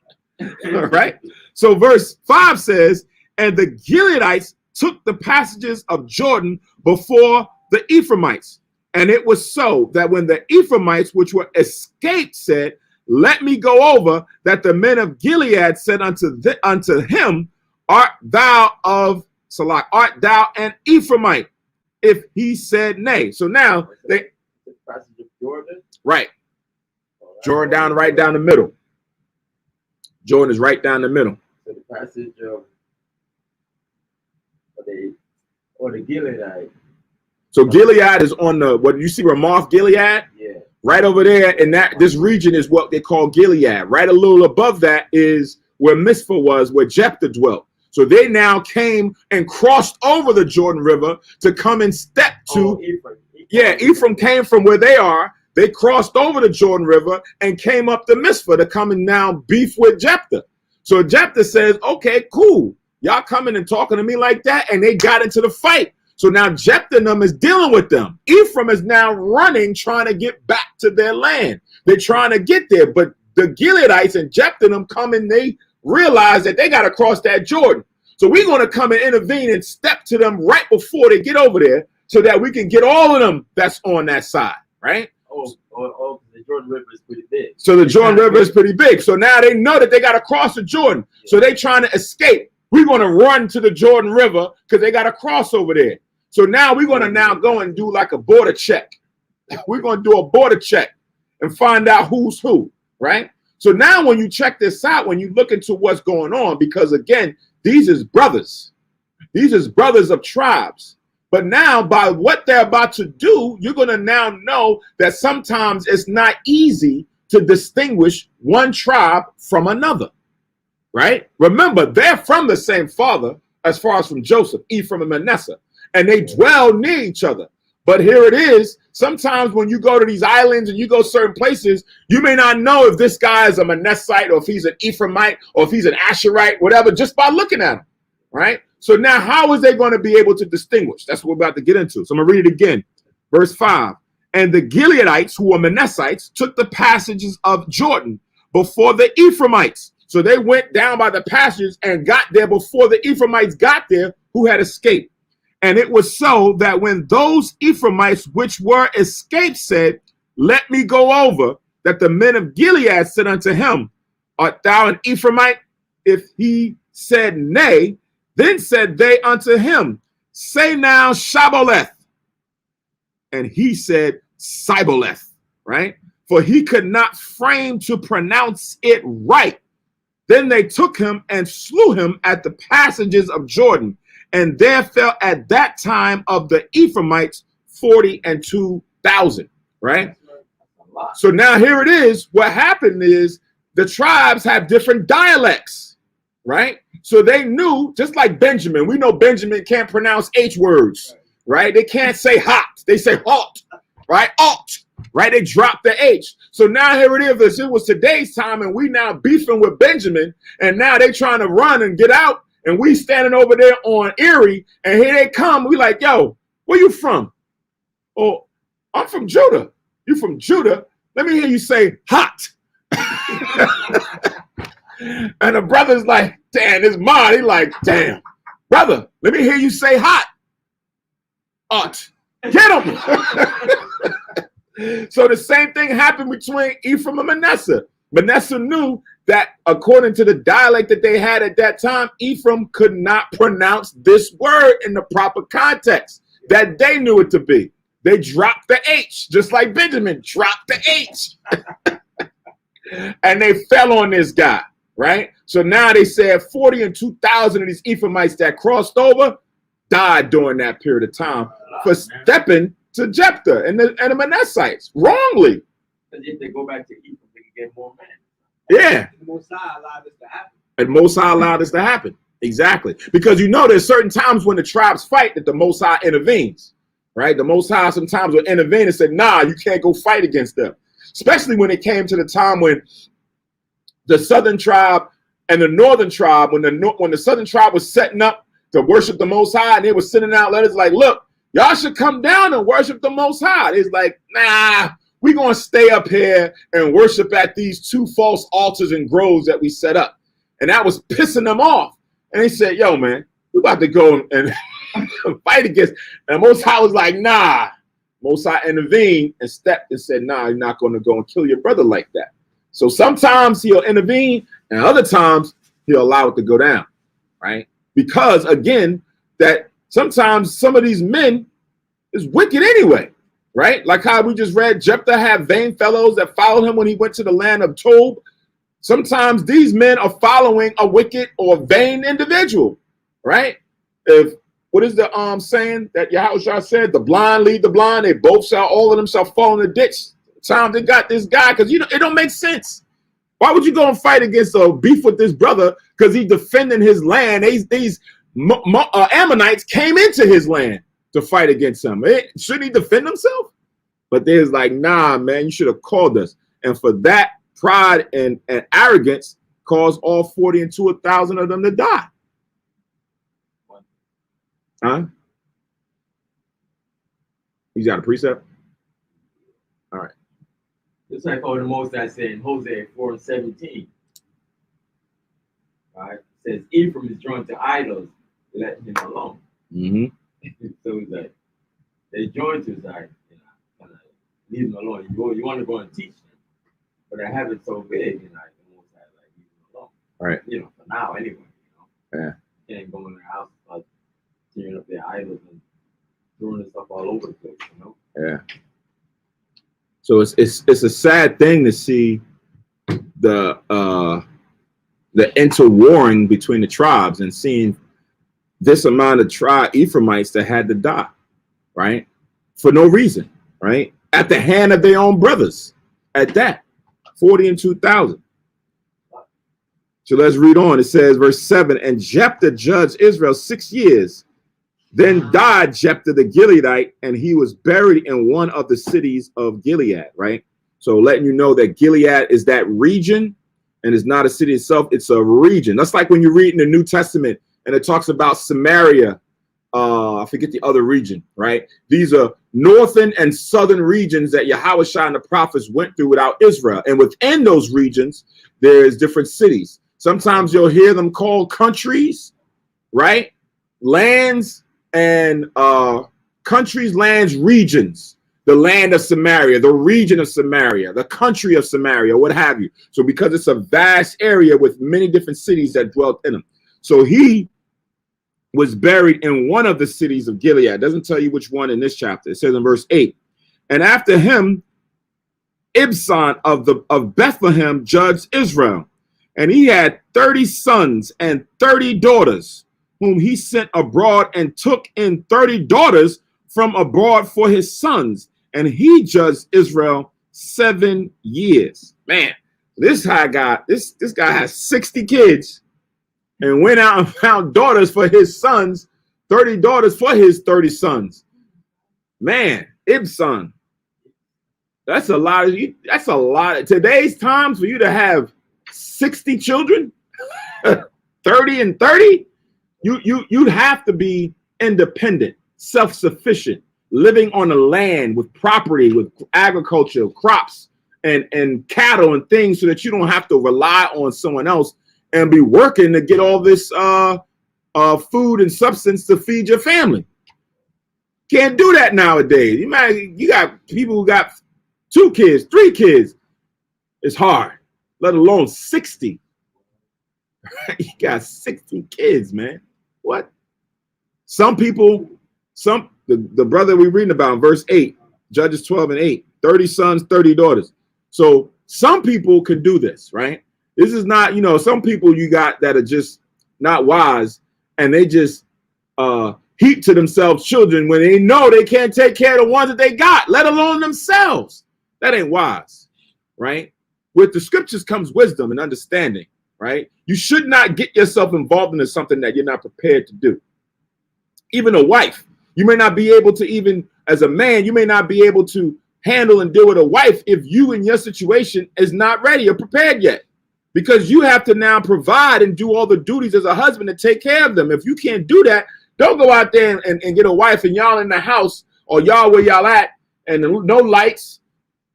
all right? So verse 5 says, and the Gileadites took the passages of Jordan before the Ephraimites. And it was so that when the Ephraimites, which were escaped, said, let me go over, that the men of Gilead said unto him, art thou of Salak? Art thou an Ephraimite? If he said nay. So now they Passage of Jordan. right. Jordan right down the middle. Jordan is right down the middle. So the passage of the Gileadite. So Gilead is on the, what you see Ramoth Gilead? Yeah. Right over there, and this region is what they call Gilead. Right a little above that is where Mizpah was, where Jephthah dwelt. So they now came and crossed over the Jordan River to come and step to. Ephraim. Yeah, Ephraim came from where they are. They crossed over the Jordan River and came up to Mizpah to come and now beef with Jephthah. So Jephthah says, okay, cool. Y'all coming and talking to me like that, and they got into the fight. So now Jephthah and them is dealing with them. Ephraim is now running, trying to get back to their land. They're trying to get there, but the Gileadites and Jephthah and them come and they realize that they got to cross that Jordan. So we're going to come and intervene and step to them right before they get over there so that we can get all of them that's on that side, right? Oh, the Jordan River is pretty big. So the Jordan River is pretty big. So now they know that they got to cross the Jordan. Yeah. So they trying to escape. We're going to run to the Jordan River because they got to cross over there. So now we're going to now go and do like a border check. We're going to do a border check and find out who's who, right? So now when you check this out, when you look into what's going on, because again, these is brothers. These is brothers of tribes. But now by what they're about to do, you're going to now know that sometimes it's not easy to distinguish one tribe from another, right? Remember, they're from the same father as far as from Joseph, Ephraim and Manasseh, and they dwell near each other. But here it is. Sometimes when you go to these islands and you go certain places, you may not know if this guy is a Manassite or if he's an Ephraimite or if he's an Asherite, whatever, just by looking at him, right? So now how is they going to be able to distinguish? That's what we're about to get into. So I'm going to read it again. Verse 5. And the Gileadites, who were Manassites, took the passages of Jordan before the Ephraimites. So they went down by the passages and got there before the Ephraimites got there who had escaped. And it was so that when those Ephraimites which were escaped said, let me go over, that the men of Gilead said unto him, art thou an Ephraimite? If he said nay, then said they unto him, say now Shibboleth. And he said, Sibboleth, right? For he could not frame to pronounce it right. Then they took him and slew him at the passages of Jordan. And there fell at that time of the Ephraimites 42,000, right? So now here it is. What happened is the tribes have different dialects, right? So they knew, just like Benjamin, we know Benjamin can't pronounce H words, right? They can't say hot. They say halt, right? Alt, right? They drop the H. So now here it is. It was today's time, and we now beefing with Benjamin, and now they trying to run and get out, and we standing over there on Erie, and here they come. We like, yo, where you from? Oh, I'm from Judah. You from Judah? Let me hear you say hot. And the brother's like, damn, this mine. He like, damn, brother, let me hear you say hot. Get him. So the same thing happened between Ephraim and Manasseh. Manasseh knew that according to the dialect that they had at that time, Ephraim could not pronounce this word in the proper context that they knew it to be. They dropped the H, just like Benjamin dropped the H. And they fell on this guy, right? So now they said 42,000 of these Ephraimites that crossed over died during that period of time for stepping to Jephthah and the Manassites wrongly. Because if they go back to Ephraim, they can get more men. Yeah. The Most High allowed this to happen. And Most High allowed this to happen. Exactly. Because you know there's certain times when the tribes fight that the Most High intervenes, right? The Most High sometimes will intervene and say, nah, you can't go fight against them. Especially when it came to the time when the southern tribe and the northern tribe, when the southern tribe was setting up to worship the Most High, and they were sending out letters like, look, y'all should come down and worship the Most High. It's like, nah, we're going to stay up here and worship at these two false altars and groves that we set up. And that was pissing them off. And they said, yo, man, we about to go and fight against. And Most High was like, nah. Most High intervened and stepped and said, nah, you're not going to go and kill your brother like that. So sometimes he'll intervene, and other times he'll allow it to go down, right? Because, again, that sometimes some of these men is wicked anyway, right? Like how we just read, Jephthah had vain fellows that followed him when he went to the land of Tob. Sometimes these men are following a wicked or vain individual, right? What is the saying that Yahushua said? The blind lead the blind. They both shall, all of them shall fall in the ditch. Time they got this guy, because you know it don't make sense. Why would you go and fight against a beef with this brother because he's defending his land? These Ammonites came into his land to fight against him. Shouldn't he defend himself? But there's like, nah, man, you should have called us. And for that, pride and arrogance caused all 42,000 of them to die. Huh? He's got a precept? All right. Just like all the most I said in Hosea 4:17. Right? It says, Ephraim is drawn to idols, let him alone. Mm-hmm. So it's like, they join to his like, kind of leave them alone. You want to go and teach them, but I have it so big, the most I like leave them alone. Right. For now anyway. Yeah. You can't go in their house, tearing up their idols and throwing this stuff all over the place, Yeah. So it's a sad thing to see the interwarring between the tribes and seeing this amount of Ephraimites that had to die, right? For no reason, right? At the hand of their own brothers, at that, 42,000. So let's read on. It says, verse 7, and Jephthah judged Israel 6 years. Then died Jephthah the Gileadite, and he was buried in one of the cities of Gilead, right? So letting you know that Gilead is that region, and it's not a city itself, it's a region. That's like when you read in the New Testament, and it talks about Samaria. I forget the other region, right? These are northern and southern regions that Yahushua and the prophets went through without Israel. And within those regions, there's different cities. Sometimes you'll hear them called countries, right? Lands and countries, lands, regions. The land of Samaria, the region of Samaria, the country of Samaria, what have you. So because it's a vast area with many different cities that dwelt in them. So he was buried in one of the cities of Gilead. It doesn't tell you which one in this chapter. It says in verse 8, And after him, Ibzan of Bethlehem judged Israel. And he had 30 sons and 30 daughters, whom he sent abroad, and took in 30 daughters from abroad for his sons. And he judged Israel 7 years. Man, this guy has 60 kids and went out and found daughters for his sons, 30 daughters for his 30 sons. Man, Ibzan. That's a lot. That's a lot. Of today's times for you to have 60 children, 30 and 30, you'd have to be independent, self-sufficient, living on the land with property, with agriculture, crops, and cattle and things, so that you don't have to rely on someone else and be working to get all this food and substance to feed your family. Can't do that nowadays. You got people who got 2 kids, 3 kids. It's hard, let alone 60. You got 60 kids, man. What? Some people, the brother we're reading about in verse 8, Judges 12 and 8, 30 sons, 30 daughters. So some people can do this, right? This is not, some people you got that are just not wise, and they just heap to themselves children when they know they can't take care of the ones that they got, let alone themselves. That ain't wise, right? With the scriptures comes wisdom and understanding, right? You should not get yourself involved into something that you're not prepared to do. Even a wife, you may not be able to, even as a man, you may not be able to handle and deal with a wife if you in your situation is not ready or prepared yet, because you have to now provide and do all the duties as a husband to take care of them. If you can't do that, don't go out there and get a wife and y'all in the house, or y'all where y'all at, and no lights,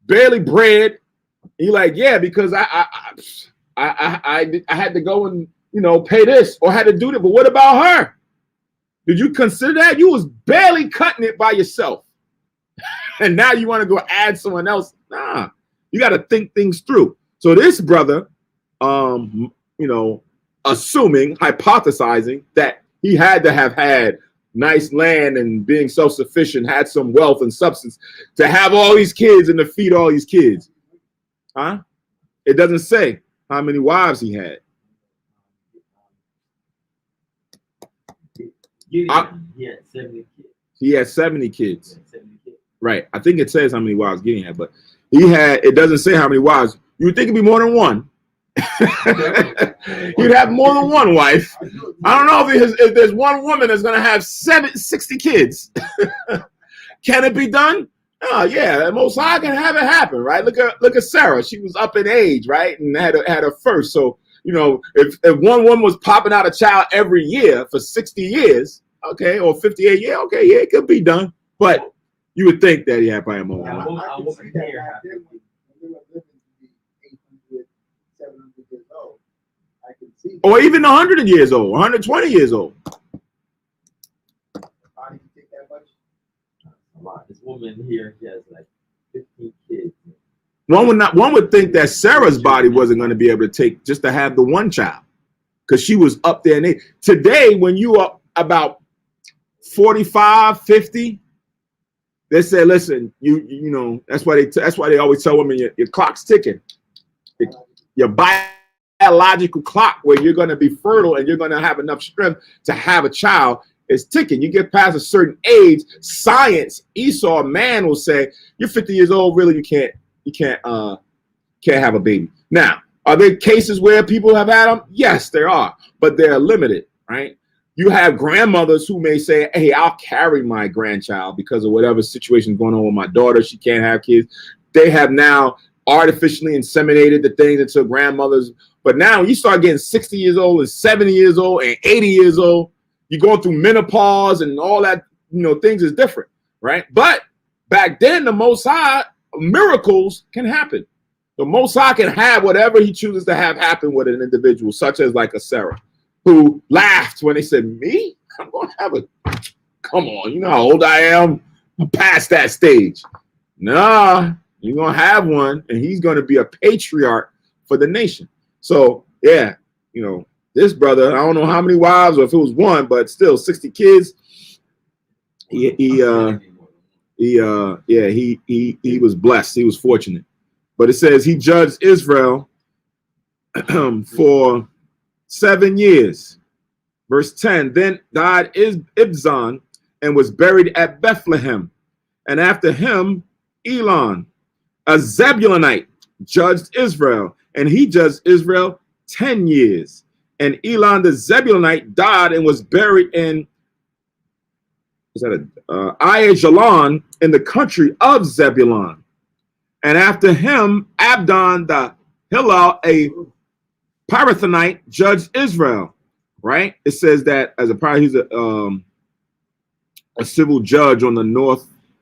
barely bread. And you're like, yeah, because I had to go and pay this, or had to do that. But what about her? Did you consider that? You was barely cutting it by yourself, and now you want to go add someone else? Nah, you got to think things through. So this brother, assuming, hypothesizing that he had to have had nice land and being self-sufficient, had some wealth and substance to have all these kids and to feed all these kids. Huh? It doesn't say how many wives he had. He had 70 kids. He had 70 kids. Right. I think it says how many wives Gideon had, but it doesn't say how many wives. You would think it'd be more than one. He'd have more than one wife. I don't know if there's one woman that's going to have 60 kids. Can it be done? Oh, yeah. The Most High can have it happen, right? Look at Sarah. She was up in age, right? And had her first. So, if one woman was popping out a child every year for 60 years, okay, or 58 years, okay, yeah, it could be done. But you would think that he had probably more than one. Or even 100 years old, 120 years old. This woman here, she has like 15 kids. One would think that Sarah's body wasn't going to be able to take just to have the one child, because she was up there in age. Today, when you are about 45, 50, they say, listen, that's why they always tell women your clock's ticking. Your biological clock, where you're going to be fertile and you're going to have enough strength to have a child, is ticking. You get past a certain age, science, Esau, man will say, you're 50 years old, really, you can't have a baby. Now, are there cases where people have had them? Yes, there are, but they're limited, right? You have grandmothers who may say, hey, I'll carry my grandchild because of whatever situation going on with my daughter. She can't have kids. They have now artificially inseminated the things into grandmothers. But now you start getting 60 years old and 70 years old and 80 years old, you're going through menopause and all that, things is different, right? But back then, the Most High, miracles can happen. The Most High can have whatever he chooses to have happen with an individual, such as like a Sarah, who laughed when they said, me? I'm going to have come on, you know how old I am? I'm past that stage. Nah, you're going to have one, and he's going to be a patriarch for the nation. So, yeah, this brother, I don't know how many wives or if it was one, but still 60 kids. Yeah, He was blessed. He was fortunate. But it says he judged Israel for 7 years. Verse 10, then died Ibzan and was buried at Bethlehem. And after him, Elon, a Zebulonite, judged Israel. And he judged Israel 10 years. And Elon the Zebulonite died and was buried in Aijalon in the country of Zebulun. And after him, Abdon the Hillel, a Parathonite, judged Israel. Right? It says that as he's a civil judge on the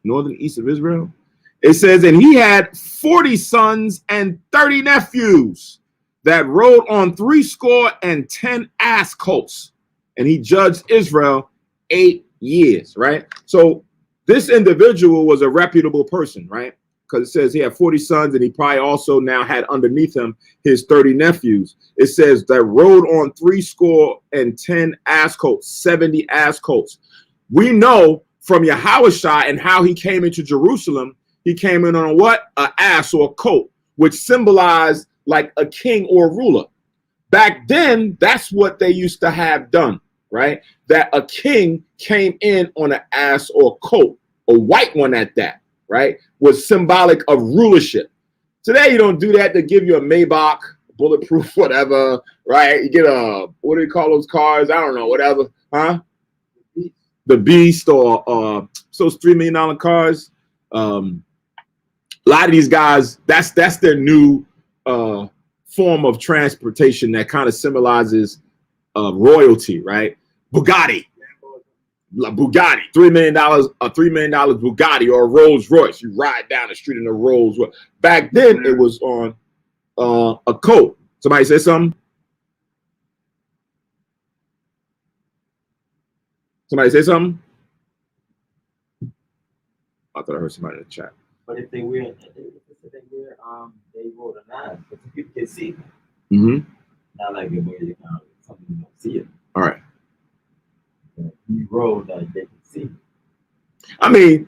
northern east of Israel. It says, and he had 40 sons and 30 nephews that rode on 70 ass colts, and he judged Israel 8 years. Right? So this individual was a reputable person, right? Because it says he had 40 sons, and he probably also now had underneath him his 30 nephews. It says that rode on 70 ass colts, 70 ass colts. We know from Yahushua and how he came into Jerusalem, he came in on a what? An ass or a colt, which symbolized like a king or a ruler. Back then, that's what they used to have done, right? That a king came in on an ass or a colt, a white one at that, right? Was symbolic of rulership. Today, you don't do that. They give you a Maybach, bulletproof, whatever, right? You get a, what do you call those cars? I don't know, whatever, huh? The Beast or those $3 million cars. A lot of these guys, that's their new form of transportation that kind of symbolizes royalty, right? Bugatti, $3 million, a $3 million Bugatti or a Rolls Royce. You ride down the street in a Rolls Royce. Back then, it was on a coat. Somebody say something? Somebody say something? I thought I heard somebody in the chat. But if they wear, they wrote an ad, but the people can see them. Mm-hmm. Not like they wear something you don't see it. All right. You roll that they can see. I mean,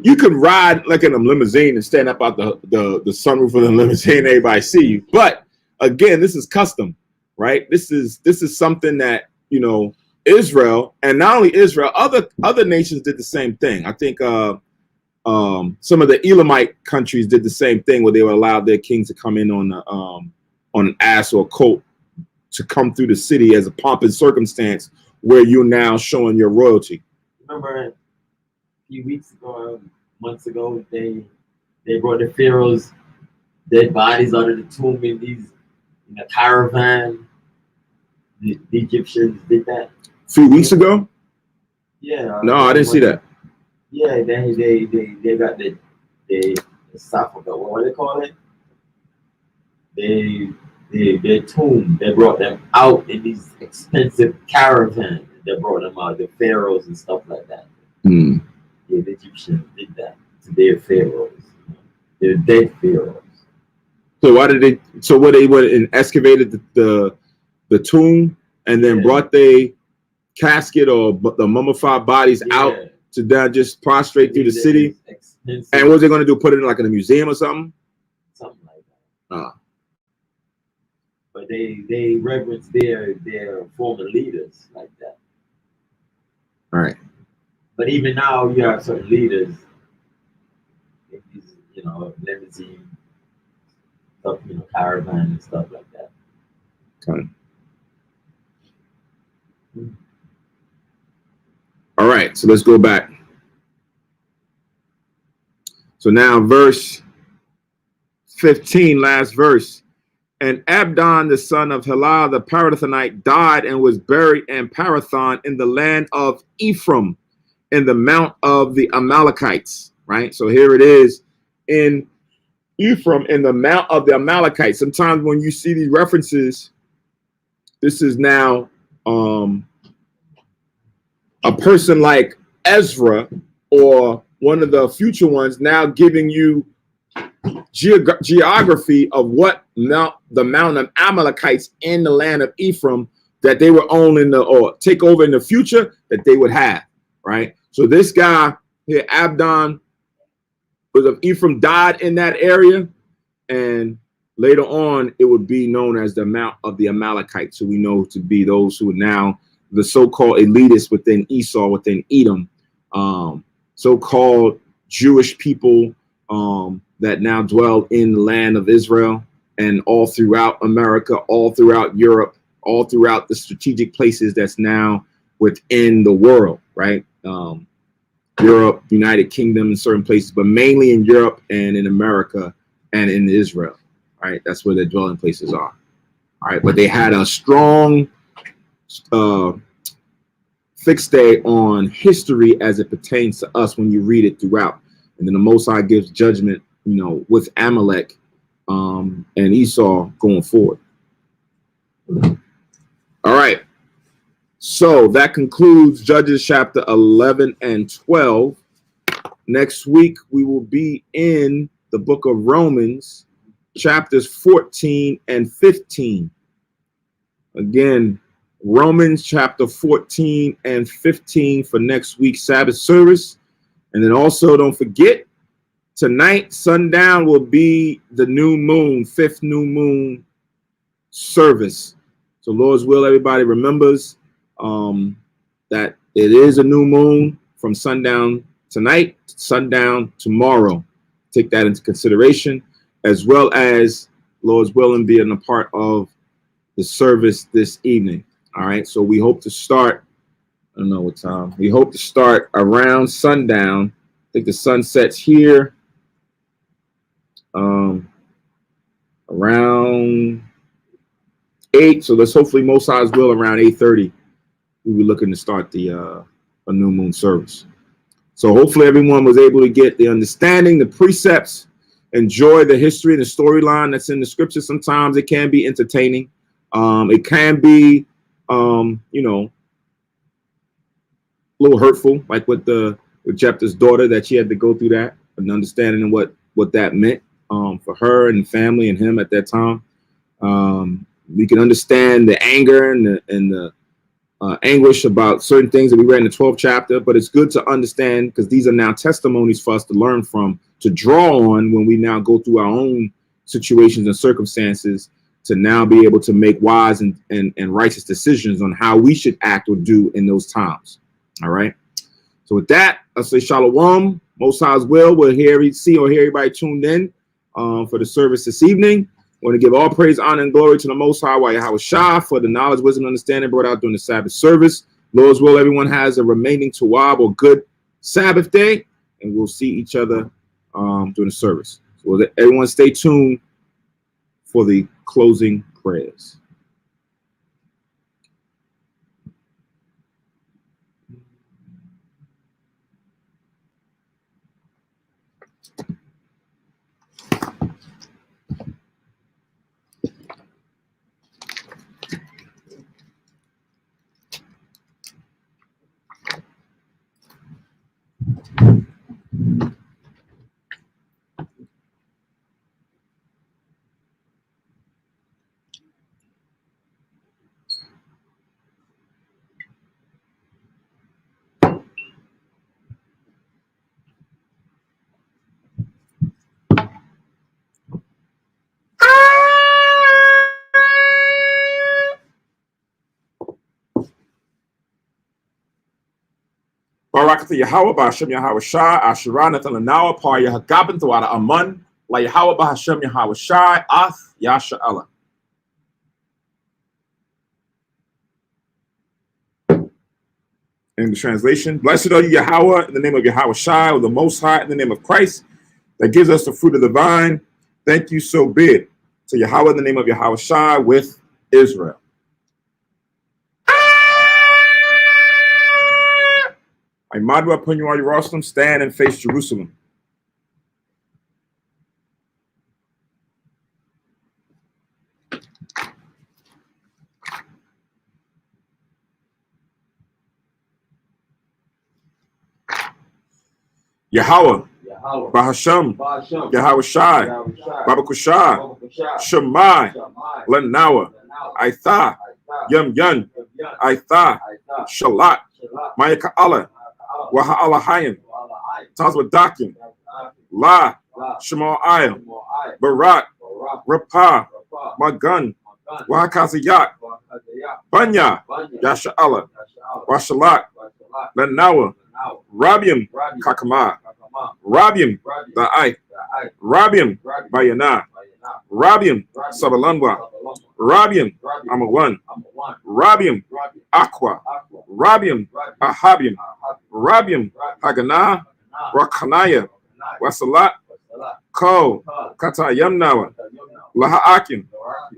you could ride like in a limousine and stand up out the sunroof of the limousine, everybody see you. But again, this is custom, right? This is something that, you know, Israel, and not only Israel, other nations did the same thing. I think some of the Elamite countries did the same thing, where they would allow their kings to come in on an ass or a colt to come through the city as a pomp and circumstance, where you're now showing your royalty. Remember a few weeks ago, months ago, they brought the pharaoh's dead bodies out of the tomb in a caravan. The Egyptians did that. A few weeks ago? Yeah. No, I didn't see that. Yeah, then they got the Sabbath, what do they call it? Their tomb. They brought them out in these expensive caravans. They brought them out, the pharaohs and stuff like that. Mm. Yeah, the Egyptians did that to their pharaohs, their dead pharaohs. So why did they? So what, they went and excavated the tomb and then brought the casket or the mummified bodies out to then just prostrate through the city? And what was they going to do? Put it in like in a museum or something? Something like that. But they reverence their former leaders like that. All right. But even now, you have certain leaders, limousine, stuff, caravan and stuff like that. Okay. All right, so let's go back. So now verse 15, last verse. And Abdon, the son of Hillel, the Parathonite, died and was buried in Parathon in the land of Ephraim, in the mount of the Amalekites, right? So here it is in Ephraim, in the mount of the Amalekites. Sometimes when you see these references, this is now a person like Ezra or one of the future ones now giving you geography of what the mountain of Amalekites in the land of Ephraim that they were own take over in the future that they would have, right? So this guy here, Abdon, of Ephraim died in that area, and later on it would be known as the Mount of the Amalekites, who we know to be those who are now the so-called elitists within Esau, within Edom, so-called Jewish people that now dwell in the land of Israel and all throughout America, all throughout Europe, all throughout the strategic places that's now within the world, right? Europe, United Kingdom, in certain places, but mainly in Europe and in America and in Israel, right? That's where their dwelling places are, all right? But they had a strong fixed day on history as it pertains to us when you read it throughout. And then the Most High gives judgment, you know, with Amalek and Esau going forward. All right. So that concludes Judges chapter 11 and 12. Next week, we will be in the book of Romans, chapters 14 and 15. Again, Romans chapter 14 and 15 for next week's Sabbath service. And then also don't forget, tonight, sundown will be the new moon, 5th new moon service. So Lord's will, everybody remembers that it is a new moon from sundown tonight to sundown tomorrow. Take that into consideration, as well as Lord's willing being a part of the service this evening. All right, so we hope to start, I don't know what time, we hope to start around sundown. I think the sun sets here around 8, so let's hopefully Most High's will around 8:30. We were looking to start the a new moon service. So hopefully everyone was able to get the understanding, the precepts, enjoy the history and the storyline that's in the scripture. Sometimes it can be entertaining. It can be, you know, a little hurtful, like with Jephthah's daughter, that she had to go through that, and understanding what that meant for her and the family and him at that time. We can understand the anger and the anguish about certain things that we read in the 12th chapter, but it's good to understand, because these are now testimonies for us to learn from, to draw on when we now go through our own situations and circumstances, to now be able to make wise and righteous decisions on how we should act or do in those times. All right. So with that, I'll say shalom. Most High's will. We'll see or hear everybody tuned in for the service this evening. I want to give all praise, honor, and glory to the Most High, Yahweh Shah, for the knowledge, wisdom, and understanding brought out during the Sabbath service. Lord's will, everyone has a remaining Tawab or good Sabbath day, and we'll see each other during the service. So everyone stay tuned for the closing prayers. Barakatha Yahweh Ba'Hashem Yahweh Shai, Ashirah Nathan Lanawa, Par Yahagabin Thawada Aman, La Yahweh Ba'Hashem Yahweh Shai, Ath Yasha Allah. In the translation, blessed are you, Yahweh, in the name of Yahweh Shai, or the Most High, in the name of Christ, that gives us the fruit of the vine. Thank you, so be it. To Yahweh, in the name of Yahweh Shai, with Israel. I madu upon you, all Jerusalem, stand and face Jerusalem. Yahweh, Ba'Hashem, Yahweh Shai, Babakushah, Shemai, Lenawa, Aitha, Yum Yun, Aitha, Shalat, Mayaka Allah, Waha Allah Hayim, Tazwadakim, La, La, Shema Ayah, Shemaiah, Barak, Barak, Rapah, Rapah, Magun, Magan, Wahakazayak, Wakazayah, Banya, Banya, Yasha Allah, Yasha'al, Washalak, Washalat, Lanawa, Now, Rabiam, Rabi, Kakama, Kakama, Rabiam, Rabi, Da'ai, Da'ai, Rabiam, Rabi, Bayana, Bayana, Rabiam, Rabi, Sabalanwa, Sabalama, Rabiam, Rabi, Amawan, Amawan, Rabiam, Rabi, Aqua, Aqua, Rabiam, Rabi, Ahabiam, Ahab, Rabiam, Rabi, Haganah, Haganah, Rakanaya, Haganah, Wasalat, Wasalat, Ko, Kal, Katayamnawa, Katayumna, Lahaakim,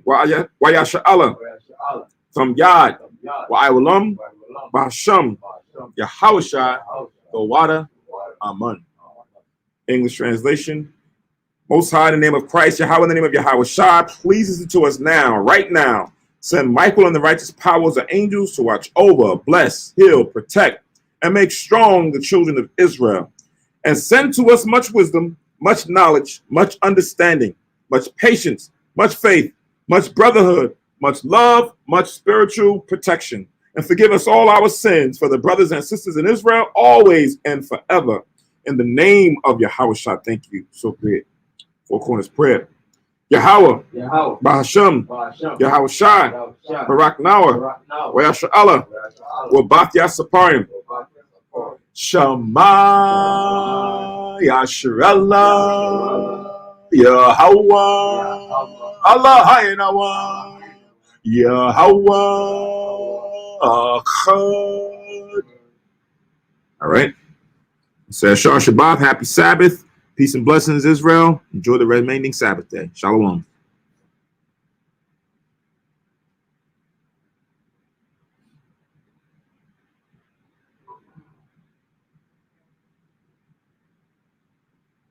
Lawaki, Wayasha'ala, Wayasha'al, from Yad, Tamyad, Wa'iwalam, Wa'iwalam, Bahasham, Ba'asham, Yahushai, Yahawshah, the water, Water, Amun. English translation. Most High, in the name of Christ, Yahweh, in the name of Yahweh Shai, please listen to us now, right now. Send Michael and the righteous powers of angels to watch over, bless, heal, protect, and make strong the children of Israel. And send to us much wisdom, much knowledge, much understanding, much patience, much faith, much brotherhood, much love, much spiritual protection. And forgive us all our sins for the brothers and sisters in Israel, always and forever. In the name of Yahweh Shai, thank you. So great. Four corners prayer. Yahweh, Yahweh, Bahasham, Ba'asham, Yahweh Shai, Yahawshah, Barak Nawa, Barak, Now, Wayasha Allah, Wayasha'al, Wabath Yasaparim, Wabak, Yapor, Shema Yashrallah, Yahweh, Allah Haynawa, Yahweh Achad. All right. It says Shah Shabbat, happy Sabbath. Peace and blessings, Israel. Enjoy the remaining Sabbath day. Shalom.